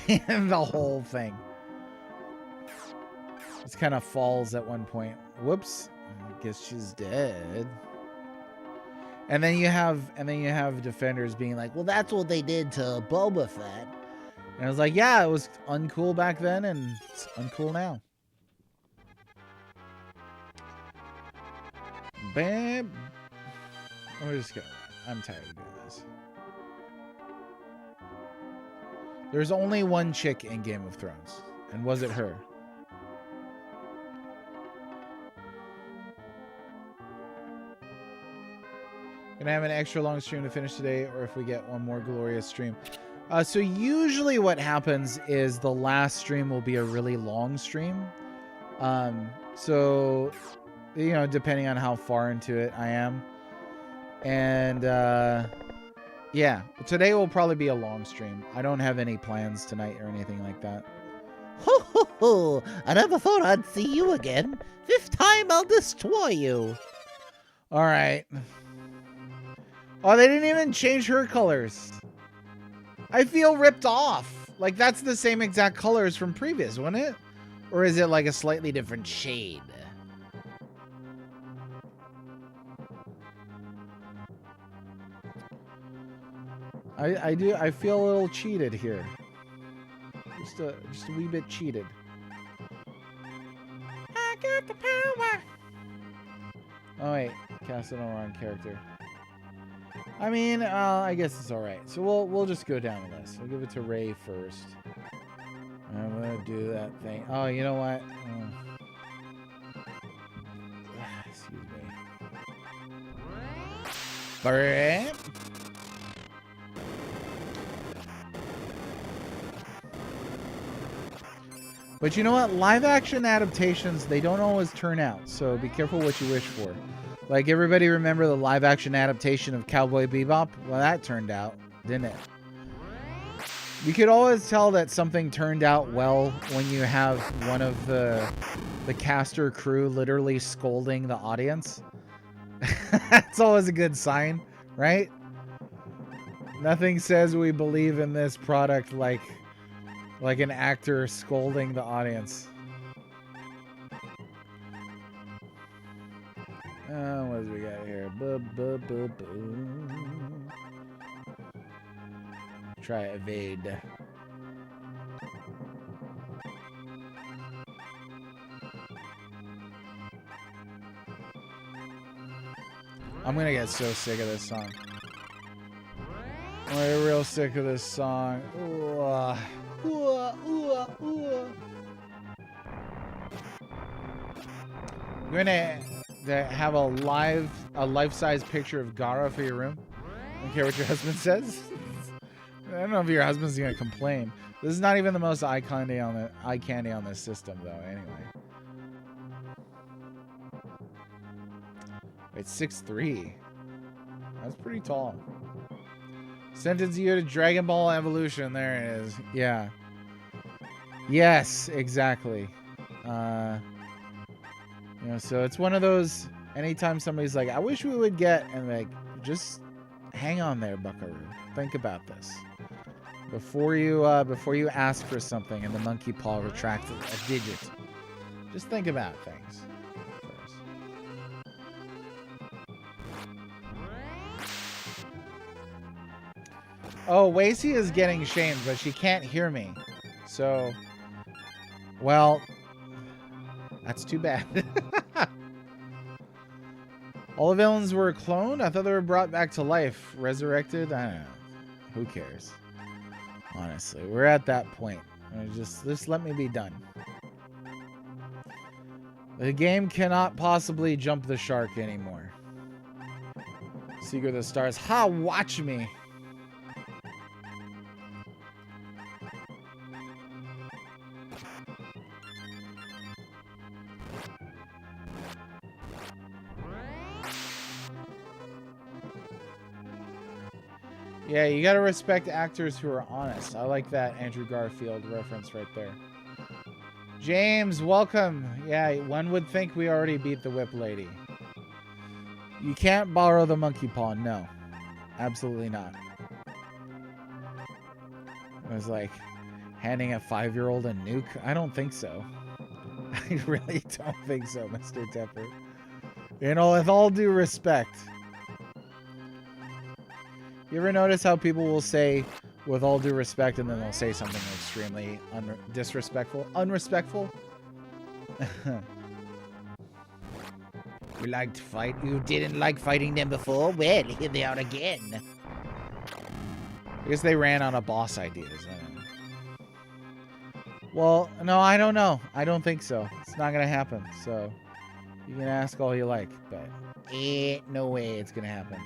in the whole thing. Just kind of falls at one point. Whoops! I guess she's dead. And then you have defenders being like, "Well, that's what they did to Boba Fett." And I was like, "Yeah, it was uncool back then, and it's uncool now." Bam. We're just gonna. I'm tired of doing this. There's only one chick in Game of Thrones, and was it her? Gonna have an extra long stream to finish today, or if we get one more glorious stream. So usually what happens is the last stream will be a really long stream. So, you know, depending on how far into it I am. And, yeah, today will probably be a long stream. I don't have any plans tonight or anything like that.
Ho ho ho! I never thought I'd see you again. This time I'll destroy you.
All right. Oh, they didn't even change her colors. I feel ripped off. Like, that's the same exact colors from previous, wasn't it? Or is it like a slightly different shade? I feel a little cheated here. Just a wee bit cheated. I got the power. Oh wait, cast it on the wrong character. I mean, I guess it's all right. So we'll just go down the list. We'll give it to Ray first. I'm gonna do that thing. Oh, you know what? Excuse me. Alright. But you know what? Live action adaptations, they don't always turn out. So be careful what you wish for. Like, everybody remember the live action adaptation of Cowboy Bebop? Well, that turned out didn't it? You could always tell that something turned out well when you have one of the cast or crew literally scolding the audience. That's always a good sign, right? Nothing says we believe in this product like an actor scolding the audience. What do we got here? Try evade. I'm gonna get so sick of this song. I'm gonna get real sick of this song. I'm gonna have a life-size picture of Gara for your room. I don't care what your husband says. I don't know if your husband's gonna complain. This is not even the most eye candy on this system, though. Anyway, it's 6'3". That's pretty tall. Sentence you to Dragon Ball Evolution. There it is. Yeah. Yes, exactly. You know, so it's one of those. Anytime somebody's like, "I wish we would get," and like, just hang on there, Buckaroo. Think about this before you ask for something and the monkey paw retracts a digit. Just think about things first. Oh, Wacy is getting shamed, but she can't hear me. So, well, that's too bad. All the villains were cloned? I thought they were brought back to life. Resurrected? I don't know. Who cares? Honestly, we're at that point. Just let me be done. The game cannot possibly jump the shark anymore. Secret of the Stars. Ha! Watch me! Yeah, you gotta respect actors who are honest. I like that Andrew Garfield reference right there. James, welcome. Yeah, one would think we already beat the Whip Lady. You can't borrow the monkey paw. No. Absolutely not. It was like handing a 5-year-old a nuke. I don't think so. I really don't think so, Mr. Tepper. You know, with all due respect. You ever notice how people will say, with all due respect, and then they'll say something extremely disrespectful? Unrespectful? You liked to fight? You didn't like fighting them before? Well, here they are again. I guess they ran out of boss ideas. I don't know. Well, no, I don't know. I don't think so. It's not going to happen. So, you can ask all you like, but no way it's going to happen.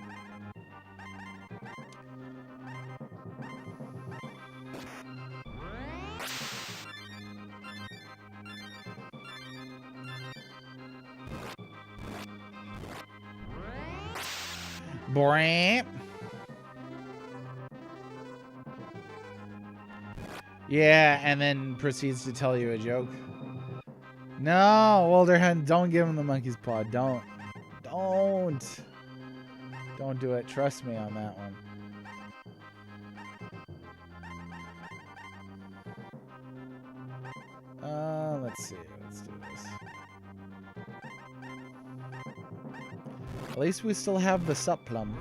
Bramp. Yeah, and then proceeds to tell you a joke. No, Walderhand, don't give him the monkey's paw. Don't do it. Trust me on that one. Let's see. Let's do this. At least we still have the sup plum.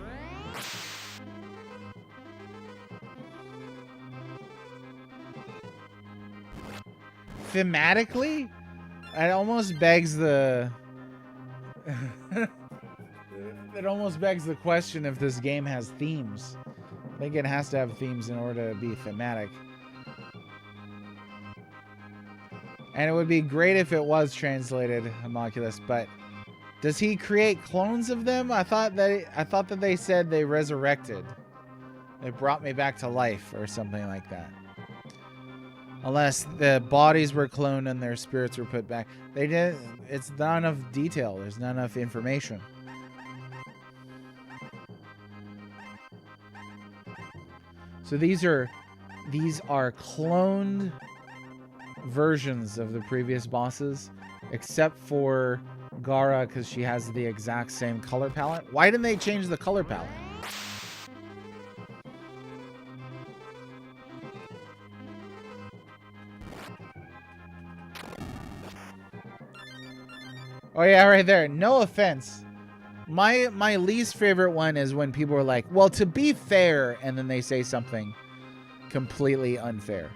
Thematically, it almost begs the it almost begs the question if this game has themes. I think it has to have themes in order to be thematic. And it would be great if it was translated homunculus, but does he create clones of them? I thought that they said they resurrected. They brought me back to life or something like that. Unless the bodies were cloned and their spirits were put back. They did. It's not enough detail. There's not enough information. So these are cloned versions of the previous bosses, except for Gara, because she has the exact same color palette. Why didn't they change the color palette? Oh yeah, right there. No offense. My least favorite one is when people are like, well, to be fair, and then they say something completely unfair.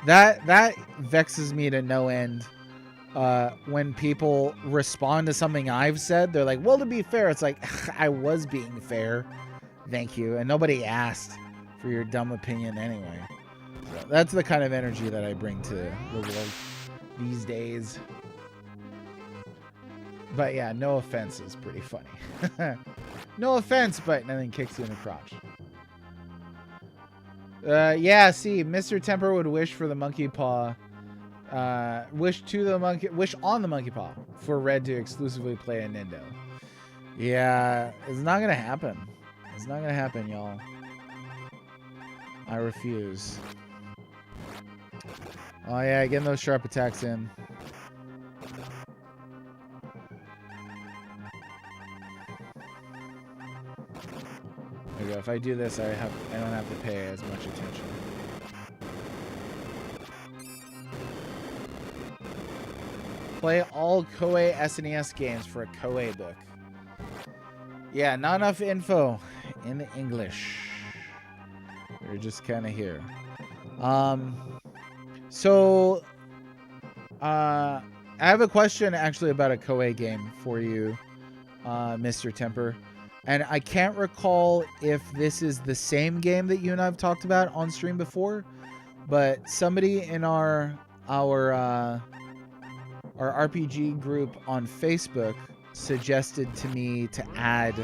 That vexes me to no end. When people respond to something I've said, they're like, well, to be fair, it's like, I was being fair. Thank you. And nobody asked for your dumb opinion anyway. So that's the kind of energy that I bring to the world these days. But yeah, no offense is pretty funny. No offense, but nothing kicks you in the crotch. Yeah, see, Mr. Temper would wish for the monkey paw. Wish on the monkey paw for Red to exclusively play a Nintendo. Yeah, it's not gonna happen. It's not gonna happen, y'all. I refuse. Oh yeah, getting those sharp attacks in. There we go. If I do this, I don't have to pay as much attention. Play all Koei SNES games for a Koei book. Yeah, not enough info in the English. We're just kind of here. So I have a question actually about a Koei game for you, Mr. Temper. And I can't recall if this is the same game that you and I have talked about on stream before, but somebody in our RPG group on Facebook suggested to me to add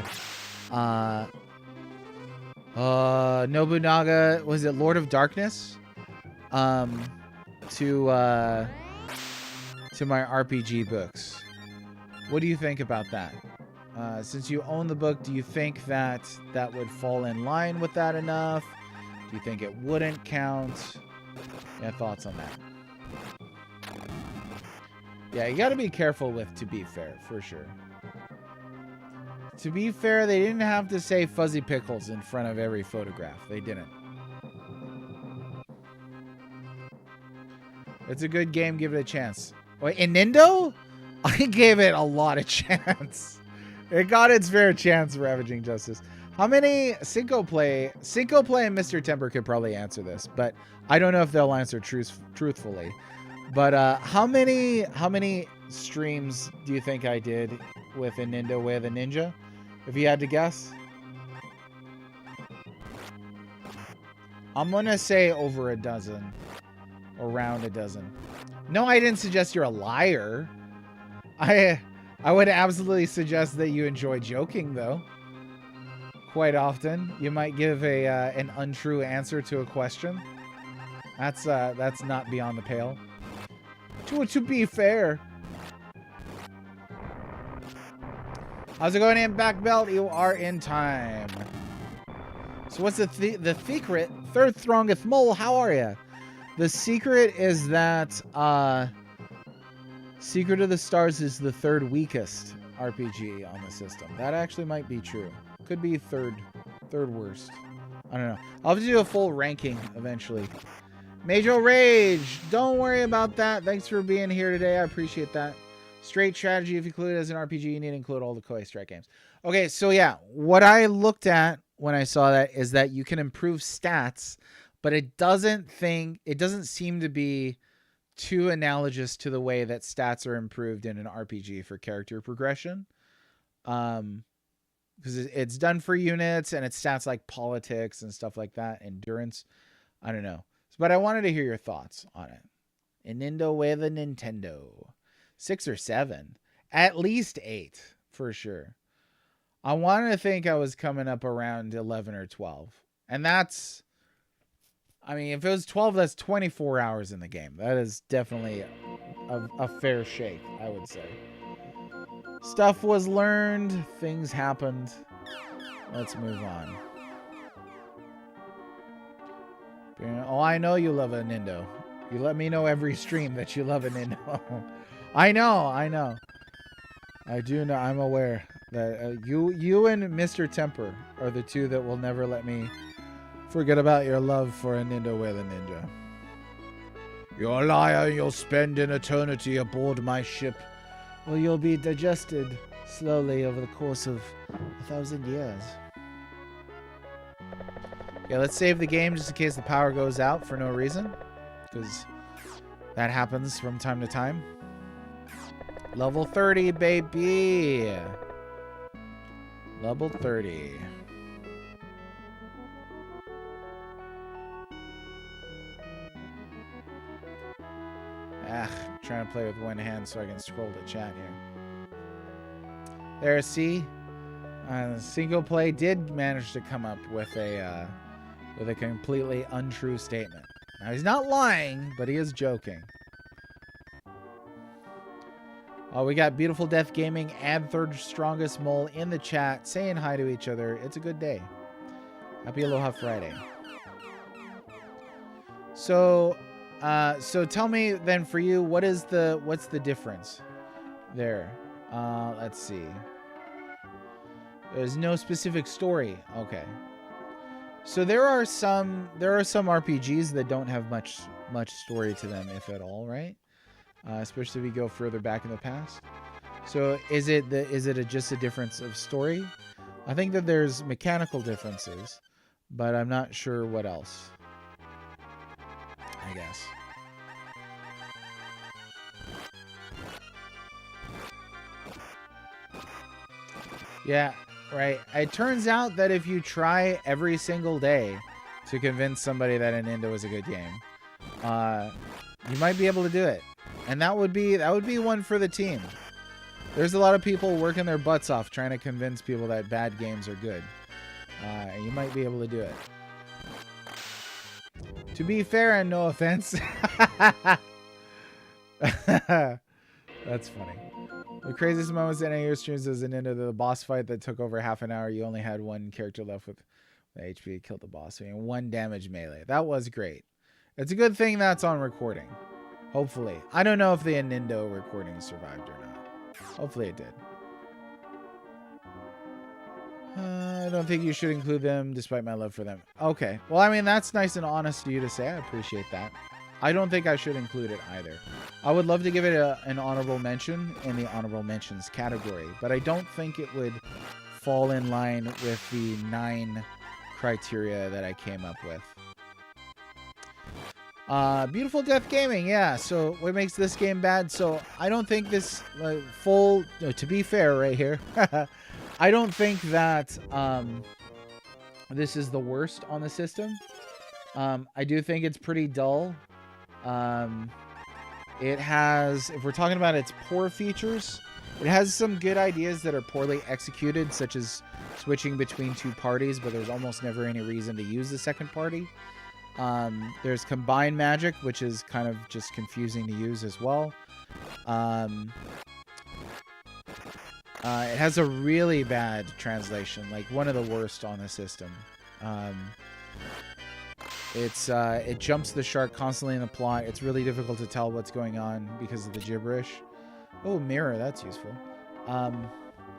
Nobunaga, was it Lord of Darkness? To my RPG books. What do you think about that? Since you own the book, do you think that would fall in line with that enough? Do you think it wouldn't count? Yeah, thoughts on that? Yeah, you got to be careful with To Be Fair, for sure. To be fair, they didn't have to say Fuzzy Pickles in front of every photograph. They didn't. It's a good game. Give it a chance. Wait, in Nindo? I gave it a lot of chance. It got its fair chance, Ravaging Justice. How many Cinco Play and Mr. Temper could probably answer this, but I don't know if they'll answer truthfully. But how many streams do you think I did with a Nindo Way of the Ninja? If you had to guess, I'm gonna say over a dozen, around a dozen. No, I didn't suggest you're a liar. I would absolutely suggest that you enjoy joking, though. Quite often, you might give an untrue answer to a question. That's not beyond the pale. To be fair. How's it going in Back Belt? You are in time. So what's the secret? Third strongest mole, how are you? The secret is that Secret of the Stars is the third weakest RPG on the system. That actually might be true. Could be third worst. I don't know. I'll have to do a full ranking eventually. Major Rage, don't worry about that. Thanks for being here today. I appreciate that. Straight strategy, if you include it as an RPG, you need to include all the Koei Strike games. Okay, so yeah, what I looked at when I saw that is that you can improve stats, but it doesn't seem to be too analogous to the way that stats are improved in an RPG for character progression. Because it's done for units and it's stats like politics and stuff like that, endurance. I don't know. But I wanted to hear your thoughts on it. Nintendo Way of the Nintendo. 6 or 7. At least 8, for sure. I wanted to think I was coming up around 11 or 12. And that's... I mean, if it was 12, that's 24 hours in the game. That is definitely a fair shake, I would say. Stuff was learned. Things happened. Let's move on. Oh, I know you love a Nindo. You let me know every stream that you love a Nindo. I know. I do know. I'm aware that you and Mr. Temper are the two that will never let me forget about your love for a Nindo with a ninja. You're a liar. You'll spend an eternity aboard my ship. Well, you'll be digested slowly over the course of 1,000 years. Yeah, let's save the game just in case the power goes out for no reason, because that happens from time to time. Level 30, baby. Level 30. Trying to play with one hand so I can scroll the chat here. There, see? Single Play did manage to come up with a completely untrue statement. Now, he's not lying, but he is joking. Oh, we got Beautiful Death Gaming and Third Strongest Mole in the chat saying hi to each other. It's a good day. Happy Aloha Friday. So tell me then, for you, what's the difference there? Let's see. There's no specific story. Okay. So there are some RPGs that don't have much story to them, if at all, right? Especially if we go further back in the past. So is it just a difference of story? I think that there's mechanical differences, but I'm not sure what else. I guess. Yeah, right. It turns out that if you try every single day to convince somebody that an Indo is a good game, you might be able to do it. And that would be one for the team. There's a lot of people working their butts off trying to convince people that bad games are good. And you might be able to do it. To be fair and no offense. That's funny. The craziest moments in any of your streams is into the boss fight that took over half an hour. You only had one character left with the HP, killed the boss. I mean, 1 damage melee. That was great. It's a good thing that's on recording. Hopefully. I don't know if the Anindo recording survived or not. Hopefully it did. I don't think you should include them despite my love for them. Okay. Well, I mean, that's nice and honest of you to say. I appreciate that. I don't think I should include it either. I would love to give it an honorable mention in the honorable mentions category, but I don't think it would fall in line with the 9 criteria that I came up with. Beautiful Death Gaming, yeah. So what makes this game bad? So I don't think this to be fair right here, I don't think that this is the worst on the system. I do think it's pretty dull. It has, if we're talking about its poor features, it has some good ideas that are poorly executed, such as switching between 2 parties, but there's almost never any reason to use the second party. There's combined magic, which is kind of just confusing to use as well. It has a really bad translation, like one of the worst on the system. It jumps the shark constantly in the plot. It's really difficult to tell what's going on because of the gibberish. Oh, mirror, that's useful.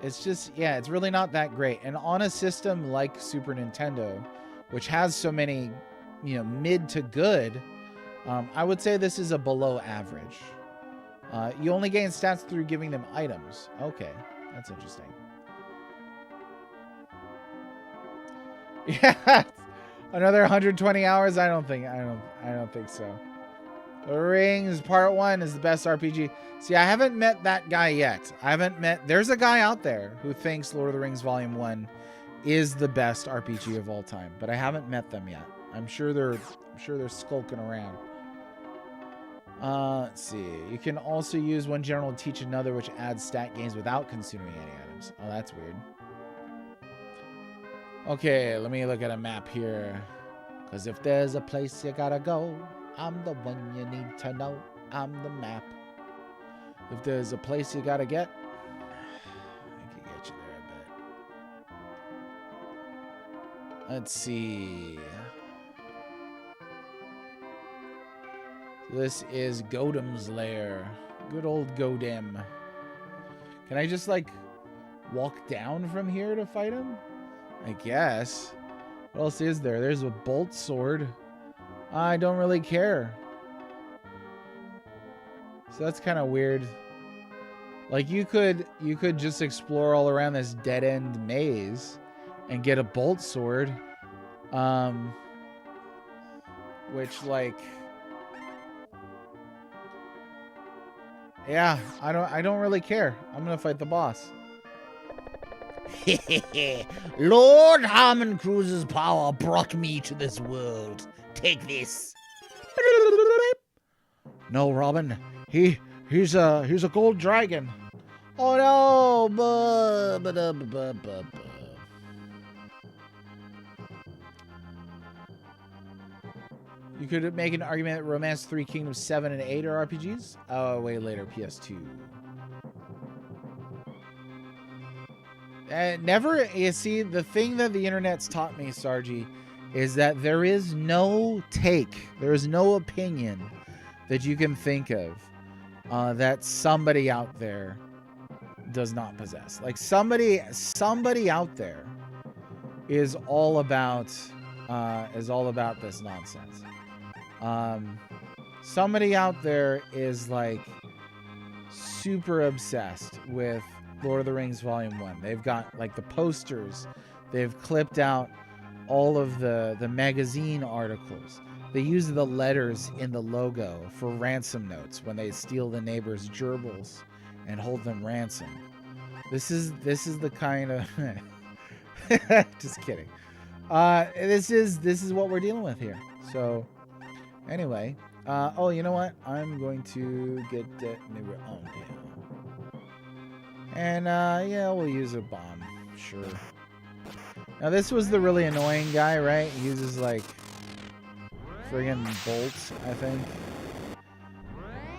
It's just, yeah, it's really not that great. And on a system like Super Nintendo, which has so many, mid to good, I would say this is a below average. You only gain stats through giving them items. Okay, that's interesting. Yeah, another 120 hours. I don't think so. The Rings Part 1 is the best RPG. See, I haven't met that guy yet. There's a guy out there who thinks Lord of the Rings Volume 1 is the best RPG of all time, but I haven't met them yet. I'm sure they're skulking around. Let's see. You can also use one general to teach another, which adds stat gains without consuming any items. Oh, that's weird. Okay, let me look at a map here. Because if there's a place you gotta go, I'm the one you need to know. I'm the map. If there's a place you gotta get, I can get you there a bit. Let's see. This is Godem's lair. Good old Godem. Can I just, like, walk down from here to fight him? I guess. What else is there? There's a bolt sword. I don't really care. So that's kind of weird. Like, you could just explore all around this dead-end maze and get a bolt sword. Which, like... Yeah, I don't really care. I'm gonna fight the boss.
Lord Homncruse's power brought me to this world. Take this.
No, Robin. He's a gold dragon.
Oh no!
You could make an argument that Romance 3, Kingdom 7, and 8 are RPGs. Oh, way later, PS2. Never, you see, the thing that the internet's taught me, Sargi, is that there is no take, there is no opinion that you can think of that somebody out there does not possess. Like somebody out there is all about this nonsense. Somebody out there is like super obsessed with Lord of the Rings Volume 1. They've got like the posters. They've clipped out all of the magazine articles. They use the letters in the logo for ransom notes when they steal the neighbor's gerbils and hold them ransom. This is the kind of just kidding. This is what we're dealing with here. So anyway, oh, you know what? I'm going to get that maybe on now. And yeah, we'll use a bomb. Sure. Now this was the really annoying guy, right? He uses like friggin' bolts, I think.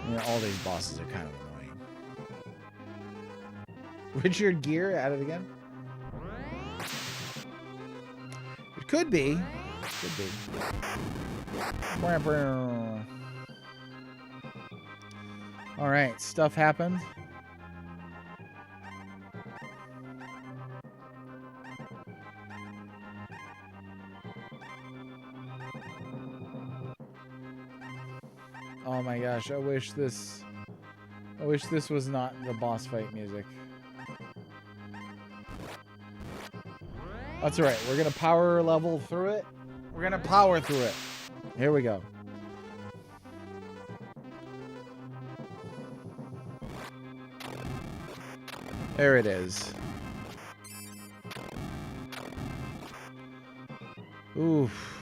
You know, all these bosses are kind of annoying. Richard Gere at it again? It could be. Could be. Alright, stuff happened. Oh my gosh, I wish this was not the boss fight music. That's alright, we're gonna power level through it. We're gonna power through it. Here we go. There it is. Oof.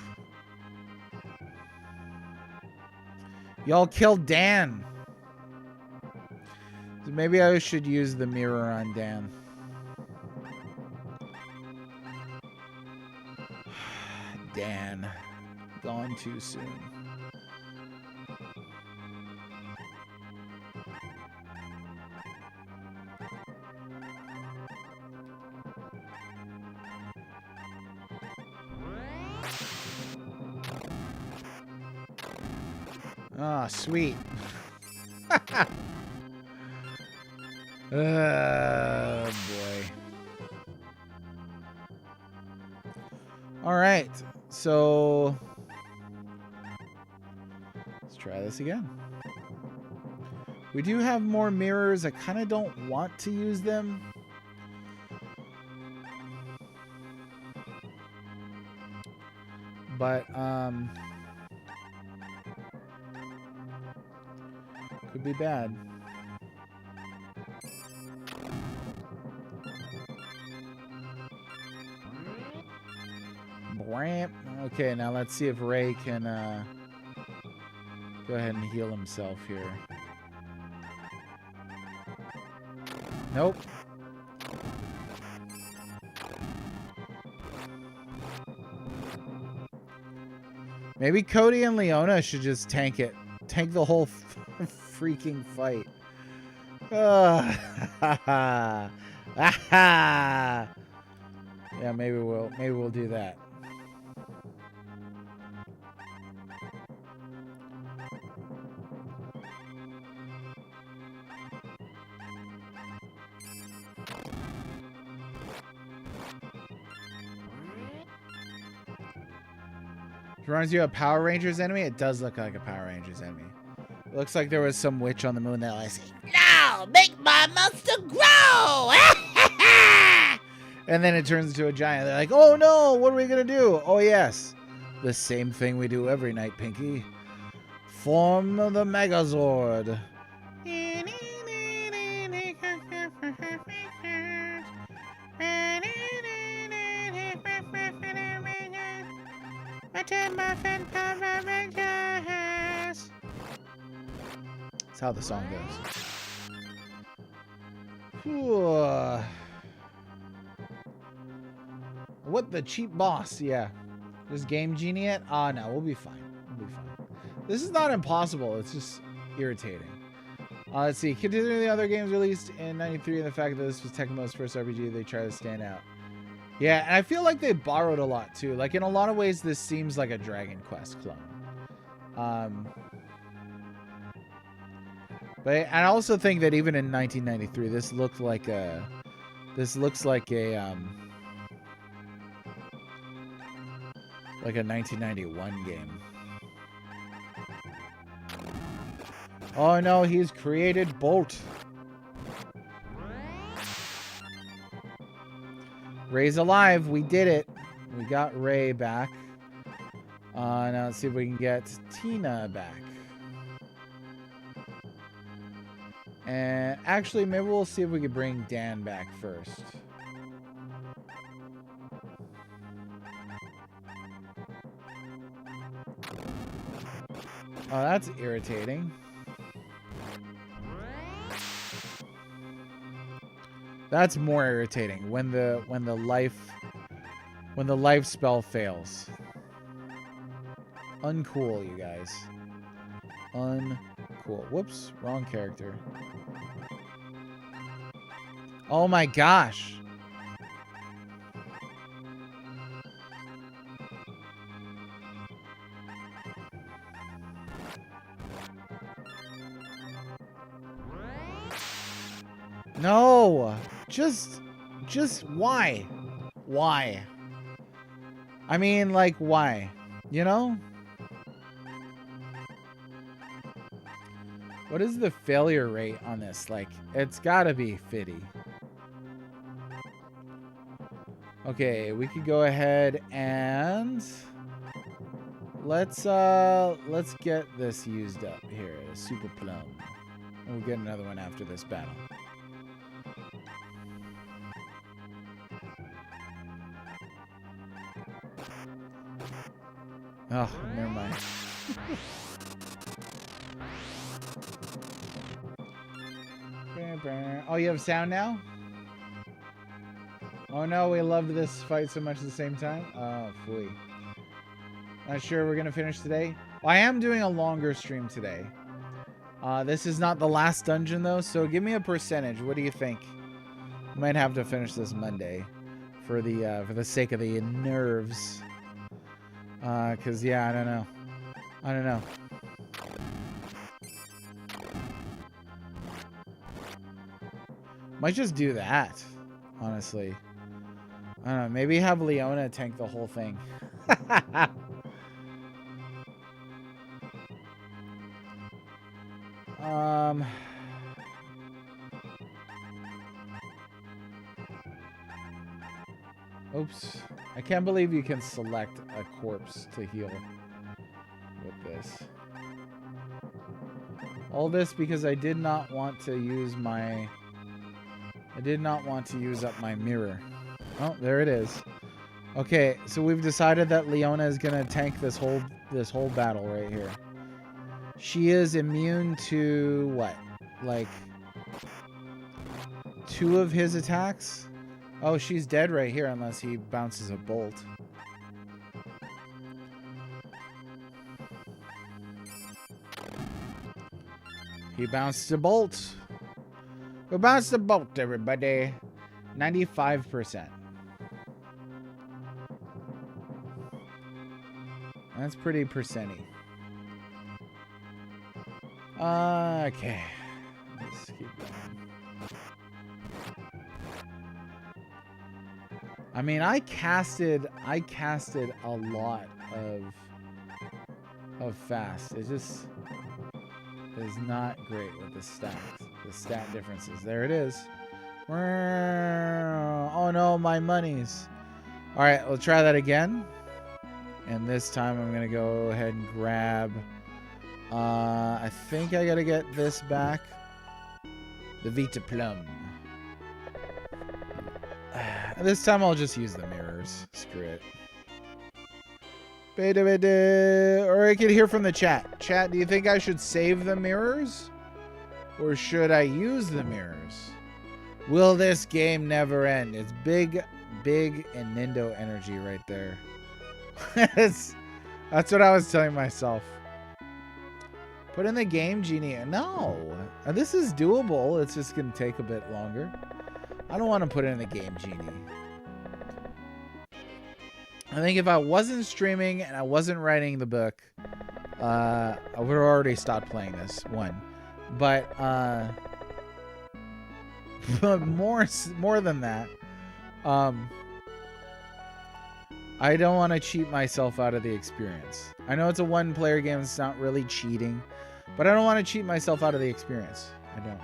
Y'all killed Dan. Maybe I should use the mirror on Dan. Dan. Gone too soon. Ah, sweet. Oh, boy. All right. So let's try this again. We do have more mirrors. I kind of don't want to use them. But, could be bad. Okay, now let's see if Ray can go ahead and heal himself here. Nope. Maybe Cody and Leona should just tank it. Tank the whole freaking fight. Yeah, maybe we'll do that. It reminds you of a Power Rangers enemy. It does look like a Power Rangers enemy. It looks like there was some witch on the moon that was saying, "No, make my monster grow!" And then it turns into a giant. They're like, "Oh no, what are we gonna do?" Oh yes, the same thing we do every night, Pinky. Form the Megazord. That's how the song goes. Whew. What the cheap boss? Yeah. Just Game Genie it? Oh no, we'll be fine. We'll be fine. This is not impossible. It's just irritating. Let's see. Considering the other games released in '93 and the fact that this was Tecmo's first RPG, they try to stand out. Yeah, and I feel like they borrowed a lot too. Like in a lot of ways, this seems like a Dragon Quest clone. But I also think that even in 1993, this looks like a 1991 game. Oh no, he's created Bolt. Ray's alive. We did it. We got Ray back. Now let's see if we can get Tina back. And actually, maybe we'll see if we can bring Dan back first. Oh, that's irritating. That's more irritating when the life spell fails. Uncool, you guys. Uncool. Whoops, wrong character. Oh my gosh. No. Just why? Why? I mean, like, why? You know? What is the failure rate on this? Like, it's gotta be 50. Okay, we could go ahead and let's get this used up here. Super Plum. We'll get another one after this battle. Oh, never mind. Oh, you have sound now? Oh no, we loved this fight so much at the same time. Oh, phooey. Not sure we're gonna finish today. Well, I am doing a longer stream today. This is not the last dungeon though, so give me a percentage. What do you think? Might have to finish this Monday for the sake of the nerves. Cause yeah, I don't know. Might just do that, honestly. I don't know, maybe have Leona tank the whole thing. Oops. I can't believe you can select a corpse to heal with this. All this because I did not want to use up my mirror. Oh, there it is. Okay, so we've decided that Leona is gonna tank this whole battle right here. She is immune to what? Like 2 of his attacks? Oh, she's dead right here unless he bounces a bolt. He bounced a bolt. We bounced a bolt, everybody. 95%. That's pretty percenty. Okay. Let's keep going. I mean, I casted a lot of of fast. It just is not great with the stats. The stat differences. There it is. Oh no, my monies. Alright, we'll try that again. And this time I'm going to go ahead and grab... I think I got to get this back. The Vita Plum. This time I'll just use the mirrors. Screw it. Or I could hear from the chat. Chat, do you think I should save the mirrors? Or should I use the mirrors? Will this game never end? It's big and Nindo energy right there. That's what I was telling myself. Put in the game genie. No. This is doable. It's just going to take a bit longer. I don't want to put in the game genie. I think if I wasn't streaming and I wasn't writing the book, I would have already stopped playing this one. But more than that, I don't want to cheat myself out of the experience. I know it's a one-player game. It's not really cheating, but I don't want to cheat myself out of the experience. I don't.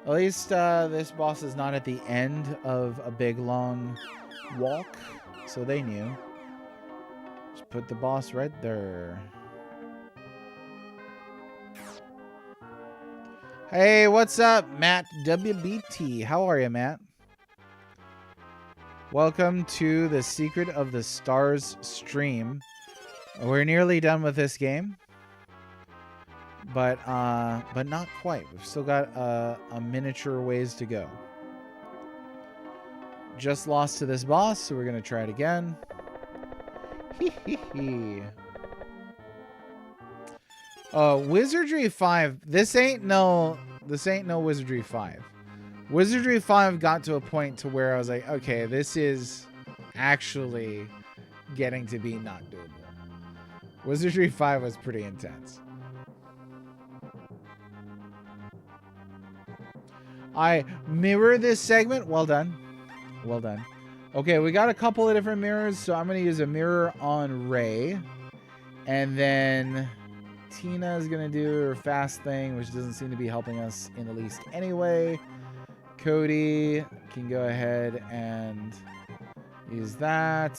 At least this boss is not at the end of a big long walk, so they knew. Just put the boss right there. Hey, what's up, Matt WBT? How are you, Matt? Welcome to the Secret of the Stars stream. We're nearly done with this game. But not quite. We've still got a miniature ways to go. Just lost to this boss, so we're gonna try it again. Hee hee hee. Wizardry 5. This ain't no Wizardry 5. Wizardry 5 got to a point to where I was like, okay, this is actually getting to be not doable. Wizardry 5 was pretty intense. I mirror this segment. Well done. Well done. Okay, we got a couple of different mirrors, so I'm going to use a mirror on Ray. And then Tina is going to do her fast thing, which doesn't seem to be helping us in the least anyway. Cody can go ahead and use that.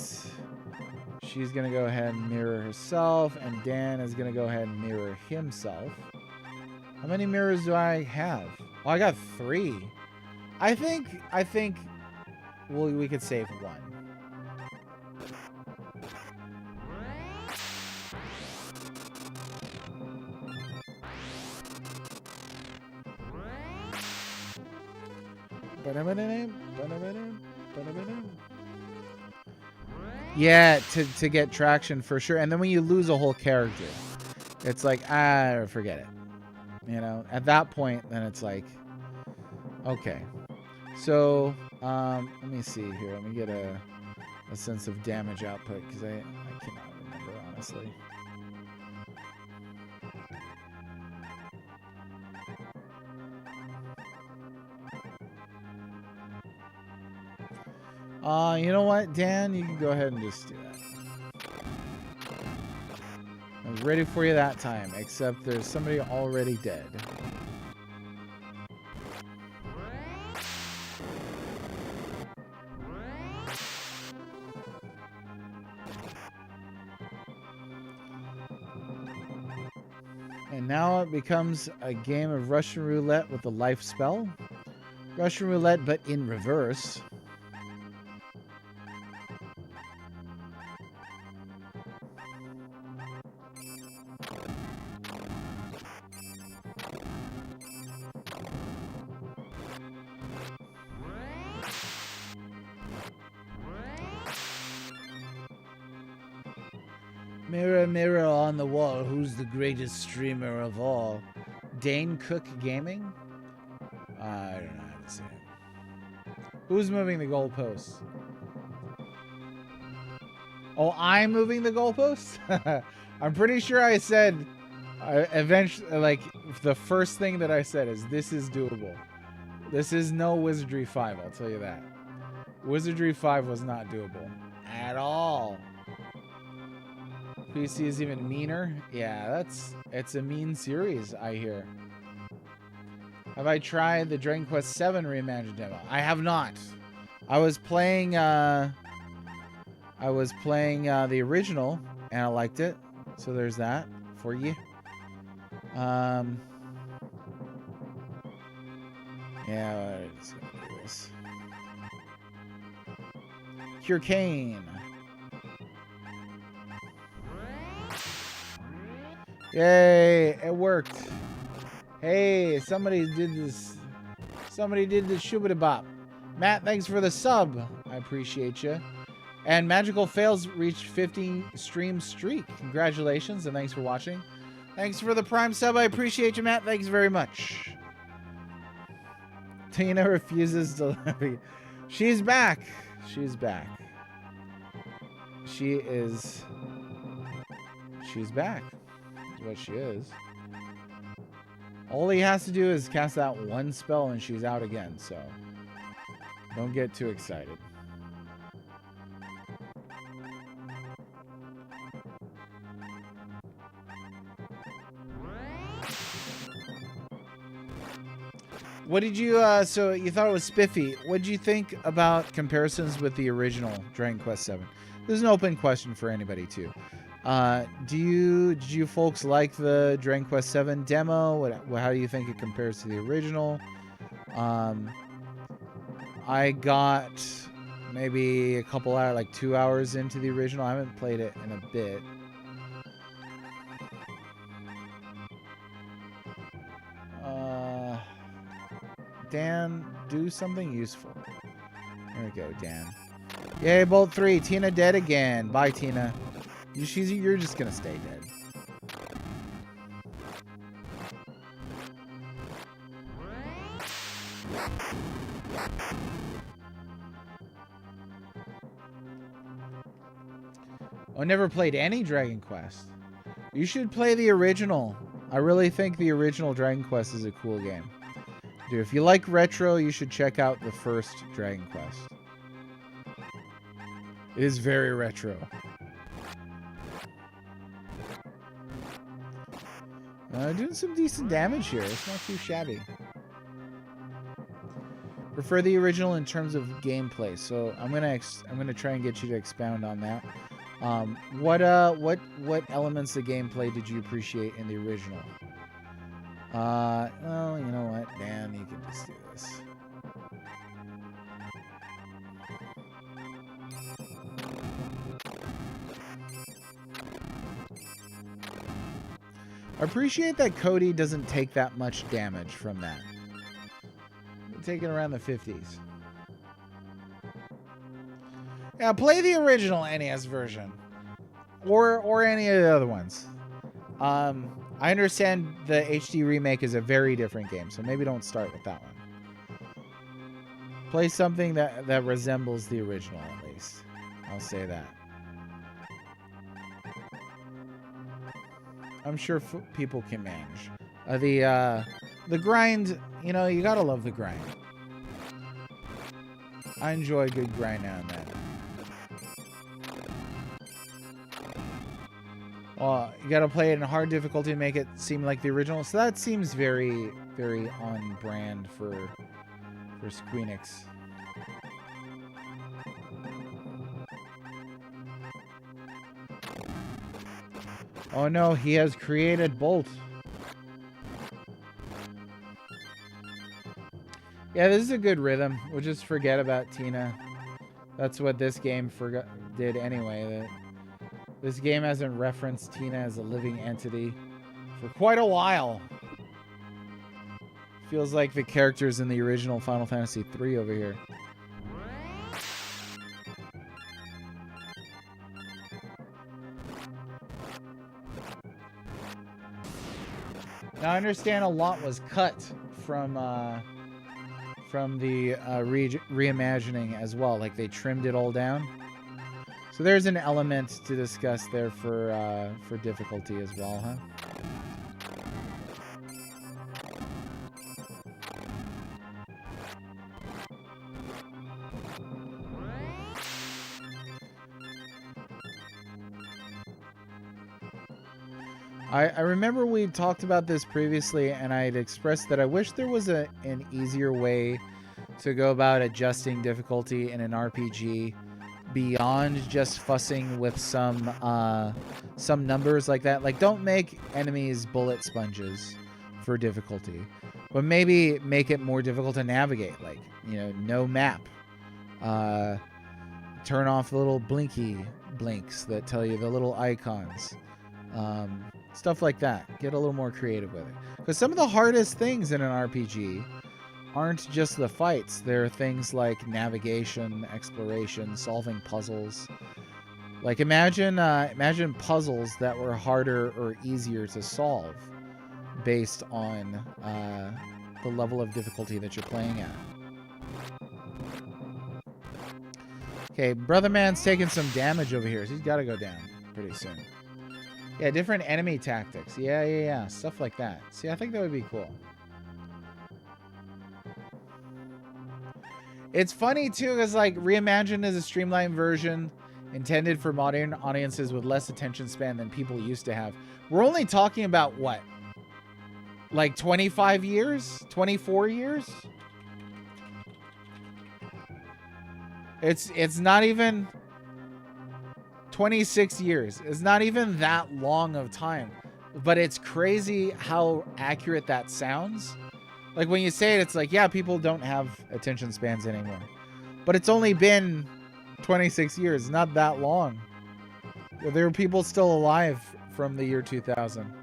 She's going to go ahead and mirror herself, and Dan is going to go ahead and mirror himself. How many mirrors do I have? Oh, I got 3. I think we could save 1. Yeah, to get traction for sure. And then when you lose a whole character, it's like, forget it. You know, at that point, then it's like, okay. So, let me see here. Let me get a sense of damage output, because I cannot remember, honestly. You know what, Dan? You can go ahead and just do that. I was ready for you that time, except there's somebody already dead. And now it becomes a game of Russian roulette with a life spell. Russian roulette, but in reverse. Mirror, mirror on the wall, who's the greatest streamer of all? Dane Cook Gaming? I don't know how to say it. Who's moving the goalposts? Oh, I'm moving the goalposts? I'm pretty sure I said, eventually, like, the first thing that I said is, this is doable. This is no Wizardry 5, I'll tell you that. Wizardry 5 was not doable at all. PC is even meaner. Yeah, it's a mean series, I hear. Have I tried the Dragon Quest 7 reimagined demo? I have not. I was playing the original and I liked it. So there's that for you. Yeah, let's go do this. Cure Cane. Yay, it worked. Hey, somebody did this. Somebody did the shubidabop. Matt, thanks for the sub. I appreciate you. And Magical Fails reached 50 stream streak. Congratulations and thanks for watching. Thanks for the Prime sub. I appreciate you, Matt. Thanks very much. Tina refuses to... She's back. She's back. She's back. That's what she is. All he has to do is cast that one spell and she's out again, so don't get too excited. What did you, so you thought it was spiffy. What did you think about comparisons with the original Dragon Quest 7? This is an open question for anybody, too. Did you folks like the Dragon Quest 7 demo? How do you think it compares to the original? I got maybe a couple hours, like 2 hours into the original. I haven't played it in a bit. Dan, do something useful. There we go, Dan. Yay, Bolt 3. Tina dead again. Bye, Tina. You're just gonna stay dead. I never played any Dragon Quest. You should play the original. I really think the original Dragon Quest is a cool game. Dude, if you like retro, you should check out the first Dragon Quest. It is very retro. Doing some decent damage here. It's not too shabby. Prefer the original in terms of gameplay. So I'm gonna try and get you to expound on that. What elements of gameplay did you appreciate in the original? Well, you know what, Dan, you can just do this. I appreciate that Cody doesn't take that much damage from that. Taking around the 50s. Yeah, play the original NES version. Or any of the other ones. I understand the HD remake is a very different game, so maybe don't start with that one. Play something that resembles the original, at least. I'll say that. I'm sure people can manage. The grind, you know, you gotta love the grind. I enjoy a good grind now and then. You gotta play it in hard difficulty to make it seem like the original. So that seems very, very on brand for Squeenix. Oh no, he has created Bolt. Yeah, this is a good rhythm. We'll just forget about Tina. That's what this game did anyway. This game hasn't referenced Tina as a living entity for quite a while. Feels like the characters in the original Final Fantasy III over here. Now I understand a lot was cut from the reimagining as well. Like they trimmed it all down. So there's an element to discuss there for difficulty as well, huh? I remember we talked about this previously, and I had expressed that I wish there was an easier way to go about adjusting difficulty in an RPG beyond just fussing with some numbers like that. Like, don't make enemies bullet sponges for difficulty, but maybe make it more difficult to navigate. Like, you know, no map. Turn off the little blinky blinks that tell you the little icons. Stuff like that. Get a little more creative with it. Because some of the hardest things in an RPG aren't just the fights. There are things like navigation, exploration, solving puzzles. Like, imagine puzzles that were harder or easier to solve based on the level of difficulty that you're playing at. Okay, Brother Man's taking some damage over here, so he's got to go down pretty soon. Yeah, different enemy tactics. Yeah. Stuff like that. See, I think that would be cool. It's funny, too, because, like, Reimagined is a streamlined version intended for modern audiences with less attention span than people used to have. We're only talking about, what? Like, 25 years? 24 years? It's not even 26 years. It's not even that long of time. But it's crazy how accurate that sounds. Like, when you say it, it's like, yeah, people don't have attention spans anymore. But it's only been 26 years. Not that long. There are people still alive from the year 2000.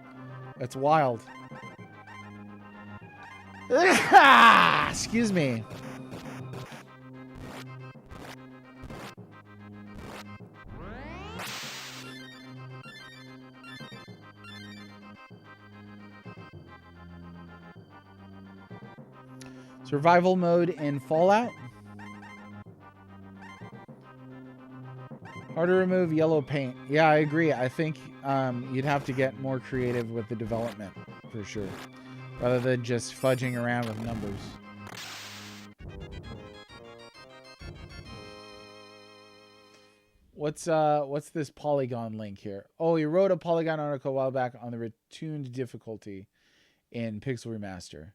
That's wild. Excuse me. Survival mode in Fallout. Hard to remove yellow paint. Yeah, I agree. I think you'd have to get more creative with the development, for sure. Rather than just fudging around with numbers. What's this Polygon link here? Oh, he wrote a Polygon article a while back on the retuned difficulty in Pixel Remaster.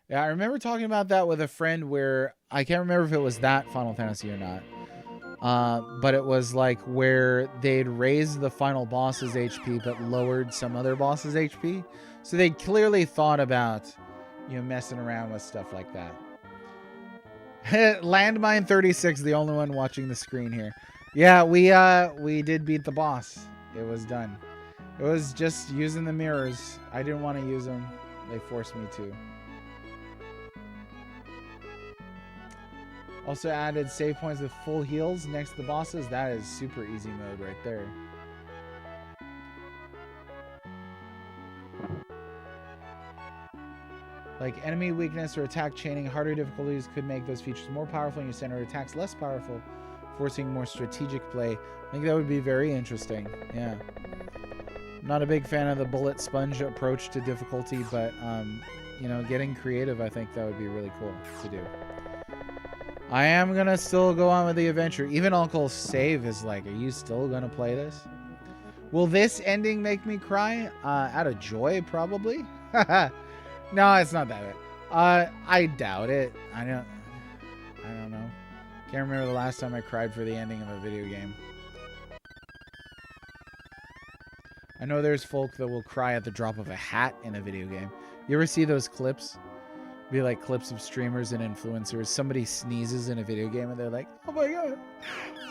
Yeah, I remember talking about that with a friend where I can't remember if it was that Final Fantasy or not. But it was like where they'd raised the final boss's HP but lowered some other boss's HP. So they clearly thought about, you know, messing around with stuff like that. Landmine 36, the only one watching the screen here. Yeah, we did beat the boss. It was done. It was just using the mirrors. I didn't want to use them. They forced me to. Also added save points with full heals next to the bosses. That is super easy mode right there. Like enemy weakness or attack chaining, harder difficulties could make those features more powerful and your center attacks less powerful, forcing more strategic play. I think that would be very interesting. Yeah. I'm not a big fan of the bullet sponge approach to difficulty, but you know, getting creative, I think that would be really cool to do. I am gonna still go on with the adventure. Even Uncle Save is like, are you still gonna play this? Will this ending make me cry? Out of joy, probably. No, it's not that bad. I doubt it. I don't know. Can't remember the last time I cried for the ending of a video game. I know there's folk that will cry at the drop of a hat in a video game. You ever see those clips? Be like clips of streamers and influencers. Somebody sneezes in a video game and they're like, oh my god.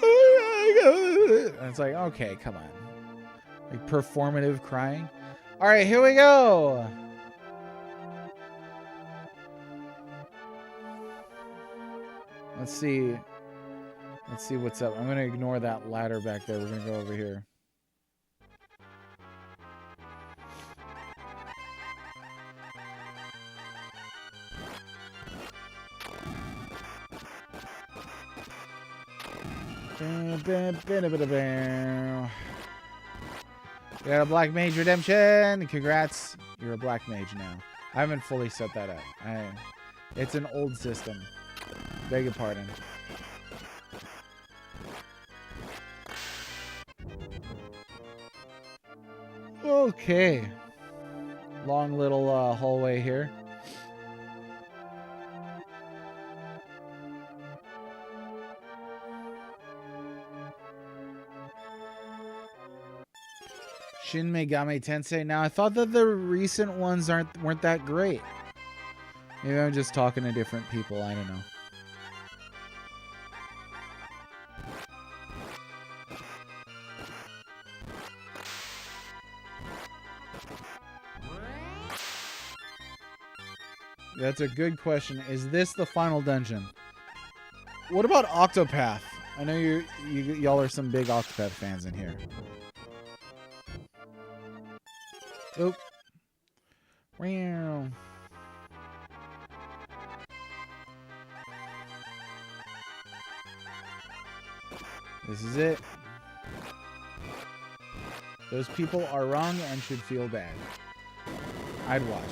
Oh my god. And it's like, okay, come on. Like performative crying. All right, here we go. Let's see what's up. I'm going to ignore that ladder back there. We're going to go over here. We got a Black Mage Redemption. Congrats. You're a Black Mage now. I haven't fully set that up. It's an old system. Beg your pardon. Okay. long little hallway here. Shin Megami Tensei. Now I thought that the recent ones weren't that great. Maybe I'm just talking to different people. I don't know. That's a good question. Is this the final dungeon? What about Octopath? I know y'all are some big Octopath fans in here. Oop. Wow. This is it. Those people are wrong and should feel bad. I'd watch.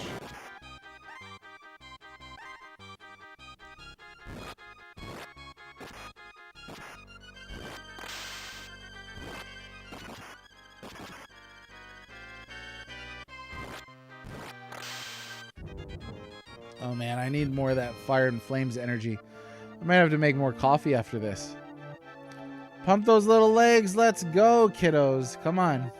Oh man, I need more of that fire and flames energy. I might have to make more coffee after this. Pump those little legs. Let's go, kiddos. Come on.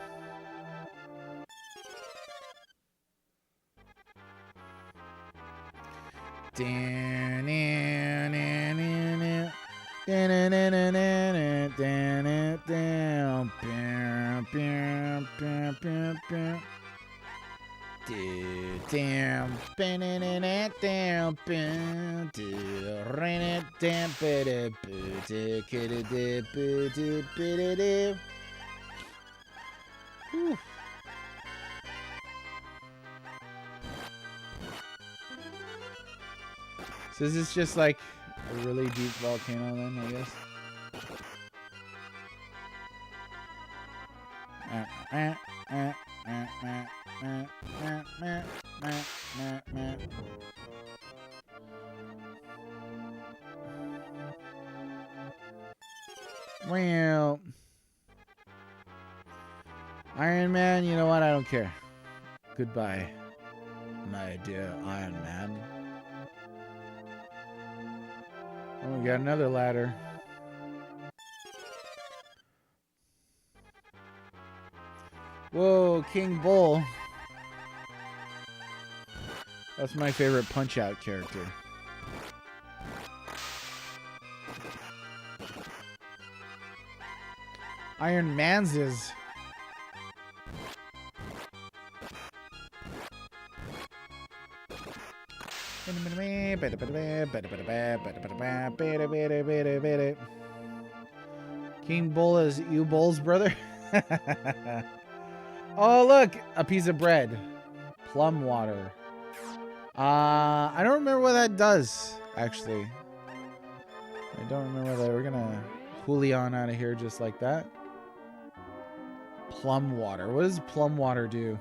Whew. So is this just like a really deep volcano then, I guess? Well, Iron Man, you know what? I don't care. Goodbye, my dear Iron Man. Oh, we got another ladder. Whoa, King Bull. That's my favorite Punch-Out character. Iron Man's is. King Bull is you Bull's brother. Oh look, a piece of bread. Plum water. I don't remember what that does, actually. I don't remember that. We're gonna Julian out of here just like that. Plum water. What does plum water do?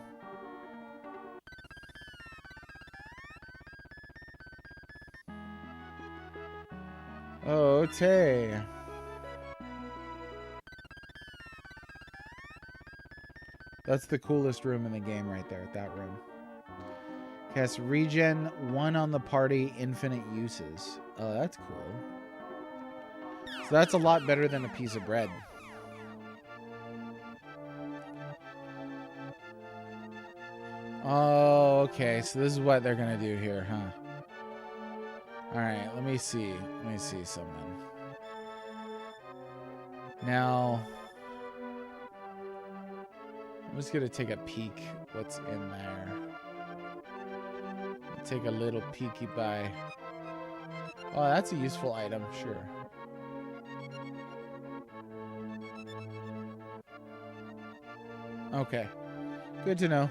Oh, Tay. That's the coolest room in the game right there, that room. Cast regen 1 on the party, infinite uses. Oh, that's cool. So that's a lot better than a piece of bread. Oh, okay. So this is what they're going to do here, huh? Alright, let me see. Let me see something. Now, I'm just going to take a peek what's in there. Take a little peeky by. Oh, that's a useful item, sure. Okay. Good to know.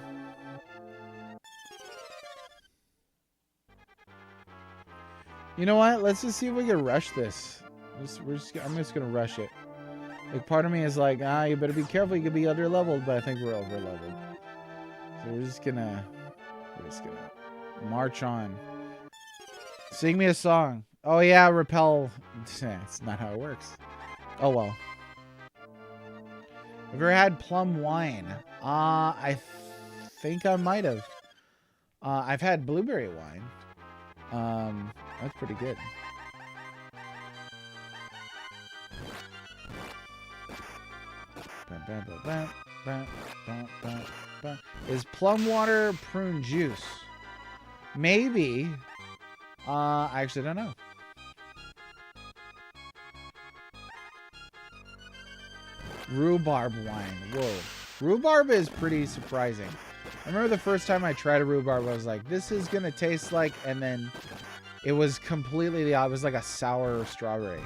You know what? Let's just see if we can rush this. I'm just gonna rush it. Like, part of me is like, you better be careful. You could be under leveled, but I think we're over leveled. So we're just gonna march on. Sing me a song. Oh yeah, repel. It's not how it works. Oh well. Have you ever had plum wine? I think I might have. I've had blueberry wine. That's pretty good. Is plum water prune juice? Maybe. I actually don't know. Rhubarb wine. Whoa. Rhubarb is pretty surprising. I remember the first time I tried a rhubarb, I was like, this is going to taste like, and then it was completely the opposite. It was like a sour strawberry.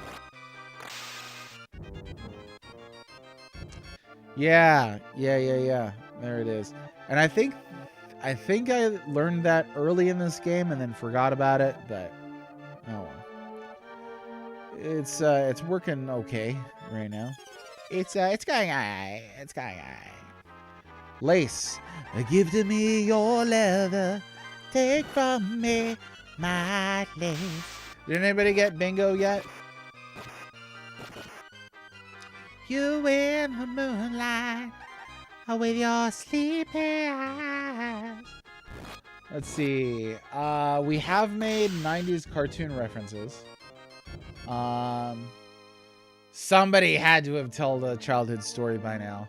Yeah. There it is. And I think I learned that early in this game and then forgot about it, but oh well. It's working okay right now. It's going alright. It's going alright. Lace. Give to me your leather. Take from me my lace. Did anybody get bingo yet? You in the moonlight with your sleepy eyes. Let's see. We have made 90s cartoon references. Somebody had to have told a childhood story by now.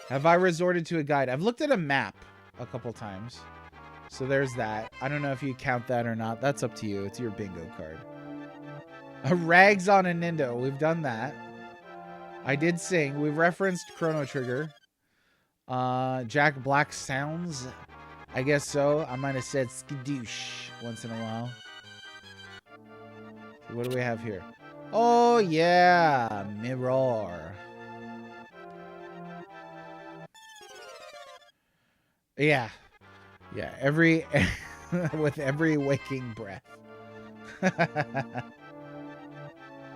Have I resorted to a guide? I've looked at a map a couple times. So there's that. I don't know if you count that or not. That's up to you. It's your bingo card. Rags on a Nindo. We've done that. I did sing. We've referenced Chrono Trigger. Jack Black sounds. I guess so. I might have said skadoosh once in a while. So what do we have here? Oh, yeah. Mirror. Yeah. Yeah. With every waking breath.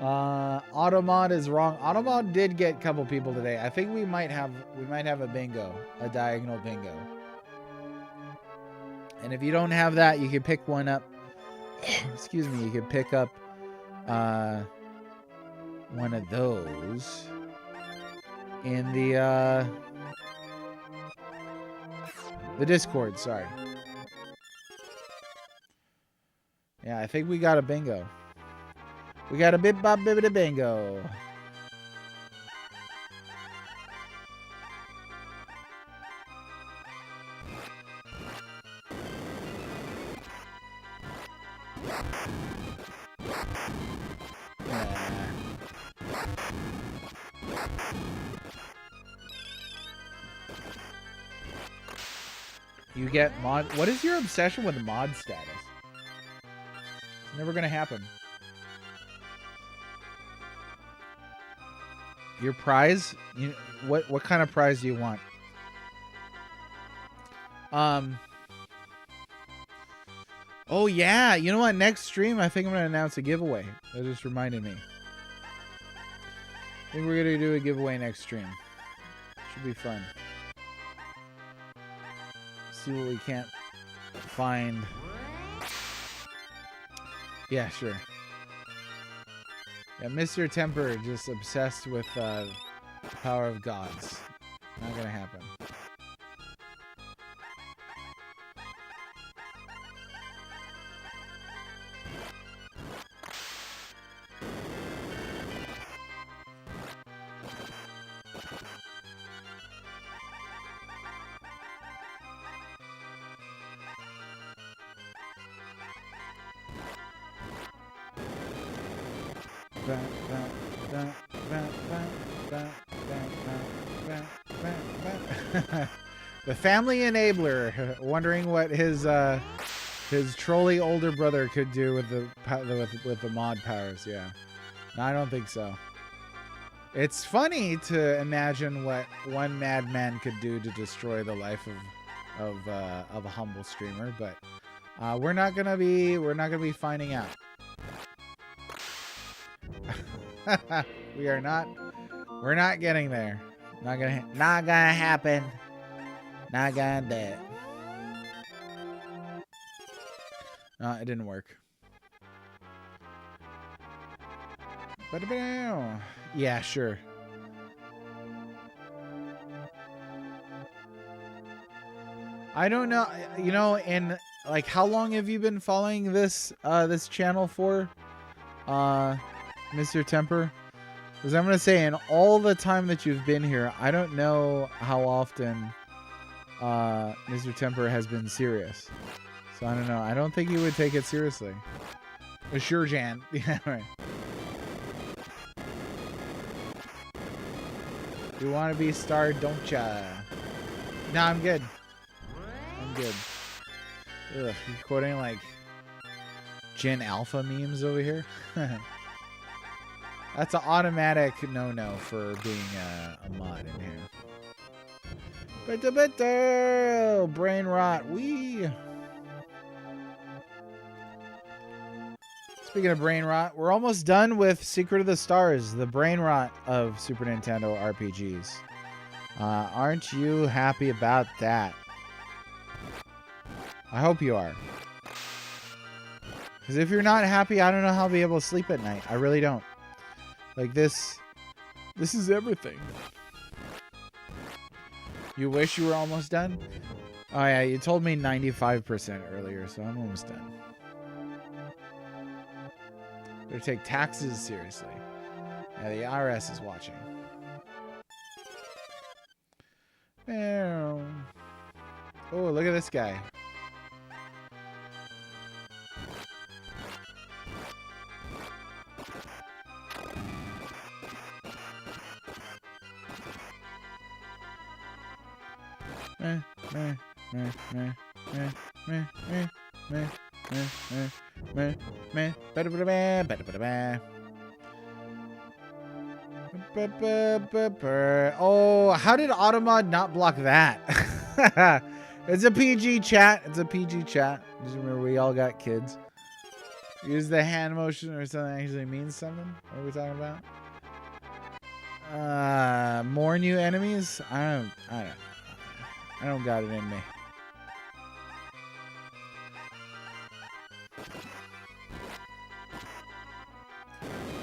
Automod is wrong. Automod did get a couple people today. I think we might have a bingo, a diagonal bingo. And if you don't have that, you can pick one up. Excuse me, you can pick up one of those in the Discord, sorry. Yeah, I think we got a bingo. We got a bip bop bibbidi bingo. You get mod. What is your obsession with mod status? It's never gonna happen. Your prize? What kind of prize do you want? Oh yeah, you know what? Next stream, I think I'm gonna announce a giveaway. That just reminded me. I think we're gonna do a giveaway next stream. Should be fun. See what we can't find. Yeah, sure. Yeah, Mr. Temper just obsessed with the power of gods. Not gonna happen. The family enabler, wondering what his trolley older brother could do with the mod powers. Yeah, no, I don't think so. It's funny to imagine what one madman could do to destroy the life of a humble streamer, but we're not gonna be finding out. We're not getting there. Not gonna happen. Not gonna do it. No, it didn't work. Yeah, sure. I don't know, you know, and like, how long have you been following this this channel for, Mr. Temper? Because I'm gonna say, in all the time that you've been here, I don't know how often Mr. Temper has been serious. So I don't know. I don't think he would take it seriously. Sure, Jan. Yeah, right. You want to be starred, don't ya? No, I'm good. I'm good. Ugh, you quoting like Gen Alpha memes over here? That's an automatic no-no for being a mod in here. But brain rot, wee. Speaking of brain rot, we're almost done with Secret of the Stars, the brain rot of Super Nintendo RPGs. Aren't you happy about that? I hope you are. Because if you're not happy, I don't know how I'll be able to sleep at night. I really don't. Like this is everything. You wish you were almost done? Oh yeah, you told me 95% earlier, so I'm almost done. Better take taxes seriously. Yeah, the IRS is watching. Oh, look at this guy. Oh, how did Automod not block that? It's a PG chat. It's a PG chat. Just remember, we all got kids. Use the hand motion or something actually means something. What are we talking about? More new enemies? I don't got it in me.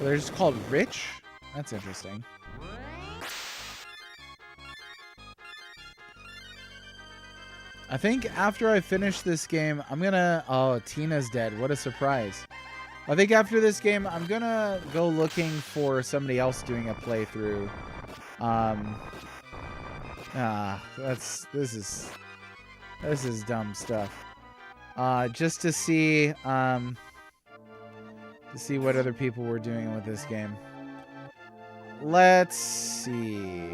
They're just called Rich? That's interesting. I think after I finish this game, I'm gonna... Oh, Tina's dead. What a surprise. I think after this game, I'm gonna go looking for somebody else doing a playthrough. This is dumb stuff. Just to see what other people were doing with this game. Let's see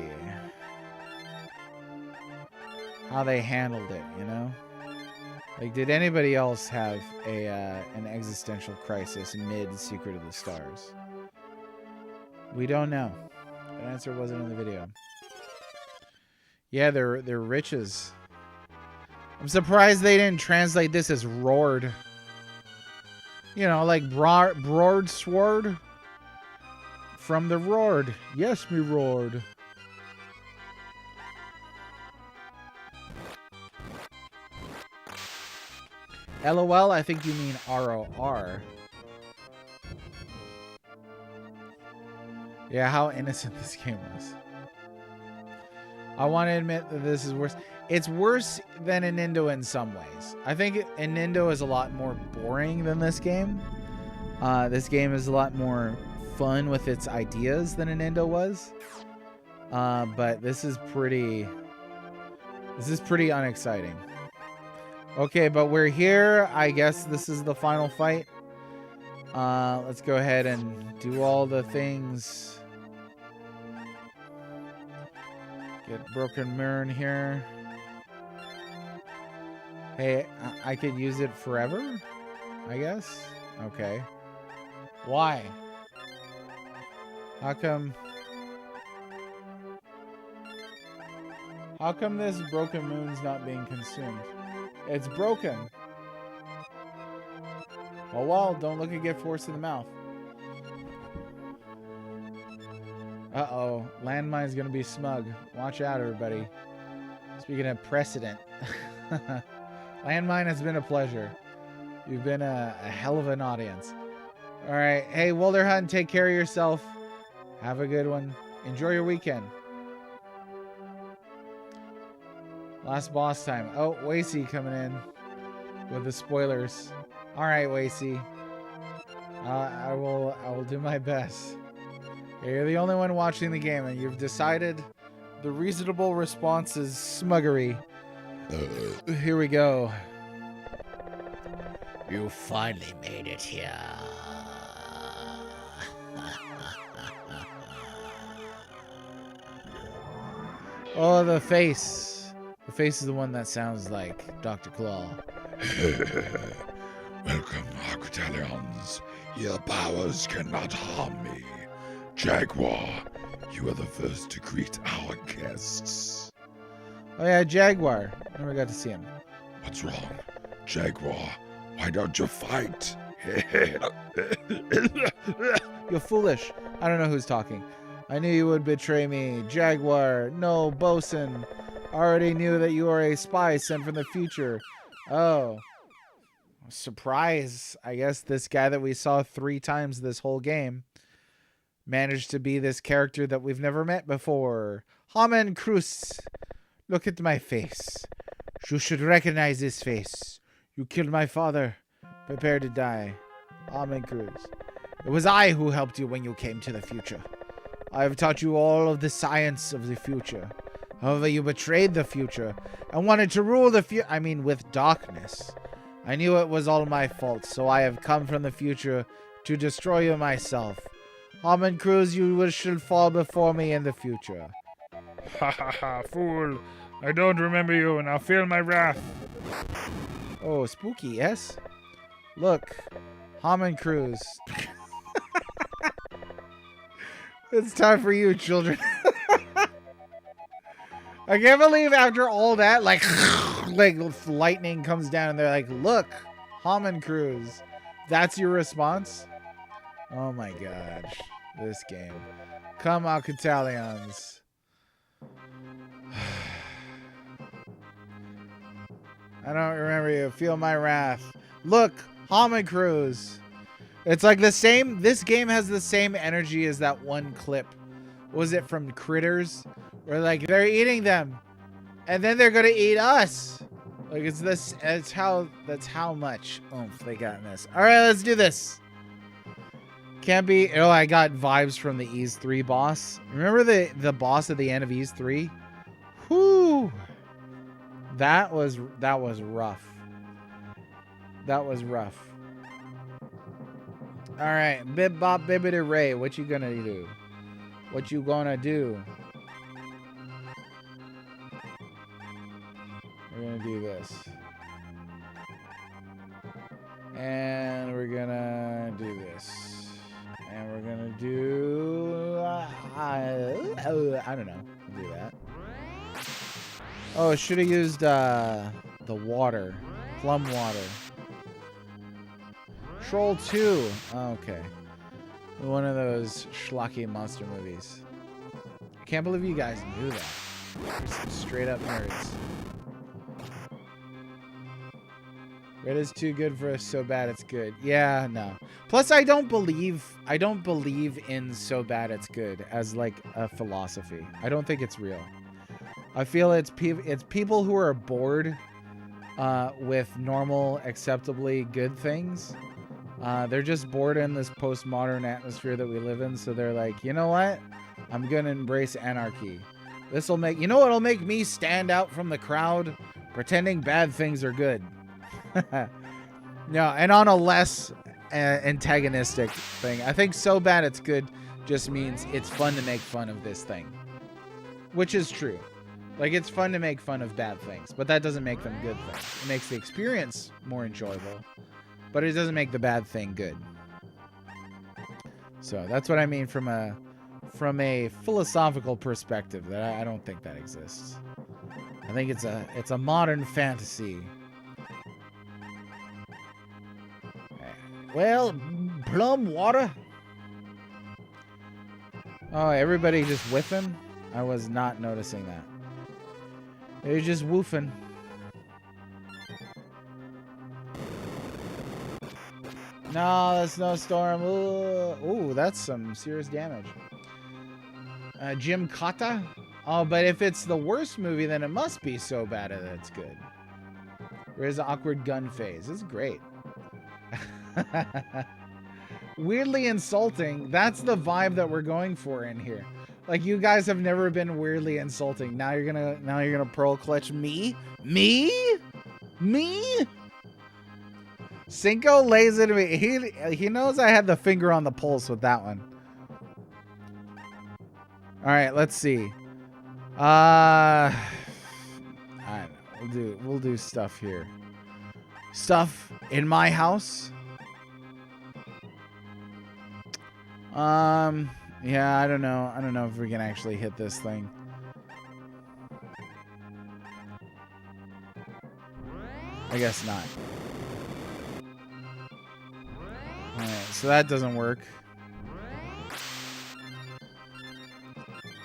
how they handled it, you know? Like, did anybody else have an existential crisis mid Secret of the Stars? We don't know. The answer wasn't in the video. Yeah, they're riches. I'm surprised they didn't translate this as roared. You know, like broadsword. From the roared. Yes, me roared. LOL, I think you mean ROR. Yeah, how innocent this game was. I want to admit that this is worse. It's worse than Enindo in some ways. I think Enindo is a lot more boring than this game. This game is a lot more fun with its ideas than Enindo was. But this is pretty unexciting. Okay, but we're here. I guess this is the final fight. Let's go ahead and do all the things. Get Broken Mirror here. Hey, I could use it forever, I guess. Okay. Why? How come this broken moon's not being consumed? It's broken. Well, don't look and get forced in the mouth. Uh-oh. Landmine's gonna be smug. Watch out, everybody. Speaking of precedent. Landmine has been a pleasure. You've been a hell of an audience. Alright. Hey, Wilderhunt, take care of yourself. Have a good one. Enjoy your weekend. Last boss time. Oh, Wasey coming in with the spoilers. All right, Wasey. I will do my best. You're the only one watching the game, and you've decided the reasonable response is smuggery. Here we go.
You finally made it here.
Oh, the face. The face is the one that sounds like Dr. Claw.
Welcome, Aquitalians. Your powers cannot harm me. Jaguar, you are the first to greet our guests.
Oh yeah, Jaguar. Never got to see him.
What's wrong? Jaguar, why don't you fight?
You're foolish. I don't know who's talking. I knew you would betray me. Jaguar, no, Bosun. Already knew that you are a spy sent from the future. Oh. Surprise. I guess this guy that we saw 3 times this whole game managed to be this character that we've never met before. Homncruse. Look at my face. You should recognize this face. You killed my father. Prepare to die. Homncruse. It was I who helped you when you came to the future. I have taught you all of the science of the future. However, you betrayed the future and wanted to rule the future. I mean, with darkness. I knew it was all my fault, so I have come from the future to destroy you myself. Homncruse, you should fall before me in the future.
Ha ha ha, fool. I don't remember you, and I'll feel my wrath.
Oh, spooky, yes? Look, Homncruse. It's time for you, children. I can't believe after all that, like lightning comes down and they're like, look, Homncruse. That's your response? Oh my gosh. This game. Come on, Catalians. I don't remember you. Feel my wrath. Look, Homncruse. It's like the same. This game has the same energy as that one clip. Was it from Critters? Where like they're eating them, and then they're gonna eat us. Like it's this. That's how much oomph they got in this. All right, let's do this. Can't be. Oh, I got vibes from the Ys 3 boss. Remember the boss at the end of Ys 3? Whoo! That was rough. That was rough. All right, Bib Bop Bibbidi Ray, what you gonna do? What you gonna do? We're gonna do this. And we're gonna do this. And we're gonna do... I don't know. We'll do that. Oh, I should have used the water. Plum water. Troll 2. Oh, okay. One of those schlocky monster movies. I can't believe you guys knew that. You're some straight up nerds. Red is too good for us, so bad it's good. Yeah, no. Plus, I don't believe in so bad it's good as like a philosophy. I don't think it's real. I feel it's people who are bored with normal, acceptably good things. They're just bored in this postmodern atmosphere that we live in, so they're like, you know what? I'm gonna embrace anarchy. This'll make, you know what'll make me stand out from the crowd? Pretending bad things are good. No, and on a less antagonistic thing. I think so bad it's good just means it's fun to make fun of this thing. Which is true. Like, it's fun to make fun of bad things, but that doesn't make them good things. It makes the experience more enjoyable, but it doesn't make the bad thing good. So that's what I mean from a philosophical perspective. That I don't think that exists. I think it's a modern fantasy. Well, plum water. Oh, everybody just whiffing? I was not noticing that. They're just woofing. No, that's no storm. Ooh, that's some serious damage. Jim Kata? Oh, but if it's the worst movie, then it must be so bad that it's good. There is an awkward gun phase. This is great. Weirdly insulting. That's the vibe that we're going for in here. Like, you guys have never been weirdly insulting. Now you're gonna pearl clutch me? Me? Me? Cinco lays it to me. He knows I had the finger on the pulse with that one. All right, let's see. I don't know. We'll do stuff here. Stuff in my house. Yeah, I don't know. I don't know if we can actually hit this thing. I guess not. Alright, so that doesn't work.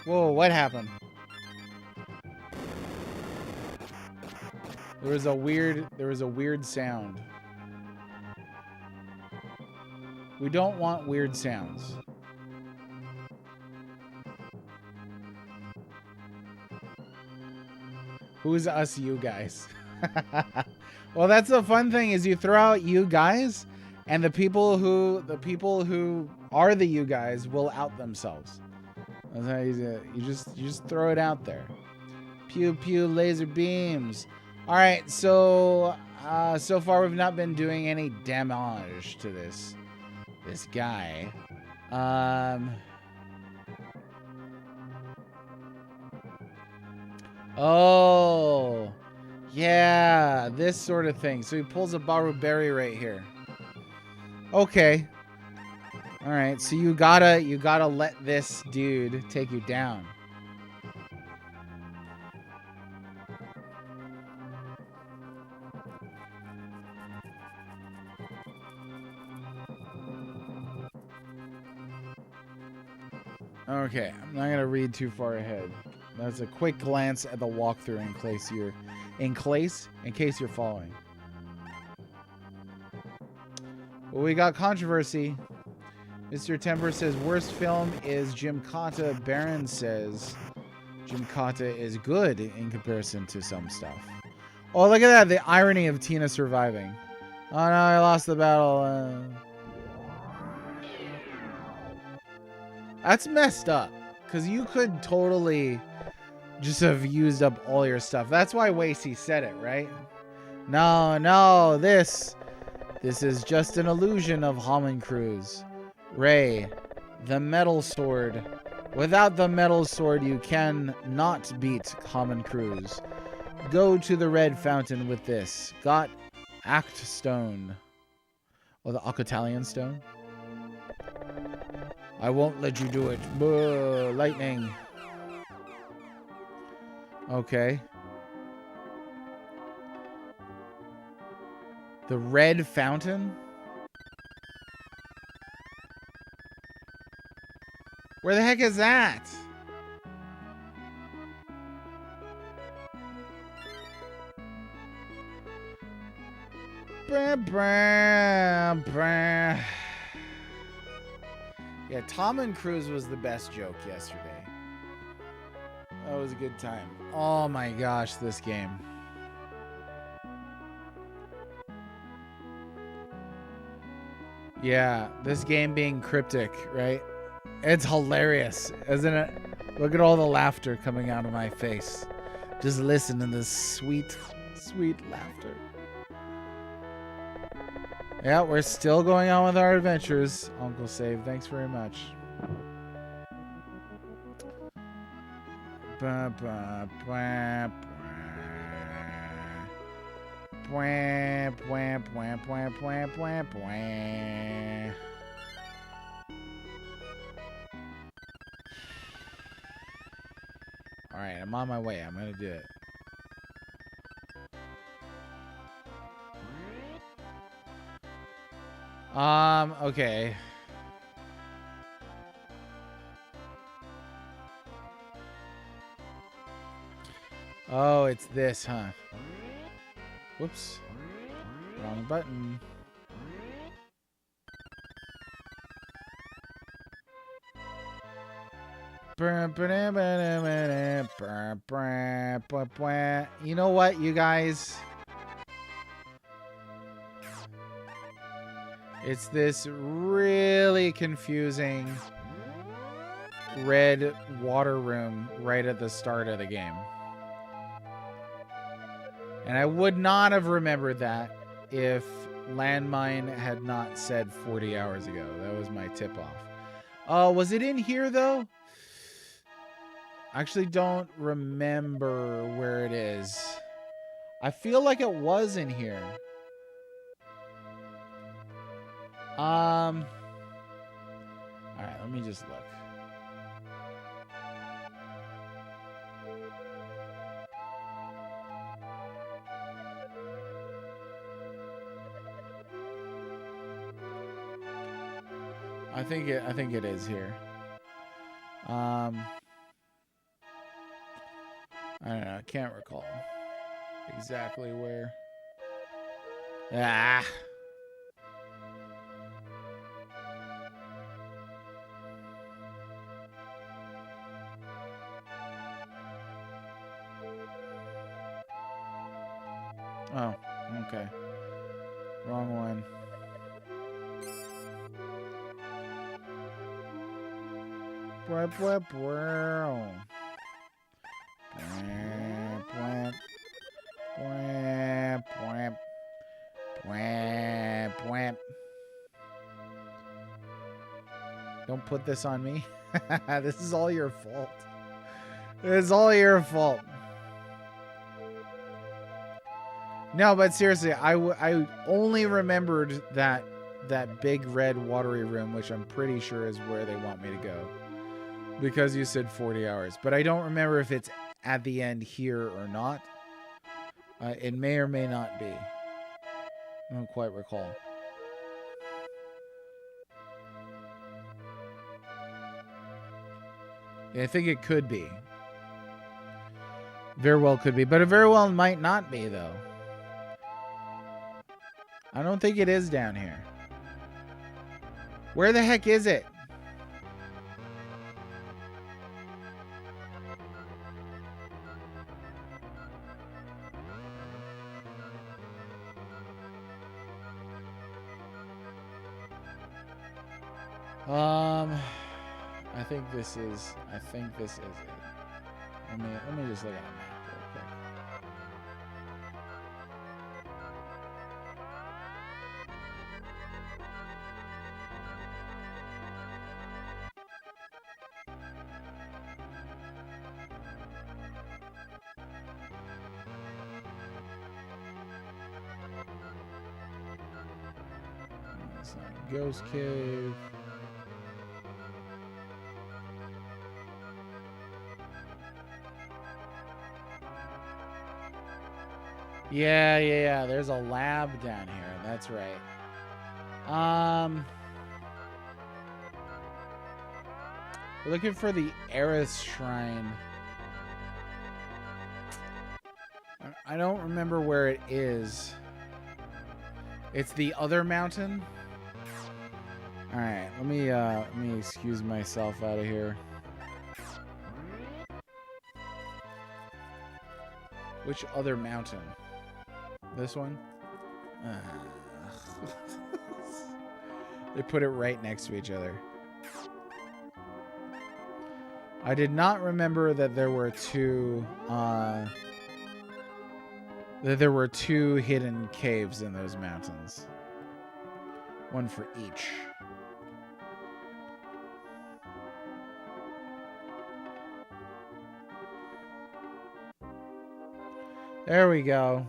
Whoa, what happened? There was a weird sound. We don't want weird sounds. Who's us, you guys? Well, that's the fun thing is you throw out you guys, and the people who are the you guys will out themselves. That's how you do it. You just throw it out there. Pew pew laser beams. All right, so so far we've not been doing any damage to this guy. Oh, yeah, this sort of thing. So he pulls a Baruberry right here. Okay. All right, so you gotta let this dude take you down. Okay, I'm not gonna read too far ahead. That's a quick glance at the walkthrough in case you're following. Well, we got controversy. Mr. Temper says worst film is Gymkata. Baron says Gymkata is good in comparison to some stuff. Oh, look at that! The irony of Tina surviving. Oh no, I lost the battle. That's messed up. Because you could totally just have used up all your stuff. That's why Wasey said it, right? No, this is just an illusion of Homncruse. Ray, the metal sword. Without the metal sword, you can not beat Homncruse. Go to the red fountain with this. Got Act Stone. Or the Octalion Stone. I won't let you do it. Buh, lightning. Okay. The red fountain? Where the heck is that? Brr, brr, brr. Yeah, Homncruse was the best joke yesterday. That was a good time. Oh my gosh, this game. Yeah, this game being cryptic, right? It's hilarious, isn't it? Look at all the laughter coming out of my face. Just listen to this sweet, sweet laughter. Yeah, we're still going on with our adventures. Uncle Save, thanks very much. Ba, ba, ba, ba. Bwah, bwah, bwah, bwah, bwah, bwah, bwah. All right, I'm on my way. I'm gonna do it. Okay. Oh, it's this, huh? Whoops. Wrong button. You know what, you guys? It's this really confusing red water room right at the start of the game. And I would not have remembered that if Landmine had not said 40 hours ago. That was my tip-off. Oh, was it in here, though? I actually don't remember where it is. I feel like it was in here. All right, let me just look. I think it is here. I don't know. I can't recall exactly where. Ah. Oh, okay. Wrong one. Bwah, bwah, bwah. Bwah, bwah. Bwah, bwah. Bwah, bwah. Don't put this on me. This is all your fault. It's all your fault. No, but seriously, I only remembered that big red watery room, which I'm pretty sure is where they want me to go, because you said 40 hours. But I don't remember if it's at the end here or not. It may or may not be. I don't quite recall. Yeah, I think it could be. Very well could be, but it very well might not be, though. I don't think it is down here. Where the heck is it? I think this is it. Let me just look at a map real quick. It's not Ghost Cave. Yeah. There's a lab down here. That's right. We're looking for the Eris Shrine. I don't remember where it is. It's the other mountain. All right, let me excuse myself out of here. Which other mountain? This one? They put it right next to each other. I did not remember that there were two hidden caves in those mountains. One for each. There we go.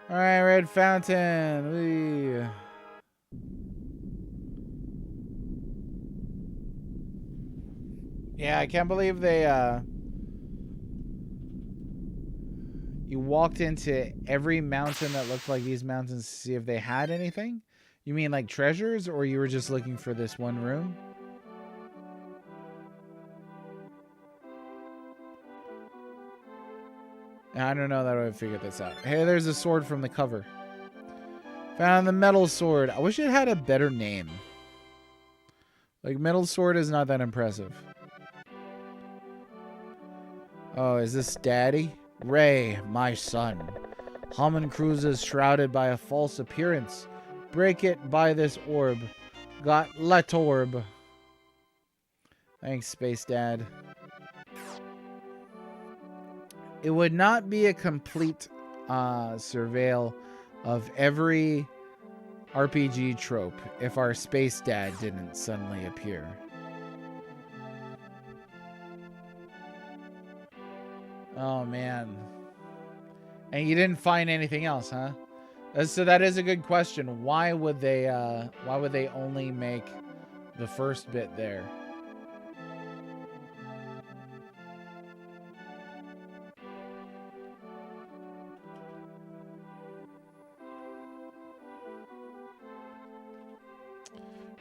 All right, Red Fountain. Yeah, I can't believe they you walked into every mountain that looked like these mountains to see if they had anything? You mean like treasures, or you were just looking for this one room? I don't know that I would figure this out. Hey, there's a sword from the cover. Found the metal sword. I wish it had a better name. Like, Metal Sword is not that impressive. Oh, is this Daddy? Ray, my son. Homncruse is shrouded by a false appearance. Break it by this orb. Got Letorb. Thanks, Space Dad. It would not be a complete surveil of every RPG trope if our Space Dad didn't suddenly appear. Oh, man. And you didn't find anything else, huh? So that is a good question. Why would they only make the first bit there?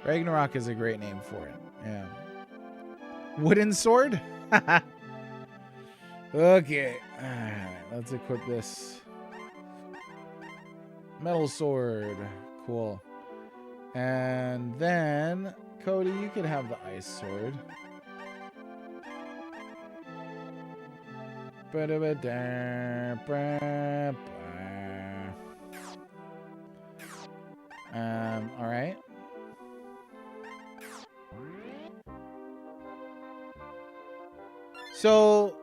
Ragnarok is a great name for it. Yeah. Wooden sword? Okay. Alright, let's equip this. Metal sword. Cool. And then, Cody, you could have the ice sword. Alright. So,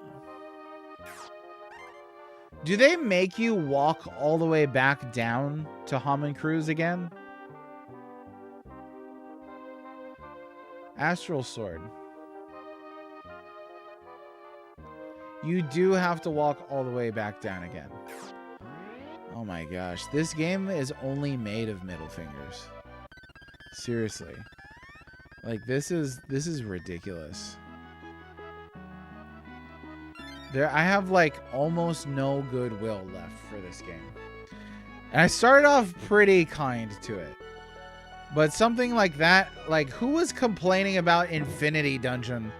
do they make you walk all the way back down to Homncruse again? Astral Sword. You do have to walk all the way back down again. Oh my gosh. This game is only made of middle fingers. Seriously. Like, this is ridiculous. I have like almost no goodwill left for this game. And I started off pretty kind to it. But something like that, like, who was complaining about Infinity Dungeon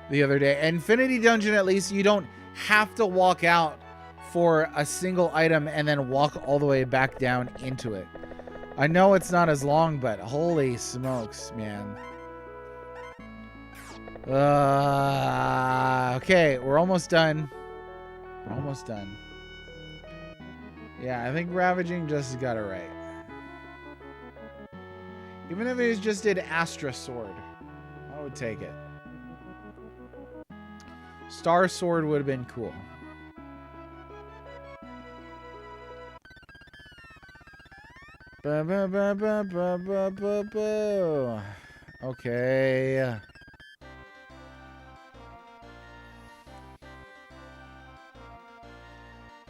the other day? Infinity Dungeon, at least you don't have to walk out for a single item and then walk all the way back down into it. I know it's not as long, but holy smokes, man. Okay, we're almost done. We're almost done. Yeah, I think Ravaging just got it right. Even if it just did Astra Sword, I would take it. Star Sword would have been cool. Okay.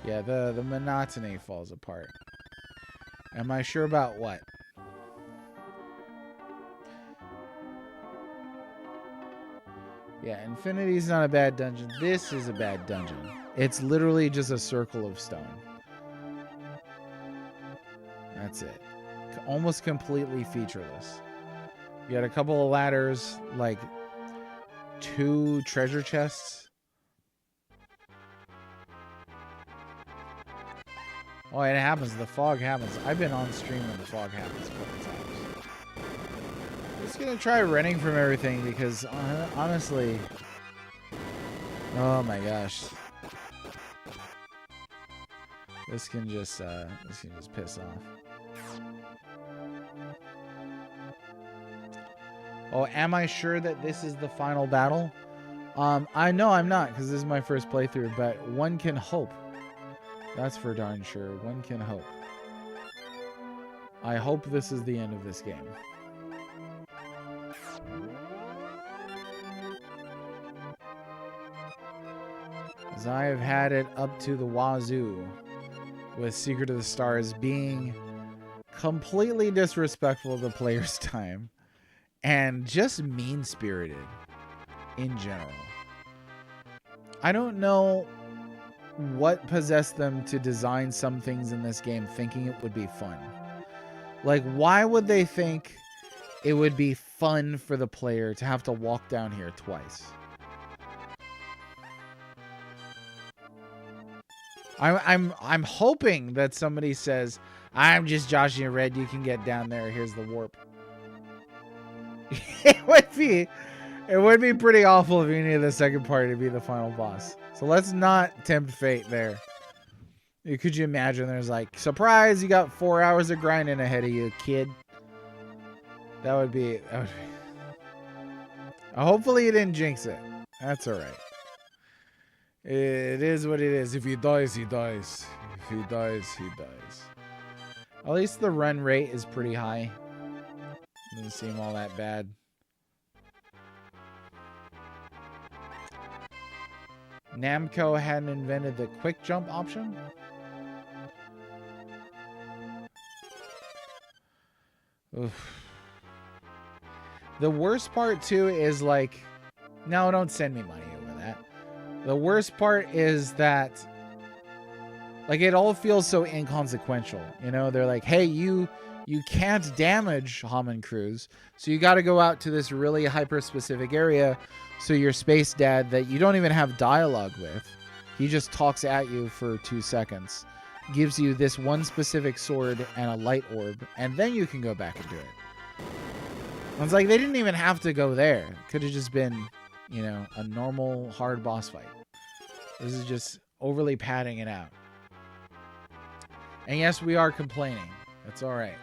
Yeah, the monotony falls apart. Am I sure about what? Yeah, Infinity's not a bad dungeon. This is a bad dungeon. It's literally just a circle of stone. That's it. Almost completely featureless. You got a couple of ladders, like 2 treasure chests. Oh, it happens. The fog happens. I've been on stream when the fog happens a couple times. I'm just gonna try running from everything because honestly, oh my gosh, this can just piss off. Oh, am I sure that this is the final battle? I know I'm not because this is my first playthrough, but one can hope. That's for darn sure. One can hope. I hope this is the end of this game. As I have had it up to the wazoo with Secret of the Stars being completely disrespectful of the player's time and just mean-spirited in general. I don't know what possessed them to design some things in this game thinking it would be fun. Like, why would they think it would be fun for the player to have to walk down here twice? I'm hoping that somebody says, I'm just joshing a red, you can get down there, here's the warp. It would be pretty awful if you needed the second party to be the final boss. So let's not tempt fate there. Could you imagine there's like, surprise, you got 4 hours of grinding ahead of you, kid. That would be... Hopefully you didn't jinx it. That's alright. It is what it is. If he dies, he dies. If he dies, he dies. At least the run rate is pretty high. Doesn't seem all that bad. Namco hadn't invented the quick jump option? Oof. The worst part too is like, no, don't send me money over that. The worst part is that like it all feels so inconsequential. You know, they're like, hey, you can't damage Homncruse, so you got to go out to this really hyper-specific area. So your space dad that you don't even have dialogue with, he just talks at you for 2 seconds, gives you this one specific sword and a light orb, and then you can go back and do it. It's like they didn't even have to go there. Could have just been, you know, a normal hard boss fight. This is just overly padding it out. And yes, we are complaining. That's all right.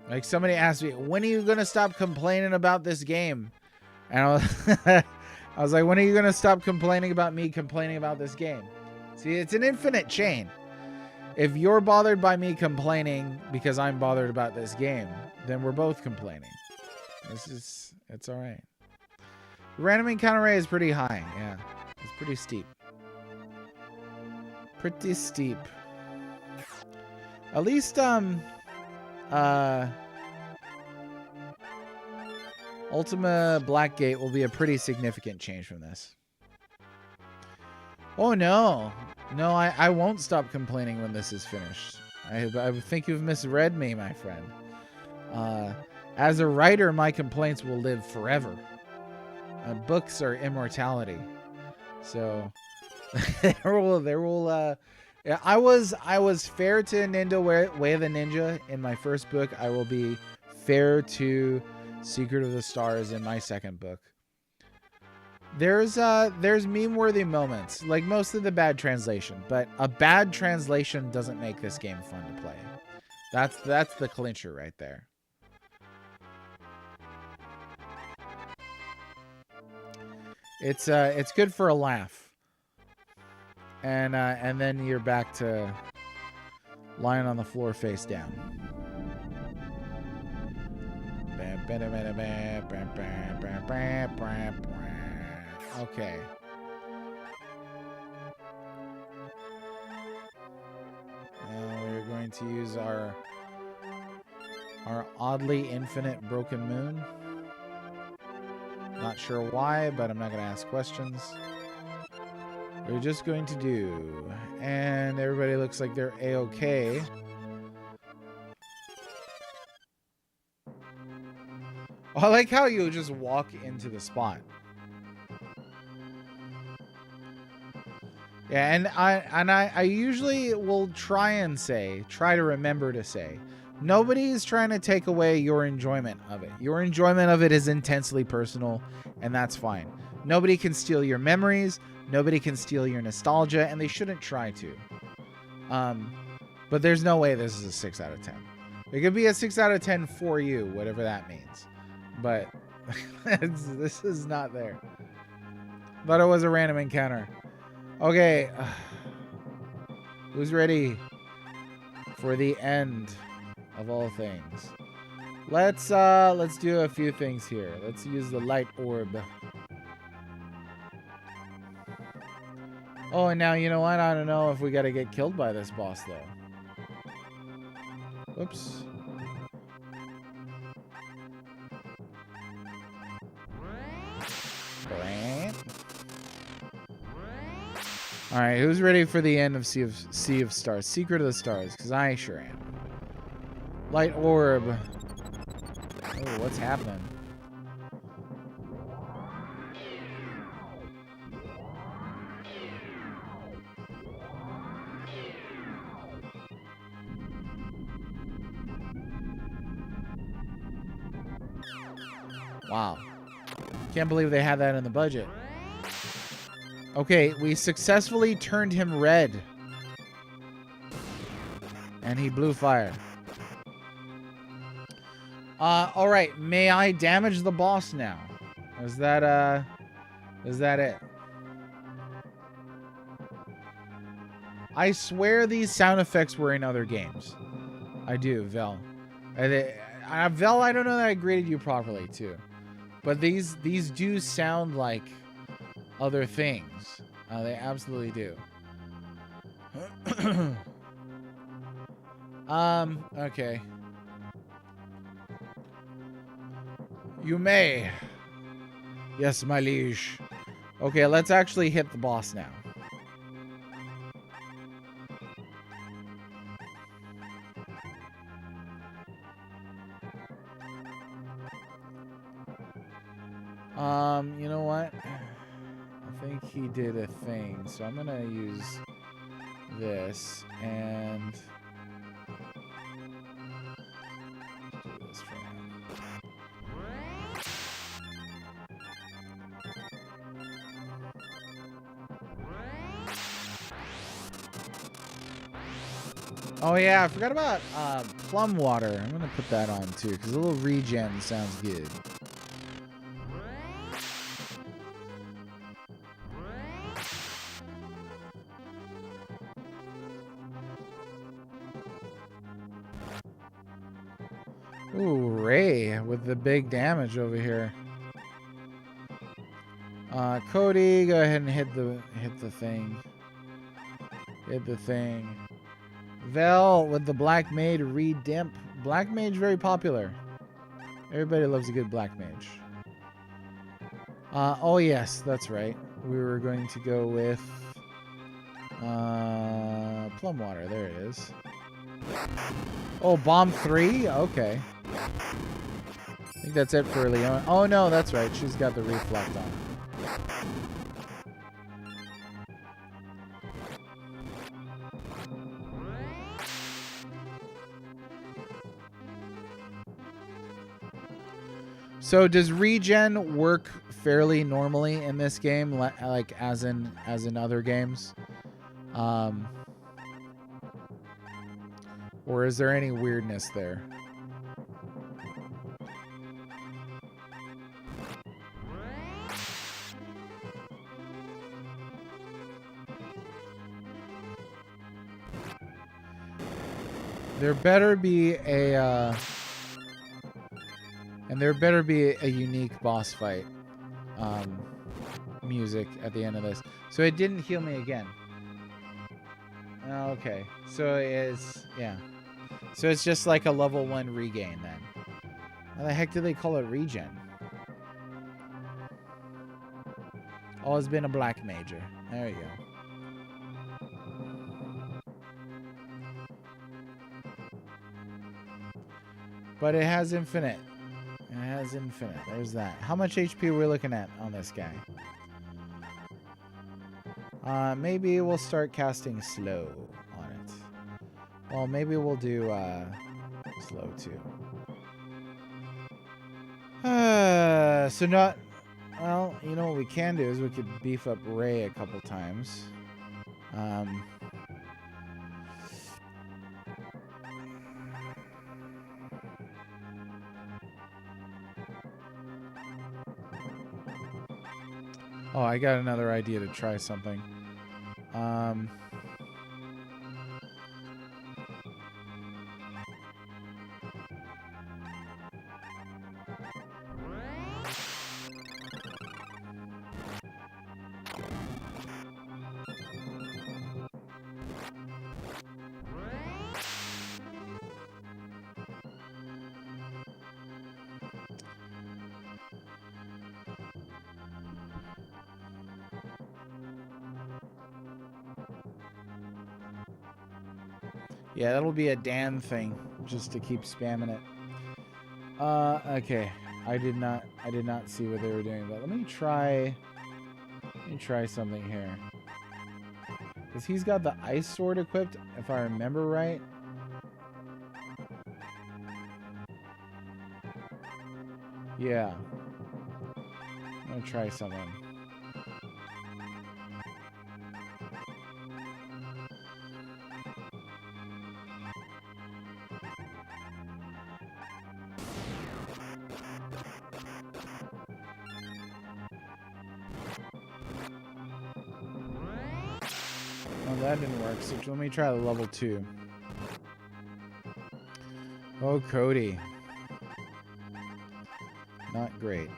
Like somebody asked me, when are you going to stop complaining about this game? And I was like, when are you going to stop complaining about me complaining about this game? See, it's an infinite chain. If you're bothered by me complaining because I'm bothered about this game, then we're both complaining. It's all right. The random encounter rate is pretty high. Yeah, it's pretty steep. Pretty steep. At least, Ultima Blackgate will be a pretty significant change from this. Oh no. No, I won't stop complaining when this is finished. I think you've misread me, my friend. As a writer, my complaints will live forever. Books are immortality. So there will yeah, I was fair to Nindo Way of the Ninja in my first book. I will be fair to Secret of the Stars in my second book. There's meme-worthy moments, like mostly the bad translation, but a bad translation doesn't make this game fun to play. That's the clincher right there. It's good for a laugh. And then you're back to lying on the floor face down. Okay. Now we're going to use our oddly infinite broken moon. Not sure why, but I'm not going to ask questions. We're just going to do, and everybody looks like they're A-okay. I like how you just walk into the spot. Yeah, and I usually will try to remember to say, nobody's trying to take away your enjoyment of it. Your enjoyment of it is intensely personal, and that's fine. Nobody can steal your memories. Nobody can steal your nostalgia, and they shouldn't try to. But there's no way this is a 6 out of 10. It could be a 6 out of 10 for you, whatever that means. But this is not there. But it was a random encounter. Okay. Who's ready for the end of all things? Let's do a few things here. Let's use the light orb. Oh, and now, you know what? I don't know if we got to get killed by this boss, though. Whoops. Alright, who's ready for the end of Sea of Stars? Secret of the Stars, because I sure am. Light orb. Oh, what's happening? Wow. Can't believe they had that in the budget. Okay, we successfully turned him red. And he blew fire. Alright, may I damage the boss now? Is that it? I swear these sound effects were in other games. I do, Vel. Vel, I don't know that I graded you properly, too. But these do sound like other things. They absolutely do. Okay. You may. Yes, my liege. Okay, let's actually hit the boss now. You know what? I think he did a thing, so I'm gonna use this and do this for now. Oh yeah, I forgot about plum water. I'm gonna put that on too, because a little regen sounds good. Ooh, Ray with the big damage over here. Cody, go ahead and hit the thing. Hit the thing. Vel with the Black Mage Redimp. Black Mage very popular. Everybody loves a good Black Mage. Oh yes, that's right. We were going to go with plum water. There it is. Oh, bomb 3? Okay. I think that's it for Leon. Oh no, that's right. She's got the reflect on. So does regen work fairly normally in this game, like as in other games? Or is there any weirdness there? There better be a and there better be a unique boss fight music at the end of this. So it didn't heal me again. Okay. So it's, yeah. So it's just like a level 1 regain then. Why the heck do they call it regen? Always been a black major. There you go. But it has infinite. It has infinite. There's that. How much HP are we looking at on this guy? Maybe we'll start casting slow on it. Well, maybe we'll do slow too. So not... Well, you know what we can do is we could beef up Ray a couple times. Oh, I got another idea to try something. Yeah, that'll be a Dan thing, just to keep spamming it. Okay. I did not see what they were doing, but let me try something here. Because he's got the ice sword equipped, if I remember right. Yeah. gonna try something. Oh, that didn't work. So let me try the level 2. Oh, Cody. Not great.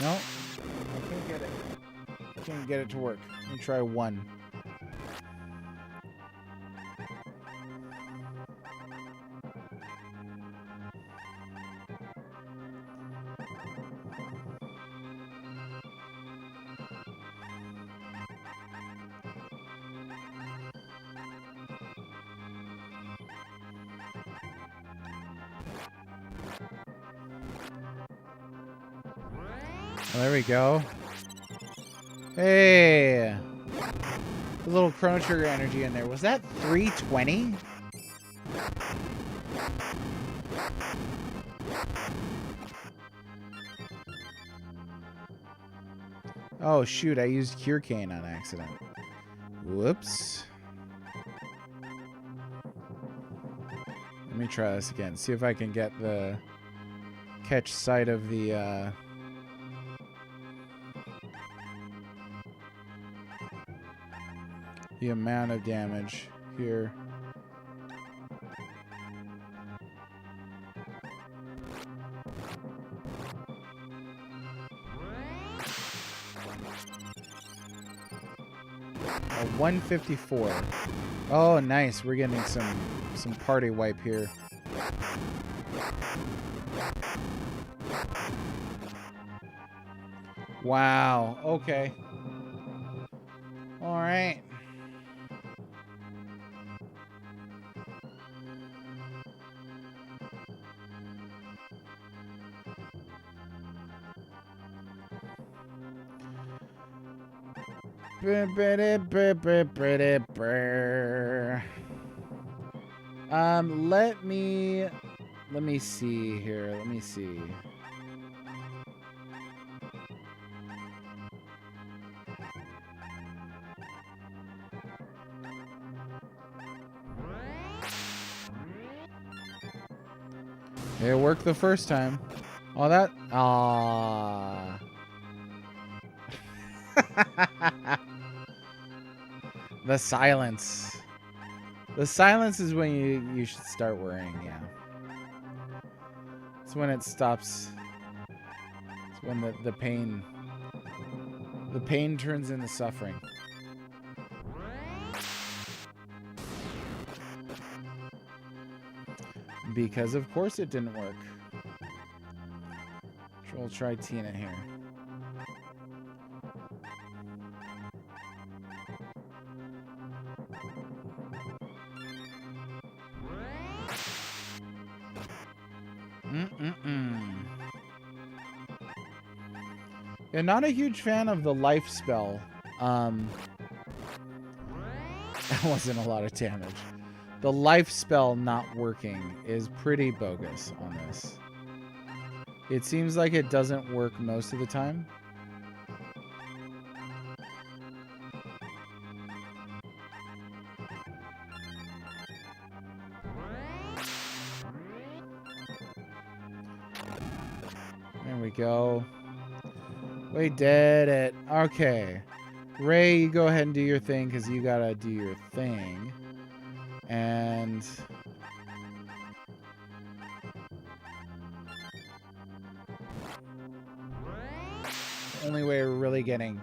No, I can't get it. I can't get it to work. Let me try 1. Oh, there we go. Hey! A little Chrono Trigger energy in there. Was that 320? Oh, shoot. I used Cure Cane on accident. Whoops. Let me try this again. See if I can get the... catch sight of the, the amount of damage here. A 154. Oh, nice. We're getting some party wipe here. Wow. Okay. All right. Let me see here. Let me see. It worked the first time. Oh, that. Ah. The silence. The silence is when you should start worrying, yeah. It's when it stops. It's when the pain turns into suffering. Because of course it didn't work. We'll try Tina here. Yeah, not a huge fan of the life spell. That wasn't a lot of damage. The life spell not working is pretty bogus on this. It seems like it doesn't work most of the time. There we go. We did it. Okay. Ray, you go ahead and do your thing because you gotta do your thing. And only way we're really getting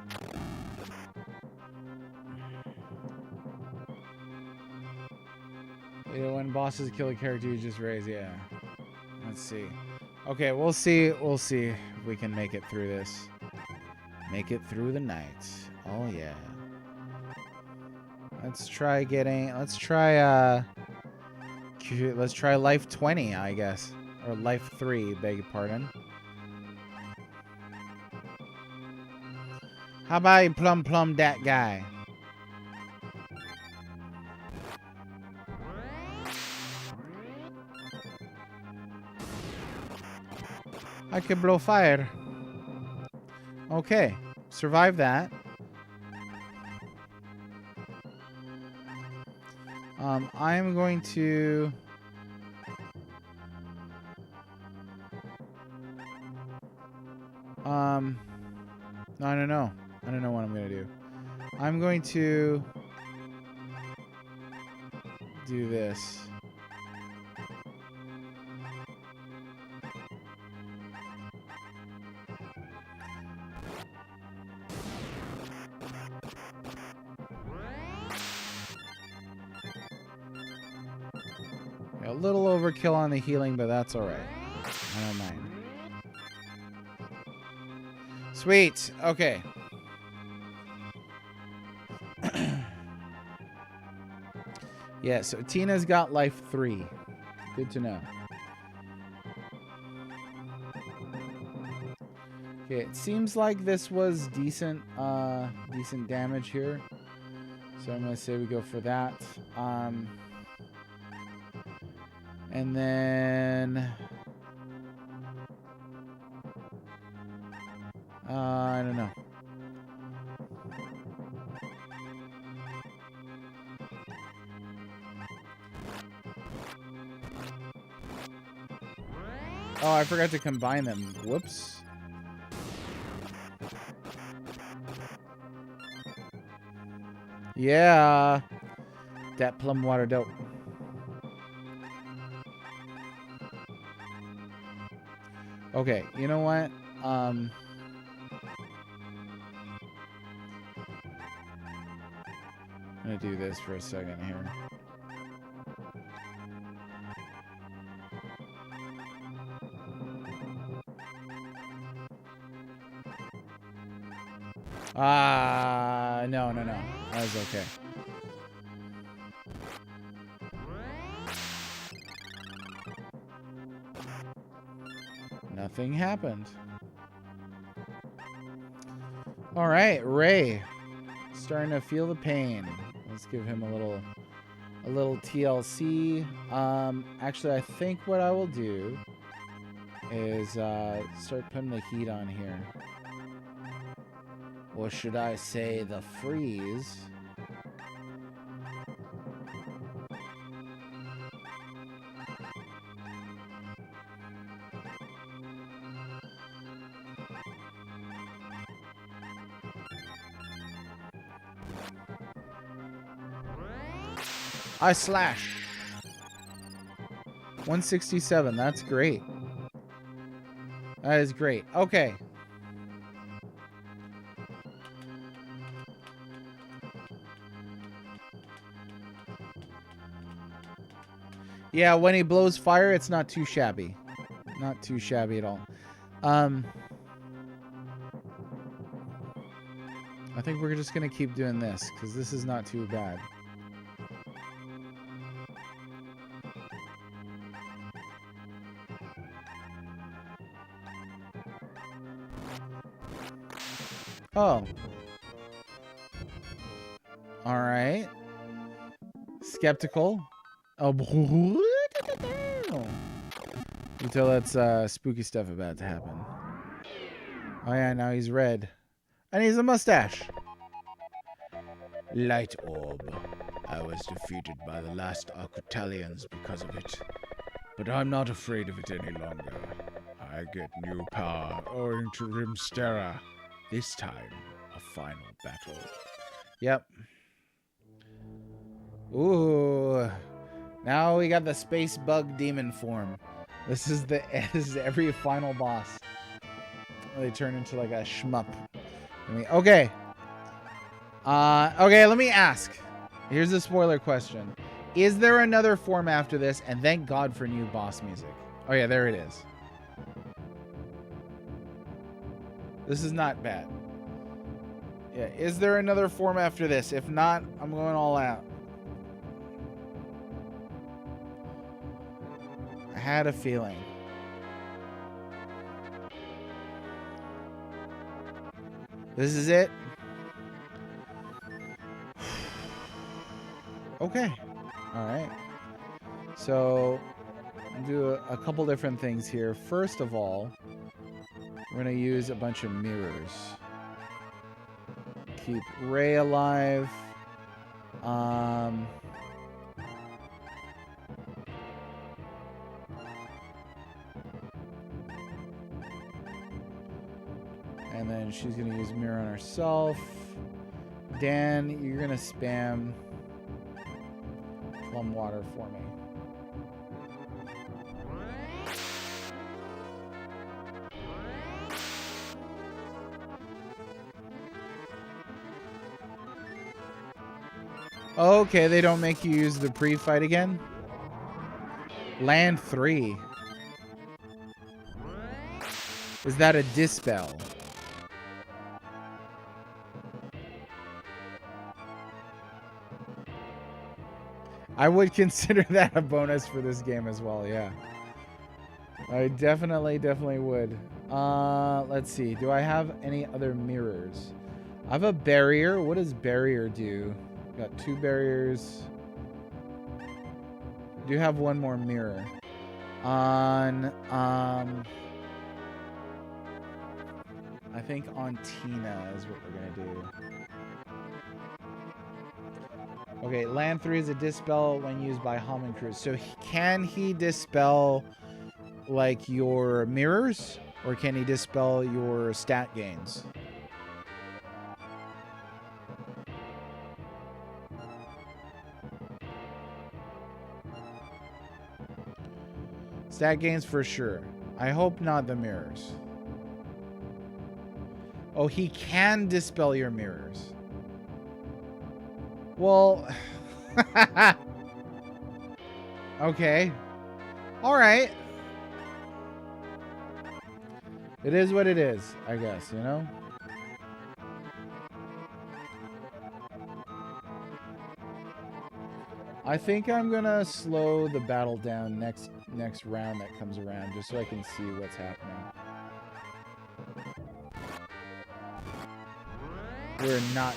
when bosses kill a character you just raise, yeah. Let's see. Okay, we'll see. We'll see if we can make it through this. Make it through the night. Oh yeah. Let's try life 20, I guess. Or life 3, beg your pardon. How about you plum that guy? I can blow fire. Okay. Survive that. I'm going to... No, I don't know. I don't know what I'm going to do. I'm going to do this. A little overkill on the healing, but that's all right. I don't mind. Sweet. Okay. Yeah, so Tina's got life 3. Good to know. Okay, it seems like this was decent damage here. So I'm gonna say we go for that. And then I don't know. Oh, I forgot to combine them. Whoops. Yeah. That plum water dope. Okay, you know what? I'm gonna do this for a second here. No. That was okay. Nothing happened. All right, Ray. Starting to feel the pain. Let's give him a little TLC. Actually, I think what I will do is start putting the heat on here. Or should I say the freeze? I slash. 167. That's great. That is great. Okay. Yeah, when he blows fire, it's not too shabby. Not too shabby at all. I think we're just going to keep doing this, because this is not too bad. Oh. All right. Skeptical. Oh. You tell that's spooky stuff about to happen. Oh yeah, now he's red. And he's a mustache. Light orb. I was defeated by the last Arcutalians because of it. But I'm not afraid of it any longer. I get new power owing to Rimstera. This time, a final battle. Yep. Ooh. Now we got the space bug demon form. This is every final boss. They turn into like a shmup. Okay. Okay, let me ask. Here's a spoiler question. Is there another form after this? And thank God for new boss music. Oh yeah, there it is. This is not bad. Yeah, is there another form after this? If not, I'm going all out. I had a feeling. This is it. Okay. All right. So, do a couple different things here. First of all, we're going to use a bunch of mirrors. Keep Ray alive. And then she's going to use mirror on herself. Dan, you're going to spam plum water for me. Okay, they don't make you use the pre-fight again? Land 3. Is that a dispel? I would consider that a bonus for this game as well, yeah. I definitely would. Let's see. Do I have any other mirrors? I have a barrier. What does barrier do? Got 2 barriers. Do have one more mirror. On, I think on Tina is what we're gonna do. Okay, land 3 is a dispel when used by Homncruse. So can he dispel like your mirrors, or can he dispel your stat gains? Stat gains for sure. I hope not the mirrors. Oh, he can dispel your mirrors. Well, okay. All right. It is what it is, I guess, you know? I think I'm gonna slow the battle down next round that comes around, just so I can see what's happening. We're not...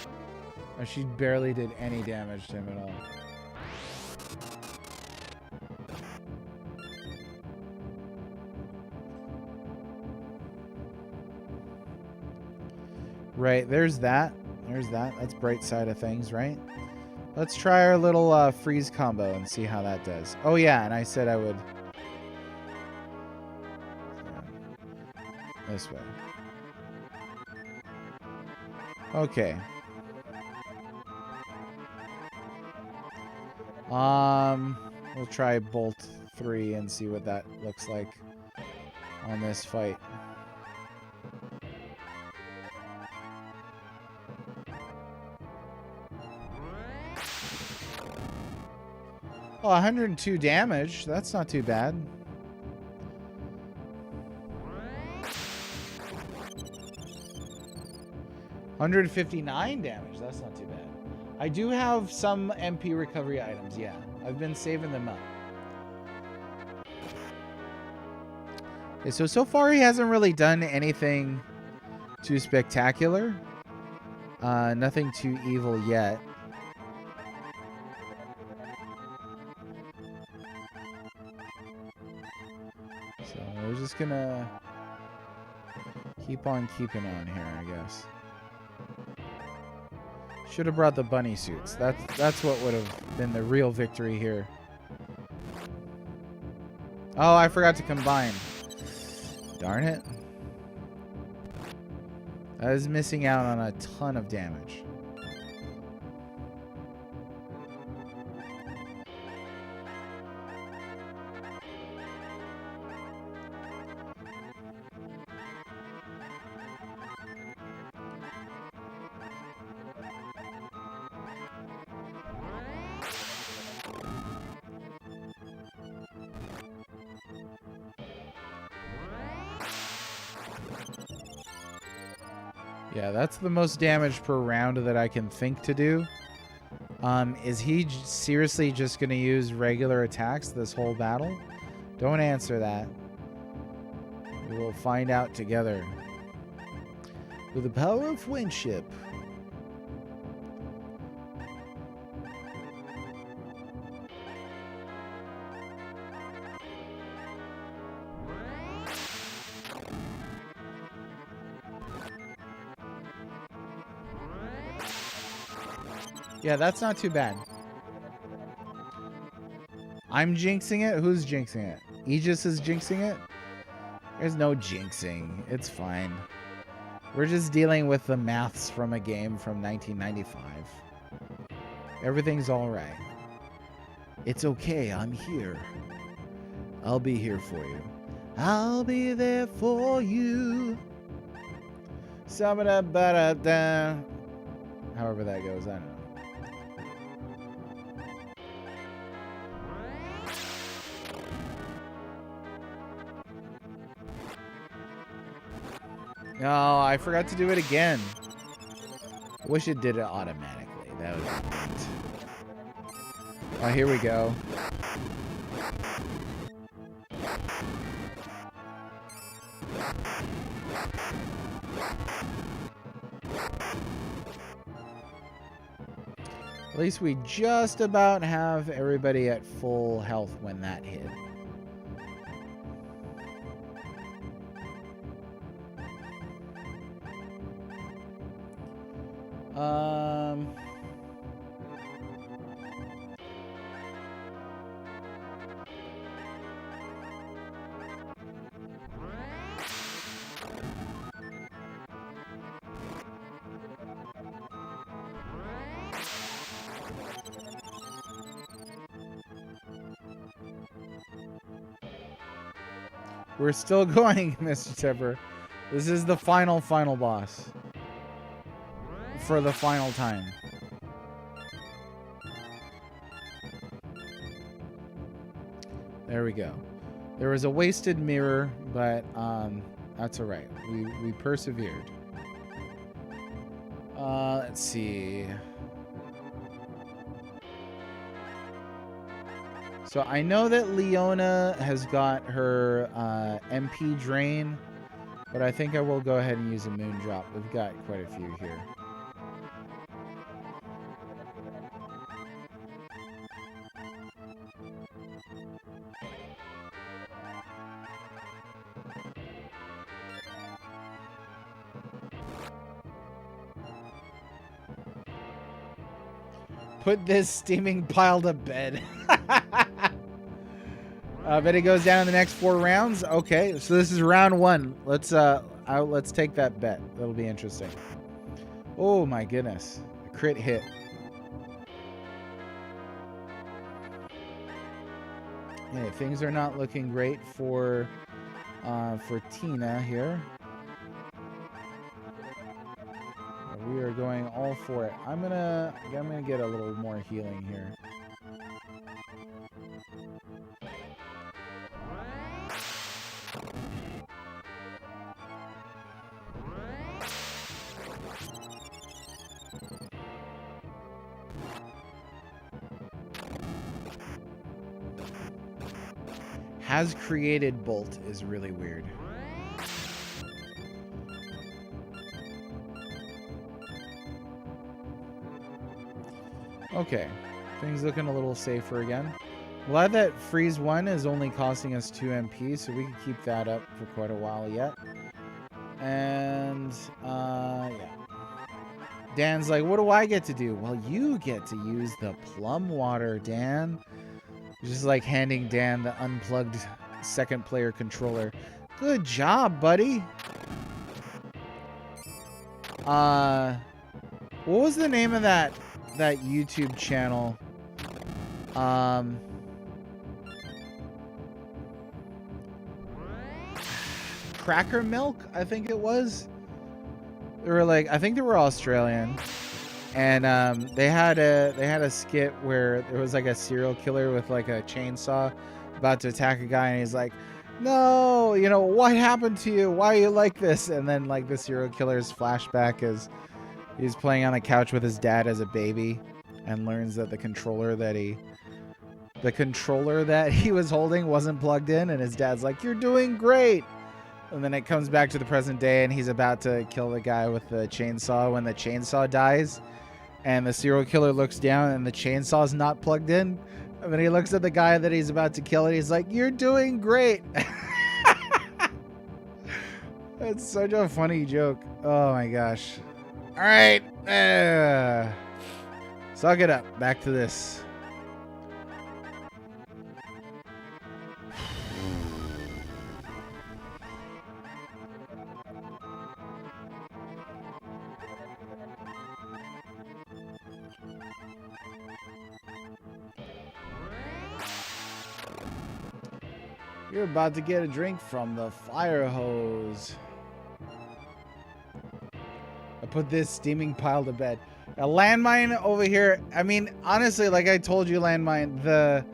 Oh, she barely did any damage to him at all. Right, there's that. There's that. That's bright side of things, right? Let's try our little freeze combo and see how that does. Oh yeah, and I said I would... This way. Okay. We'll try Bolt 3 and see what that looks like on this fight. Oh, 102 damage. That's not too bad. $159 damage. That's not too bad. I do have some MP recovery items, yeah. I've been saving them up. Okay, so far he hasn't really done anything too spectacular. Nothing too evil yet. So we're just gonna keep on keeping on here, I guess. Should have brought the bunny suits. That's what would have been the real victory here. Oh, I forgot to combine. Darn it. I was missing out on a ton of damage. Yeah, that's the most damage per round that I can think to do. Is he seriously just going to use regular attacks this whole battle? Don't answer that. We will find out together. With the power of friendship. Yeah, that's not too bad. I'm jinxing it? Who's jinxing it? Aegis is jinxing it? There's no jinxing. It's fine. We're just dealing with the maths from a game from 1995. Everything's alright. It's okay, I'm here. I'll be here for you. I'll be there for you. Sabada-ba-da-da. However that goes, I don't know. Oh, I forgot to do it again. Wish it did it automatically. That was great. Oh, here we go. At least we just about have everybody at full health when that hit. We're still going, Mr. Tipper. This is the final boss. For the final time. There we go. There was a wasted mirror, but that's alright. We persevered. Let's see. So I know that Leona has got her MP drain, but I think I will go ahead and use a moon drop. We've got quite a few here. Put this steaming pile to bed. Bet it goes down in the next 4 rounds. Okay, so this is round 1. Let's take that bet. That'll be interesting. Oh my goodness, a crit hit. Yeah, things are not looking great for Tina here. We are going all for it. I'm gonna get a little more healing here. Has created bolt is really weird. Okay, things looking a little safer again. Glad that freeze 1 is only costing us 2 MP, so we can keep that up for quite a while yet. And yeah. Dan's like, what do I get to do? Well, you get to use the plum water, Dan. Just like handing Dan the unplugged second player controller. Good job, buddy. What was the name of that YouTube channel? Cracker Milk, I think it was. They were like, I think they were Australian. And they had a skit where there was like a serial killer with like a chainsaw about to attack a guy, and he's like, no, you know, what happened to you? Why are you like this? And then like the serial killer's flashback is he's playing on the couch with his dad as a baby and learns that the controller that he was holding wasn't plugged in, and his dad's like, you're doing great. And then it comes back to the present day, and he's about to kill the guy with the chainsaw when the chainsaw dies. And the serial killer looks down, and the chainsaw's not plugged in. And then he looks at the guy that he's about to kill, and he's like, you're doing great. It's such a funny joke. Oh, my gosh. All right. Suck it up. Back to this. You're about to get a drink from the fire hose. I put this steaming pile to bed. A landmine over here. I mean, honestly, like I told you, landmine, the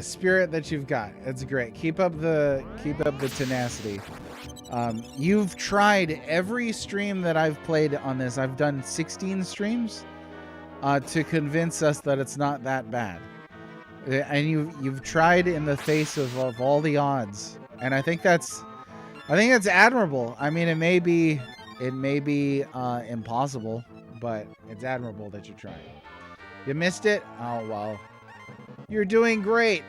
spirit that you've got, it's great. Keep up the tenacity. You've tried every stream that I've played on this. I've done 16 streams to convince us that it's not that bad. And you've tried in the face of all the odds, and I think that's admirable. I mean, it may be impossible, but it's admirable that you're trying. You missed it? Oh well. You're doing great.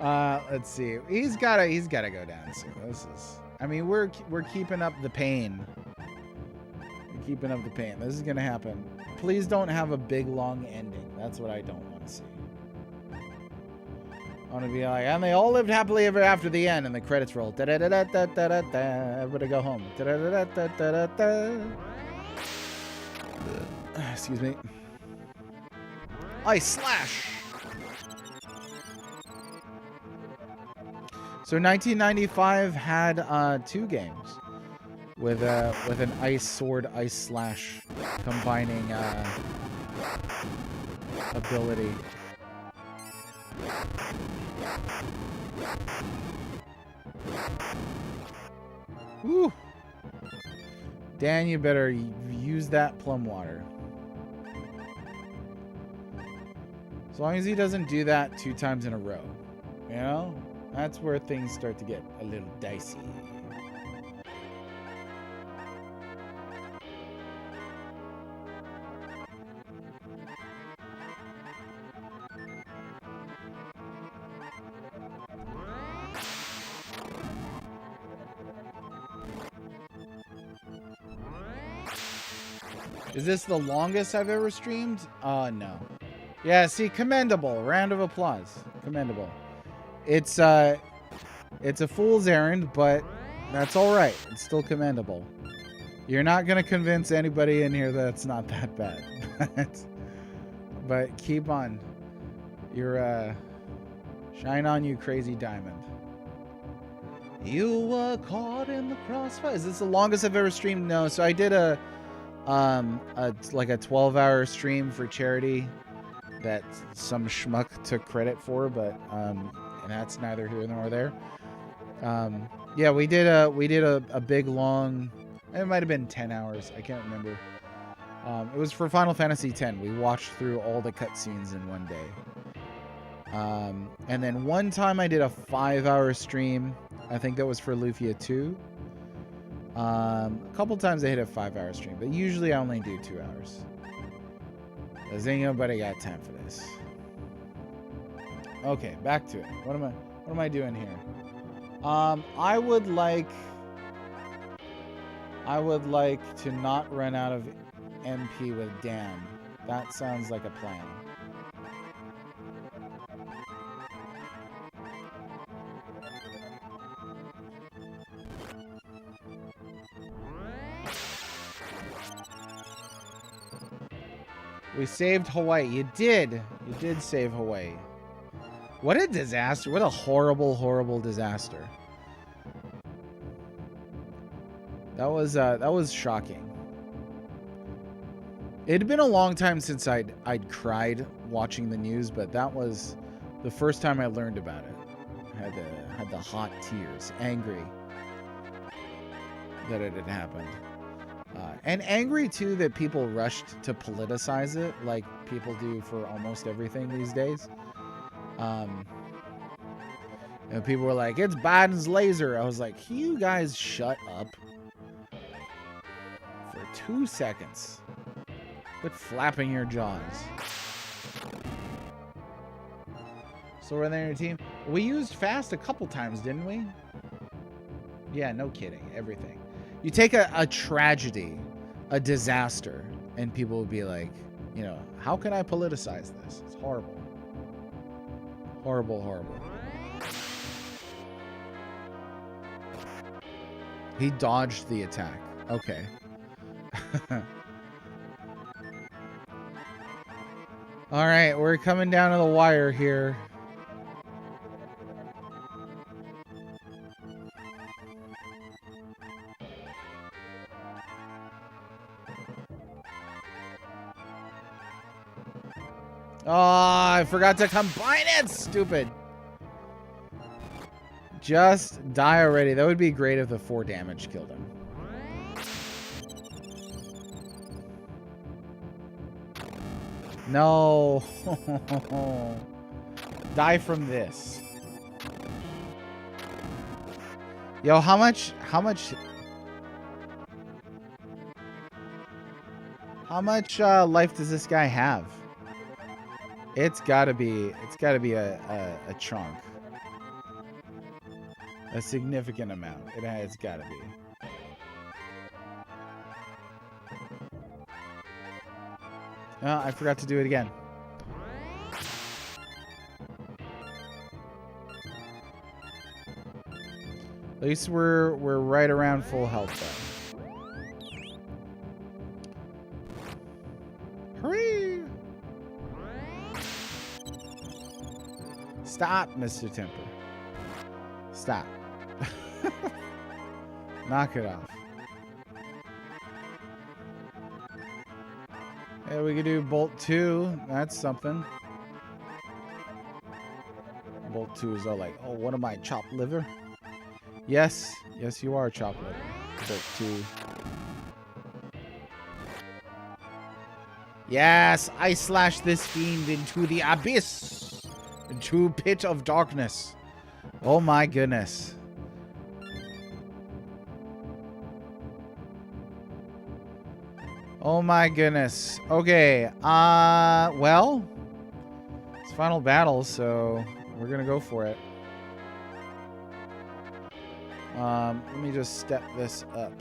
Let's see. He's gotta go down soon. This is. I mean, we're keeping up the pain. We're keeping up the pain. This is gonna happen. Please don't have a big long ending. That's what I don't want to see. I want to be like, and they all lived happily ever after the end, and the credits roll. Da da da da da da da da. Everybody go home. Da da da da da da da. Excuse me. Ice slash. So 1995 had 2 games with an ice sword, ice slash combining ability. Woo! Dan, you better use that plum water. As long as he doesn't do that 2 times in a row. You know? That's where things start to get a little dicey. Is this the longest I've ever streamed? No. Yeah, see, commendable. Round of applause. Commendable. It's a fool's errand, but that's all right. It's still commendable. You're not going to convince anybody in here that it's not that bad. But keep on. You're, shine on, you crazy diamond. You were caught in the crossfire. Is this the longest I've ever streamed? No. So I did like a 12-hour stream for charity that some schmuck took credit for, but and that's neither here nor there. Yeah, we did a big long. It might have been 10 hours. I can't remember. It was for Final Fantasy X. We watched through all the cutscenes in one day. And then one time I did a 5-hour stream. I think that was for Lufia 2. A couple times I hit a 5-hour stream, but usually I only do 2 hours. Does ain't nobody got time for this? Okay, back to it. What am I doing here? I would like to not run out of MP with Dan. That sounds like a plan. We saved Hawaii. You did. You did save Hawaii. What a disaster. What a horrible, horrible disaster. That was shocking. It had been a long time since I'd cried watching the news, but that was the first time I learned about it. I had the hot tears, angry that it had happened. And angry, too, that people rushed to politicize it like people do for almost everything these days. And people were like, it's Biden's laser. I was like, can you guys shut up for 2 seconds? Quit flapping your jaws. So we're there in your team. We used fast a couple times, didn't we? Yeah, no kidding. Everything. You take a tragedy a disaster, and people would be like, you know, how can I politicize this? It's horrible. Horrible, horrible. He dodged the attack. Okay. All right, we're coming down to the wire here. Oh, I forgot to combine it. Stupid. Just die already. That would be great if the 4 damage killed him. No. Die from this. Yo, how much life does this guy have? It's gotta be a chunk. A significant amount. It's gotta be. Oh, I forgot to do it again. At least we're right around full health though. Hurry! Stop, Mr. Temper. Stop. Knock it off. Yeah, we could do Bolt 2. That's something. Bolt 2 is all like, oh, what am I, chopped liver? Yes. Yes, you are chopped liver. Bolt 2. Yes, I slash this fiend into the abyss. Into pit of darkness. Oh my goodness. Oh my goodness. Okay. Well, it's final battle, so we're gonna go for it. Let me just step this up.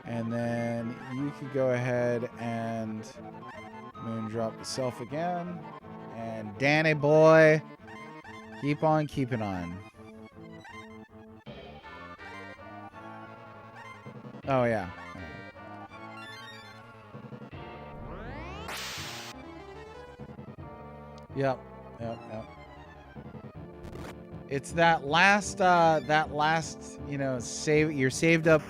And then you can go ahead and moondrop yourself again. And Danny boy, keep on keeping on. Oh yeah. Yep. It's that last, you know, you're saved up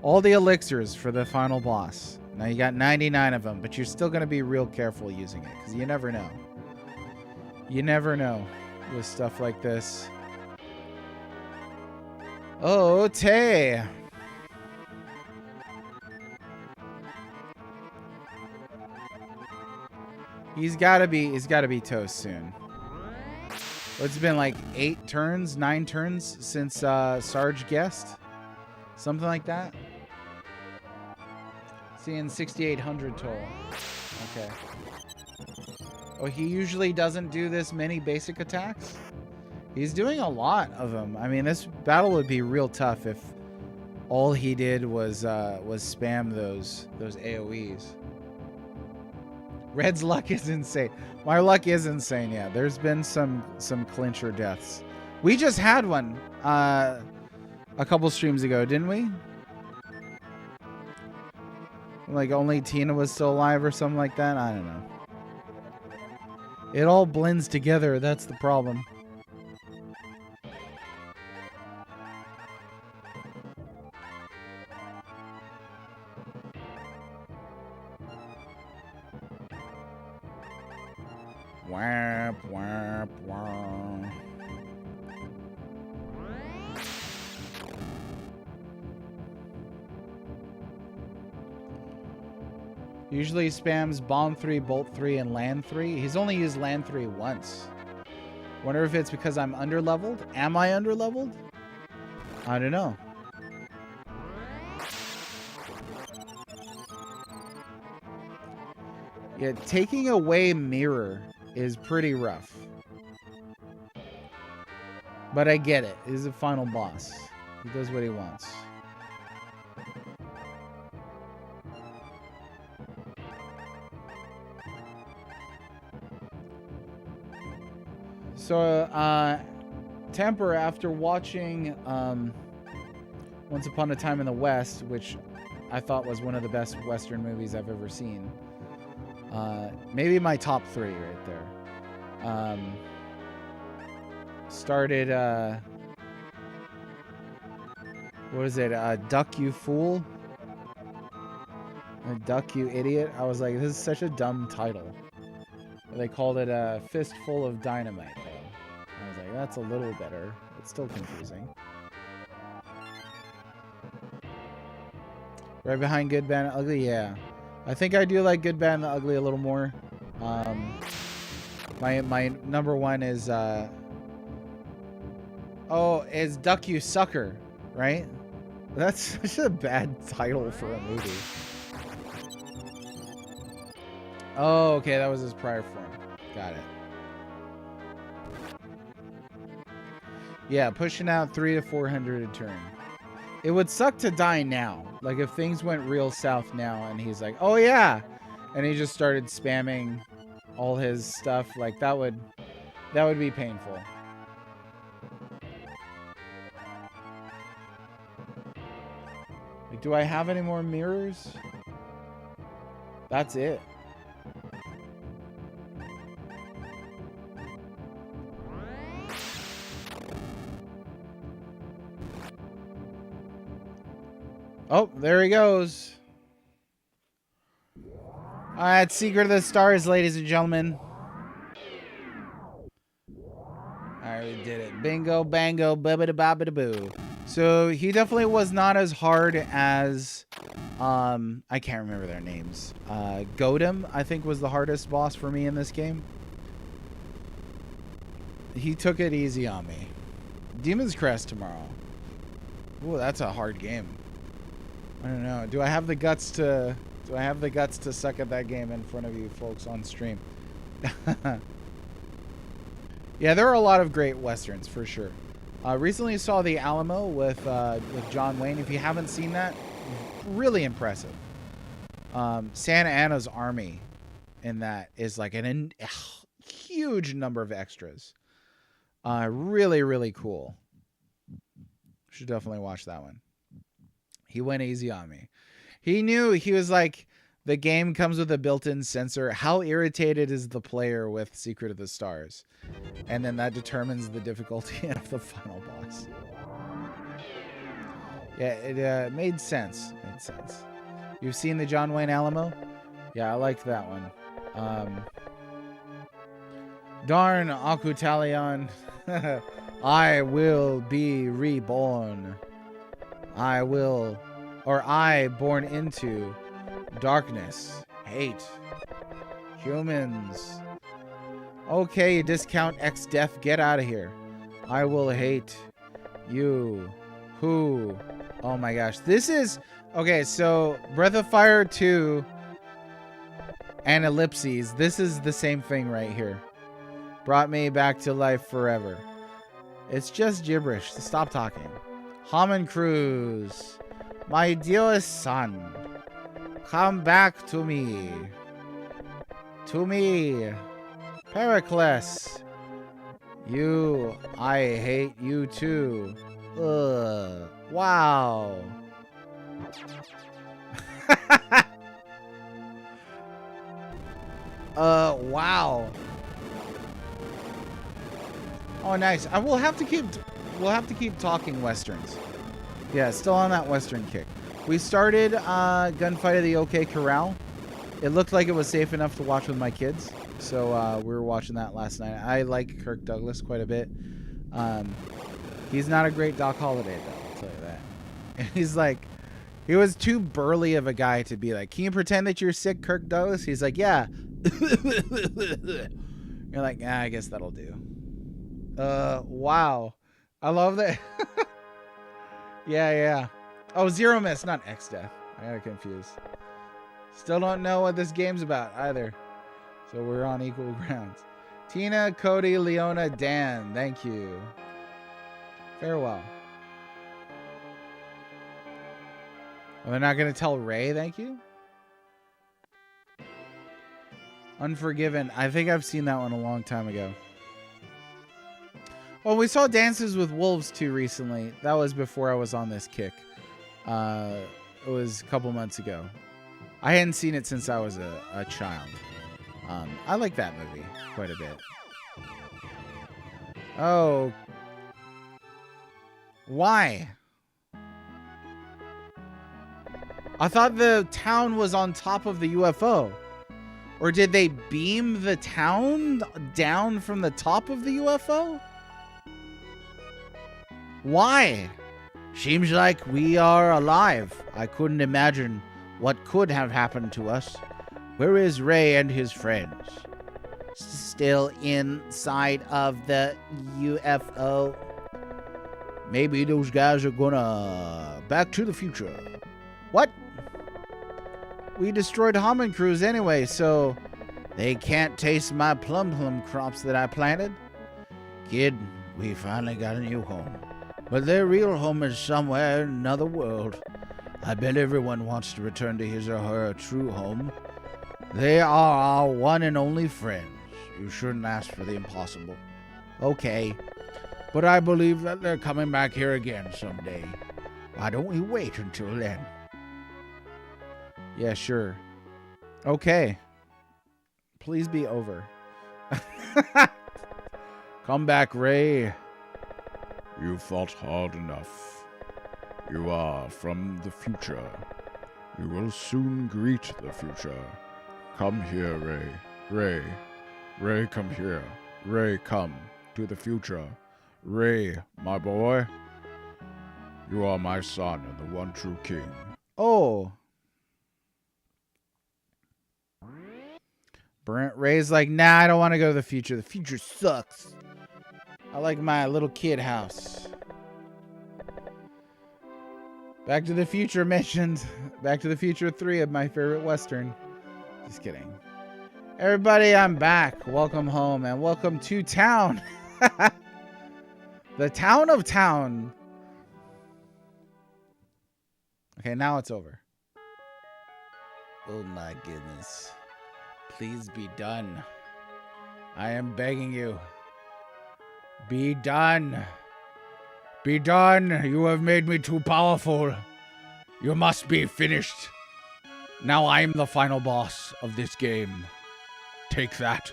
all the elixirs for the final boss. Now you got 99 of them, but you're still going to be real careful using it, because you never know. You never know with stuff like this. Oh, Tay. He's gotta be toast soon. It's been like 9 turns since Sarge guessed. Something like that. Seeing 6,800 total. Okay. Oh, he usually doesn't do this many basic attacks? He's doing a lot of them. I mean, this battle would be real tough if all he did was spam those AoEs. Red's luck is insane. My luck is insane, yeah. There's been some clincher deaths. We just had one a couple streams ago, didn't we? Like only Tina was still alive or something like that? I don't know. It all blends together, that's the problem. Whap, whap, whap. Usually spams bomb 3, bolt 3, and land 3. He's only used land 3 once. Wonder if it's because I'm underleveled. Am I underleveled? I don't know. Yeah, taking away mirror is pretty rough. But I get it. He's a final boss. He does what he wants. So, Temper, after watching Once Upon a Time in the West, which I thought was one of the best Western movies I've ever seen, maybe my top 3 right there, started, what is it, Duck You Fool? Duck You Idiot? I was like, this is such a dumb title. They called it a Fistful of Dynamite, though. I was like, that's a little better. It's still confusing. Right behind Good, Bad, and Ugly, yeah. I think I do like Good, Bad, and the Ugly a little more. My number 1 is, is Duck You Sucker, right? That's such a bad title for a movie. Oh, okay, that was his prior form. Got it. Yeah, pushing out 300 to 400 a turn. It would suck to die now. Like if things went real south now and he's like, oh yeah, and he just started spamming all his stuff, like that would be painful. Like, do I have any more mirrors? That's it. Oh, there he goes. All right, Secret of the Stars, ladies and gentlemen. All right, we did it. Bingo, bango, bibbidi-bobbidi-boo. So he definitely was not as hard as, I can't remember their names. Godem, I think, was the hardest boss for me in this game. He took it easy on me. Demon's Crest tomorrow. Ooh, that's a hard game. I don't know. Do I have the guts to suck at that game in front of you folks on stream? Yeah, there are a lot of great westerns for sure. Recently saw The Alamo with John Wayne. If you haven't seen that, really impressive. Santa Anna's army in that is like a huge number of extras. Really, really cool. Should definitely watch that one. He went easy on me. He knew, he was like, the game comes with a built-in sensor. How irritated is the player with Secret of the Stars? And then that determines the difficulty of the final boss. Yeah, it made sense. Made sense. You've seen the John Wayne Alamo? Yeah, I liked that one. Darn Akutalion. I will be reborn. I born into darkness, hate, humans. Okay, discount X death, get out of here. I will hate you. Who? Oh my gosh, this is okay. So Breath of Fire 2 and Ellipses, this is the same thing right here. Brought me back to life forever. It's just gibberish. Stop talking. Homncruse, my dearest son, come back to me. To me. Pericles, I hate you too. Ugh. Wow. Wow. Oh, nice. We'll have to keep talking westerns. Yeah, still on that western kick. We started Gunfight of the OK Corral. It looked like it was safe enough to watch with my kids, so we were watching that last night. I like Kirk Douglas quite a bit. He's not a great Doc Holliday, though, I'll tell you that. And he's like, he was too burly of a guy to be like, can you pretend that you're sick, Kirk Douglas? He's like, yeah. You're like, yeah, I guess that'll do. Wow. I love that. Yeah. Oh, Zero Miss, not X Death. I got confused. Still don't know what this game's about either. So we're on equal grounds. Tina, Cody, Leona, Dan, thank you. Farewell. Well, they're not going to tell Ray thank you? Unforgiven. I think I've seen that one a long time ago. Well, we saw Dances with Wolves too recently. That was before I was on this kick. It was a couple months ago. I hadn't seen it since I was a child. I like that movie quite a bit. Oh. Why? I thought the town was on top of the UFO. Or did they beam the town down from the top of the UFO? Why? Seems like we are alive. I couldn't imagine what could have happened to us. Where is Ray and his friends? Still inside of the UFO. Maybe those guys are gonna Back to the Future. What? We destroyed Homncruse anyway, so they can't taste my plum crops that I planted. Kid, we finally got a new home. But their real home is somewhere in another world. I bet everyone wants to return to his or her true home. They are our one and only friends. You shouldn't ask for the impossible. Okay, but I believe that they're coming back here again someday. Why don't we wait until then? Yeah, sure. Okay. Please be over. Come back, Ray.
You fought hard enough. You are from the future. You will soon greet the future. Come here, Ray. Ray. Ray, come here. Ray, come to the future. Ray, my boy. You are my son and the one true king.
Oh. Brent Ray's like, nah, I don't want to go to the future. The future sucks. I like my little kid house. Back to the Future mentioned. Back to the Future 3 of my favorite Western. Just kidding. Everybody, I'm back. Welcome home and welcome to town. The town of town. Okay, now it's over. Oh my goodness. Please be done. I am begging you. Be done. Be done. You have made me too powerful. You must be finished. Now I'm the final boss of this game. Take that.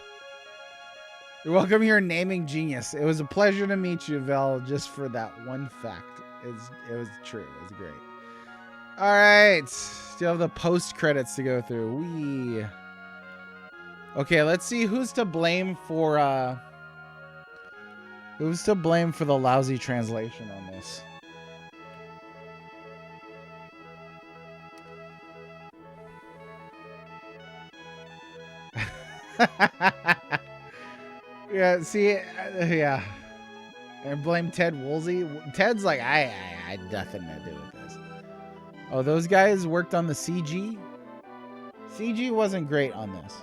You're welcome here, Naming Genius. It was a pleasure to meet you, Vel, just for that one fact. It was true. It was great. All right. Still have the post credits to go through. Okay, let's see who's to blame for the lousy translation on this. Yeah, see, yeah. And blame Ted Woolsey. Ted's like, I had nothing to do with this. Oh, those guys worked on the CG? CG wasn't great on this.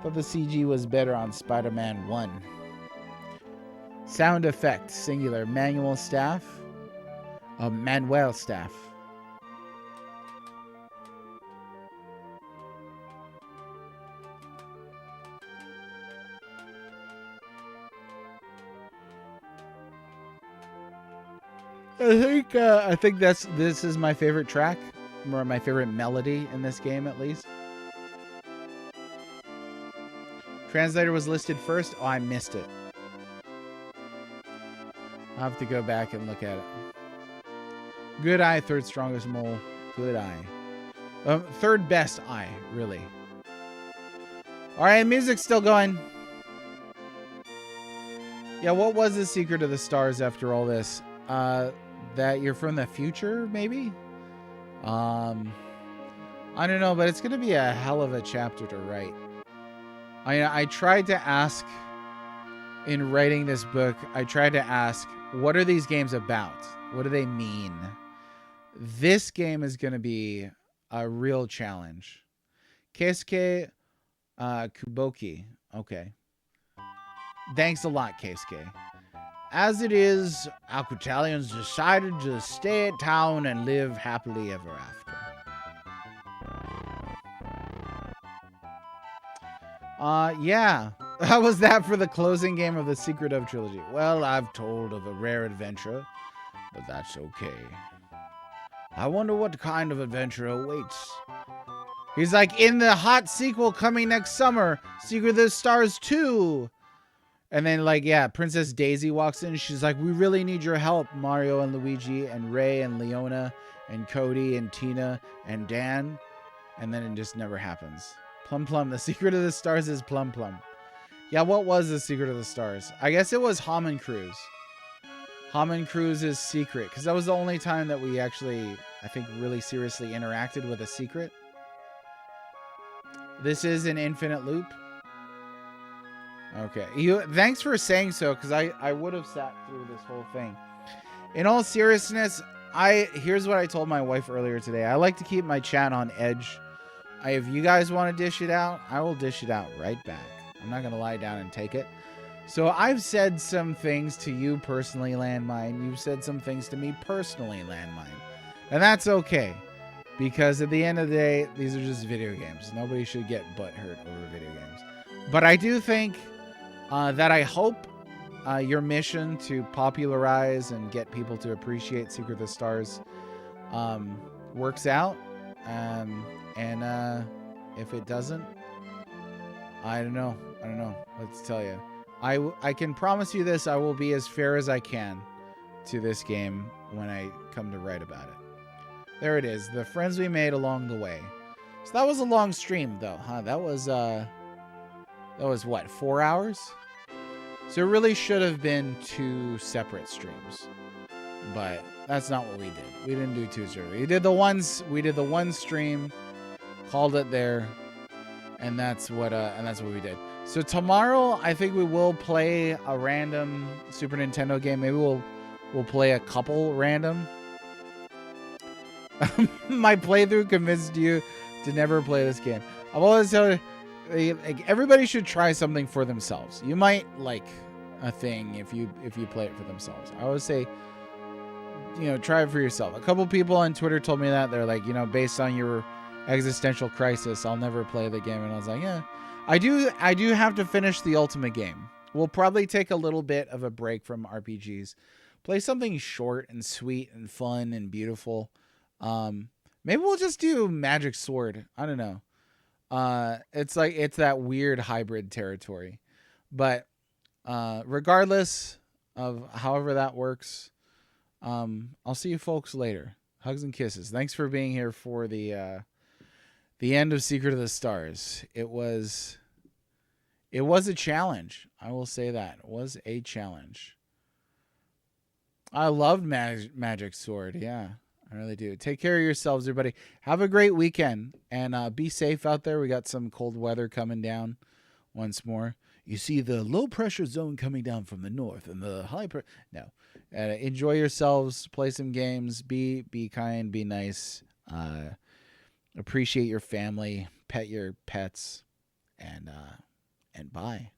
But the CG was better on Spider-Man 1. Sound effect, singular. Manual staff. Manuel staff. I think this is my favorite track, or my favorite melody in this game, at least. Translator was listed first. Oh, I missed it. I'll have to go back and look at it. Good eye, third strongest mole. Good eye. Third best eye, really. All right, music's still going. Yeah, what was the secret of the stars after all this? That you're from the future, maybe? I don't know, but it's going to be a hell of a chapter to write. I tried to ask, in writing this book, I tried to ask, what are these games about? What do they mean? This game is going to be a real challenge. Keisuke Kuboki. Okay. Thanks a lot, Keisuke. As it is, Alcatalians decided to stay at town and live happily ever after. Yeah. How was that for the closing game of the Secret of trilogy? Well, I've told of a rare adventure, but that's okay. I wonder what kind of adventure awaits. He's like, in the hot sequel coming next summer, Secret of the Stars 2. And then, like, yeah, Princess Daisy walks in. She's like, we really need your help, Mario and Luigi and Ray and Leona and Cody and Tina and Dan. And then it just never happens. Plum Plum. The Secret of the Stars is Plum Plum. Yeah, what was the Secret of the Stars? I guess it was Homncruse. Homncruse's secret. Because that was the only time that we actually, I think, really seriously interacted with a secret. This is an infinite loop. Okay. Thanks for saying so, because I would have sat through this whole thing. In all seriousness, here's what I told my wife earlier today. I like to keep my chat on edge. If you guys want to dish it out, I will dish it out right back. I'm not going to lie down and take it. So I've said some things to you personally, Landmine. You've said some things to me personally, Landmine. And that's okay. Because at the end of the day, these are just video games. Nobody should get butthurt over video games. But I do think that I hope your mission to popularize and get people to appreciate Secret of the Stars works out. And if it doesn't, I don't know. Let's tell you. I can promise you this. I will be as fair as I can to this game when I come to write about it. There it is. The friends we made along the way. So that was a long stream, though, huh? That was what, 4 hours? So it really should have been 2 separate streams. But that's not what we did. We didn't do 2 streams. We did the one stream, called it there, and that's what we did. So tomorrow, I think we will play a random Super Nintendo game. Maybe we'll play a couple random. My playthrough convinced you to never play this game. I've always told you, like, everybody should try something for themselves. You might like a thing if you play it for themselves. I always say, try it for yourself. A couple people on Twitter told me that. They're like, based on your existential crisis, I'll never play the game. And I was like, yeah. I do have to finish the ultimate game. We'll probably take a little bit of a break from RPGs. Play something short and sweet and fun and beautiful. Maybe we'll just do Magic Sword. I don't know. It's that weird hybrid territory. But regardless of however that works, I'll see you folks later. Hugs and kisses. Thanks for being here for the end of Secret of the Stars. It was a challenge. I will say that. It was a challenge. I loved Magic Sword. Yeah, I really do. Take care of yourselves, everybody. Have a great weekend. And be safe out there. We got some cold weather coming down once more. You see the low pressure zone coming down from the north and the high pressure. No. Enjoy yourselves. Play some games. Be kind. Be nice. Appreciate your family. Pet your pets. And bye.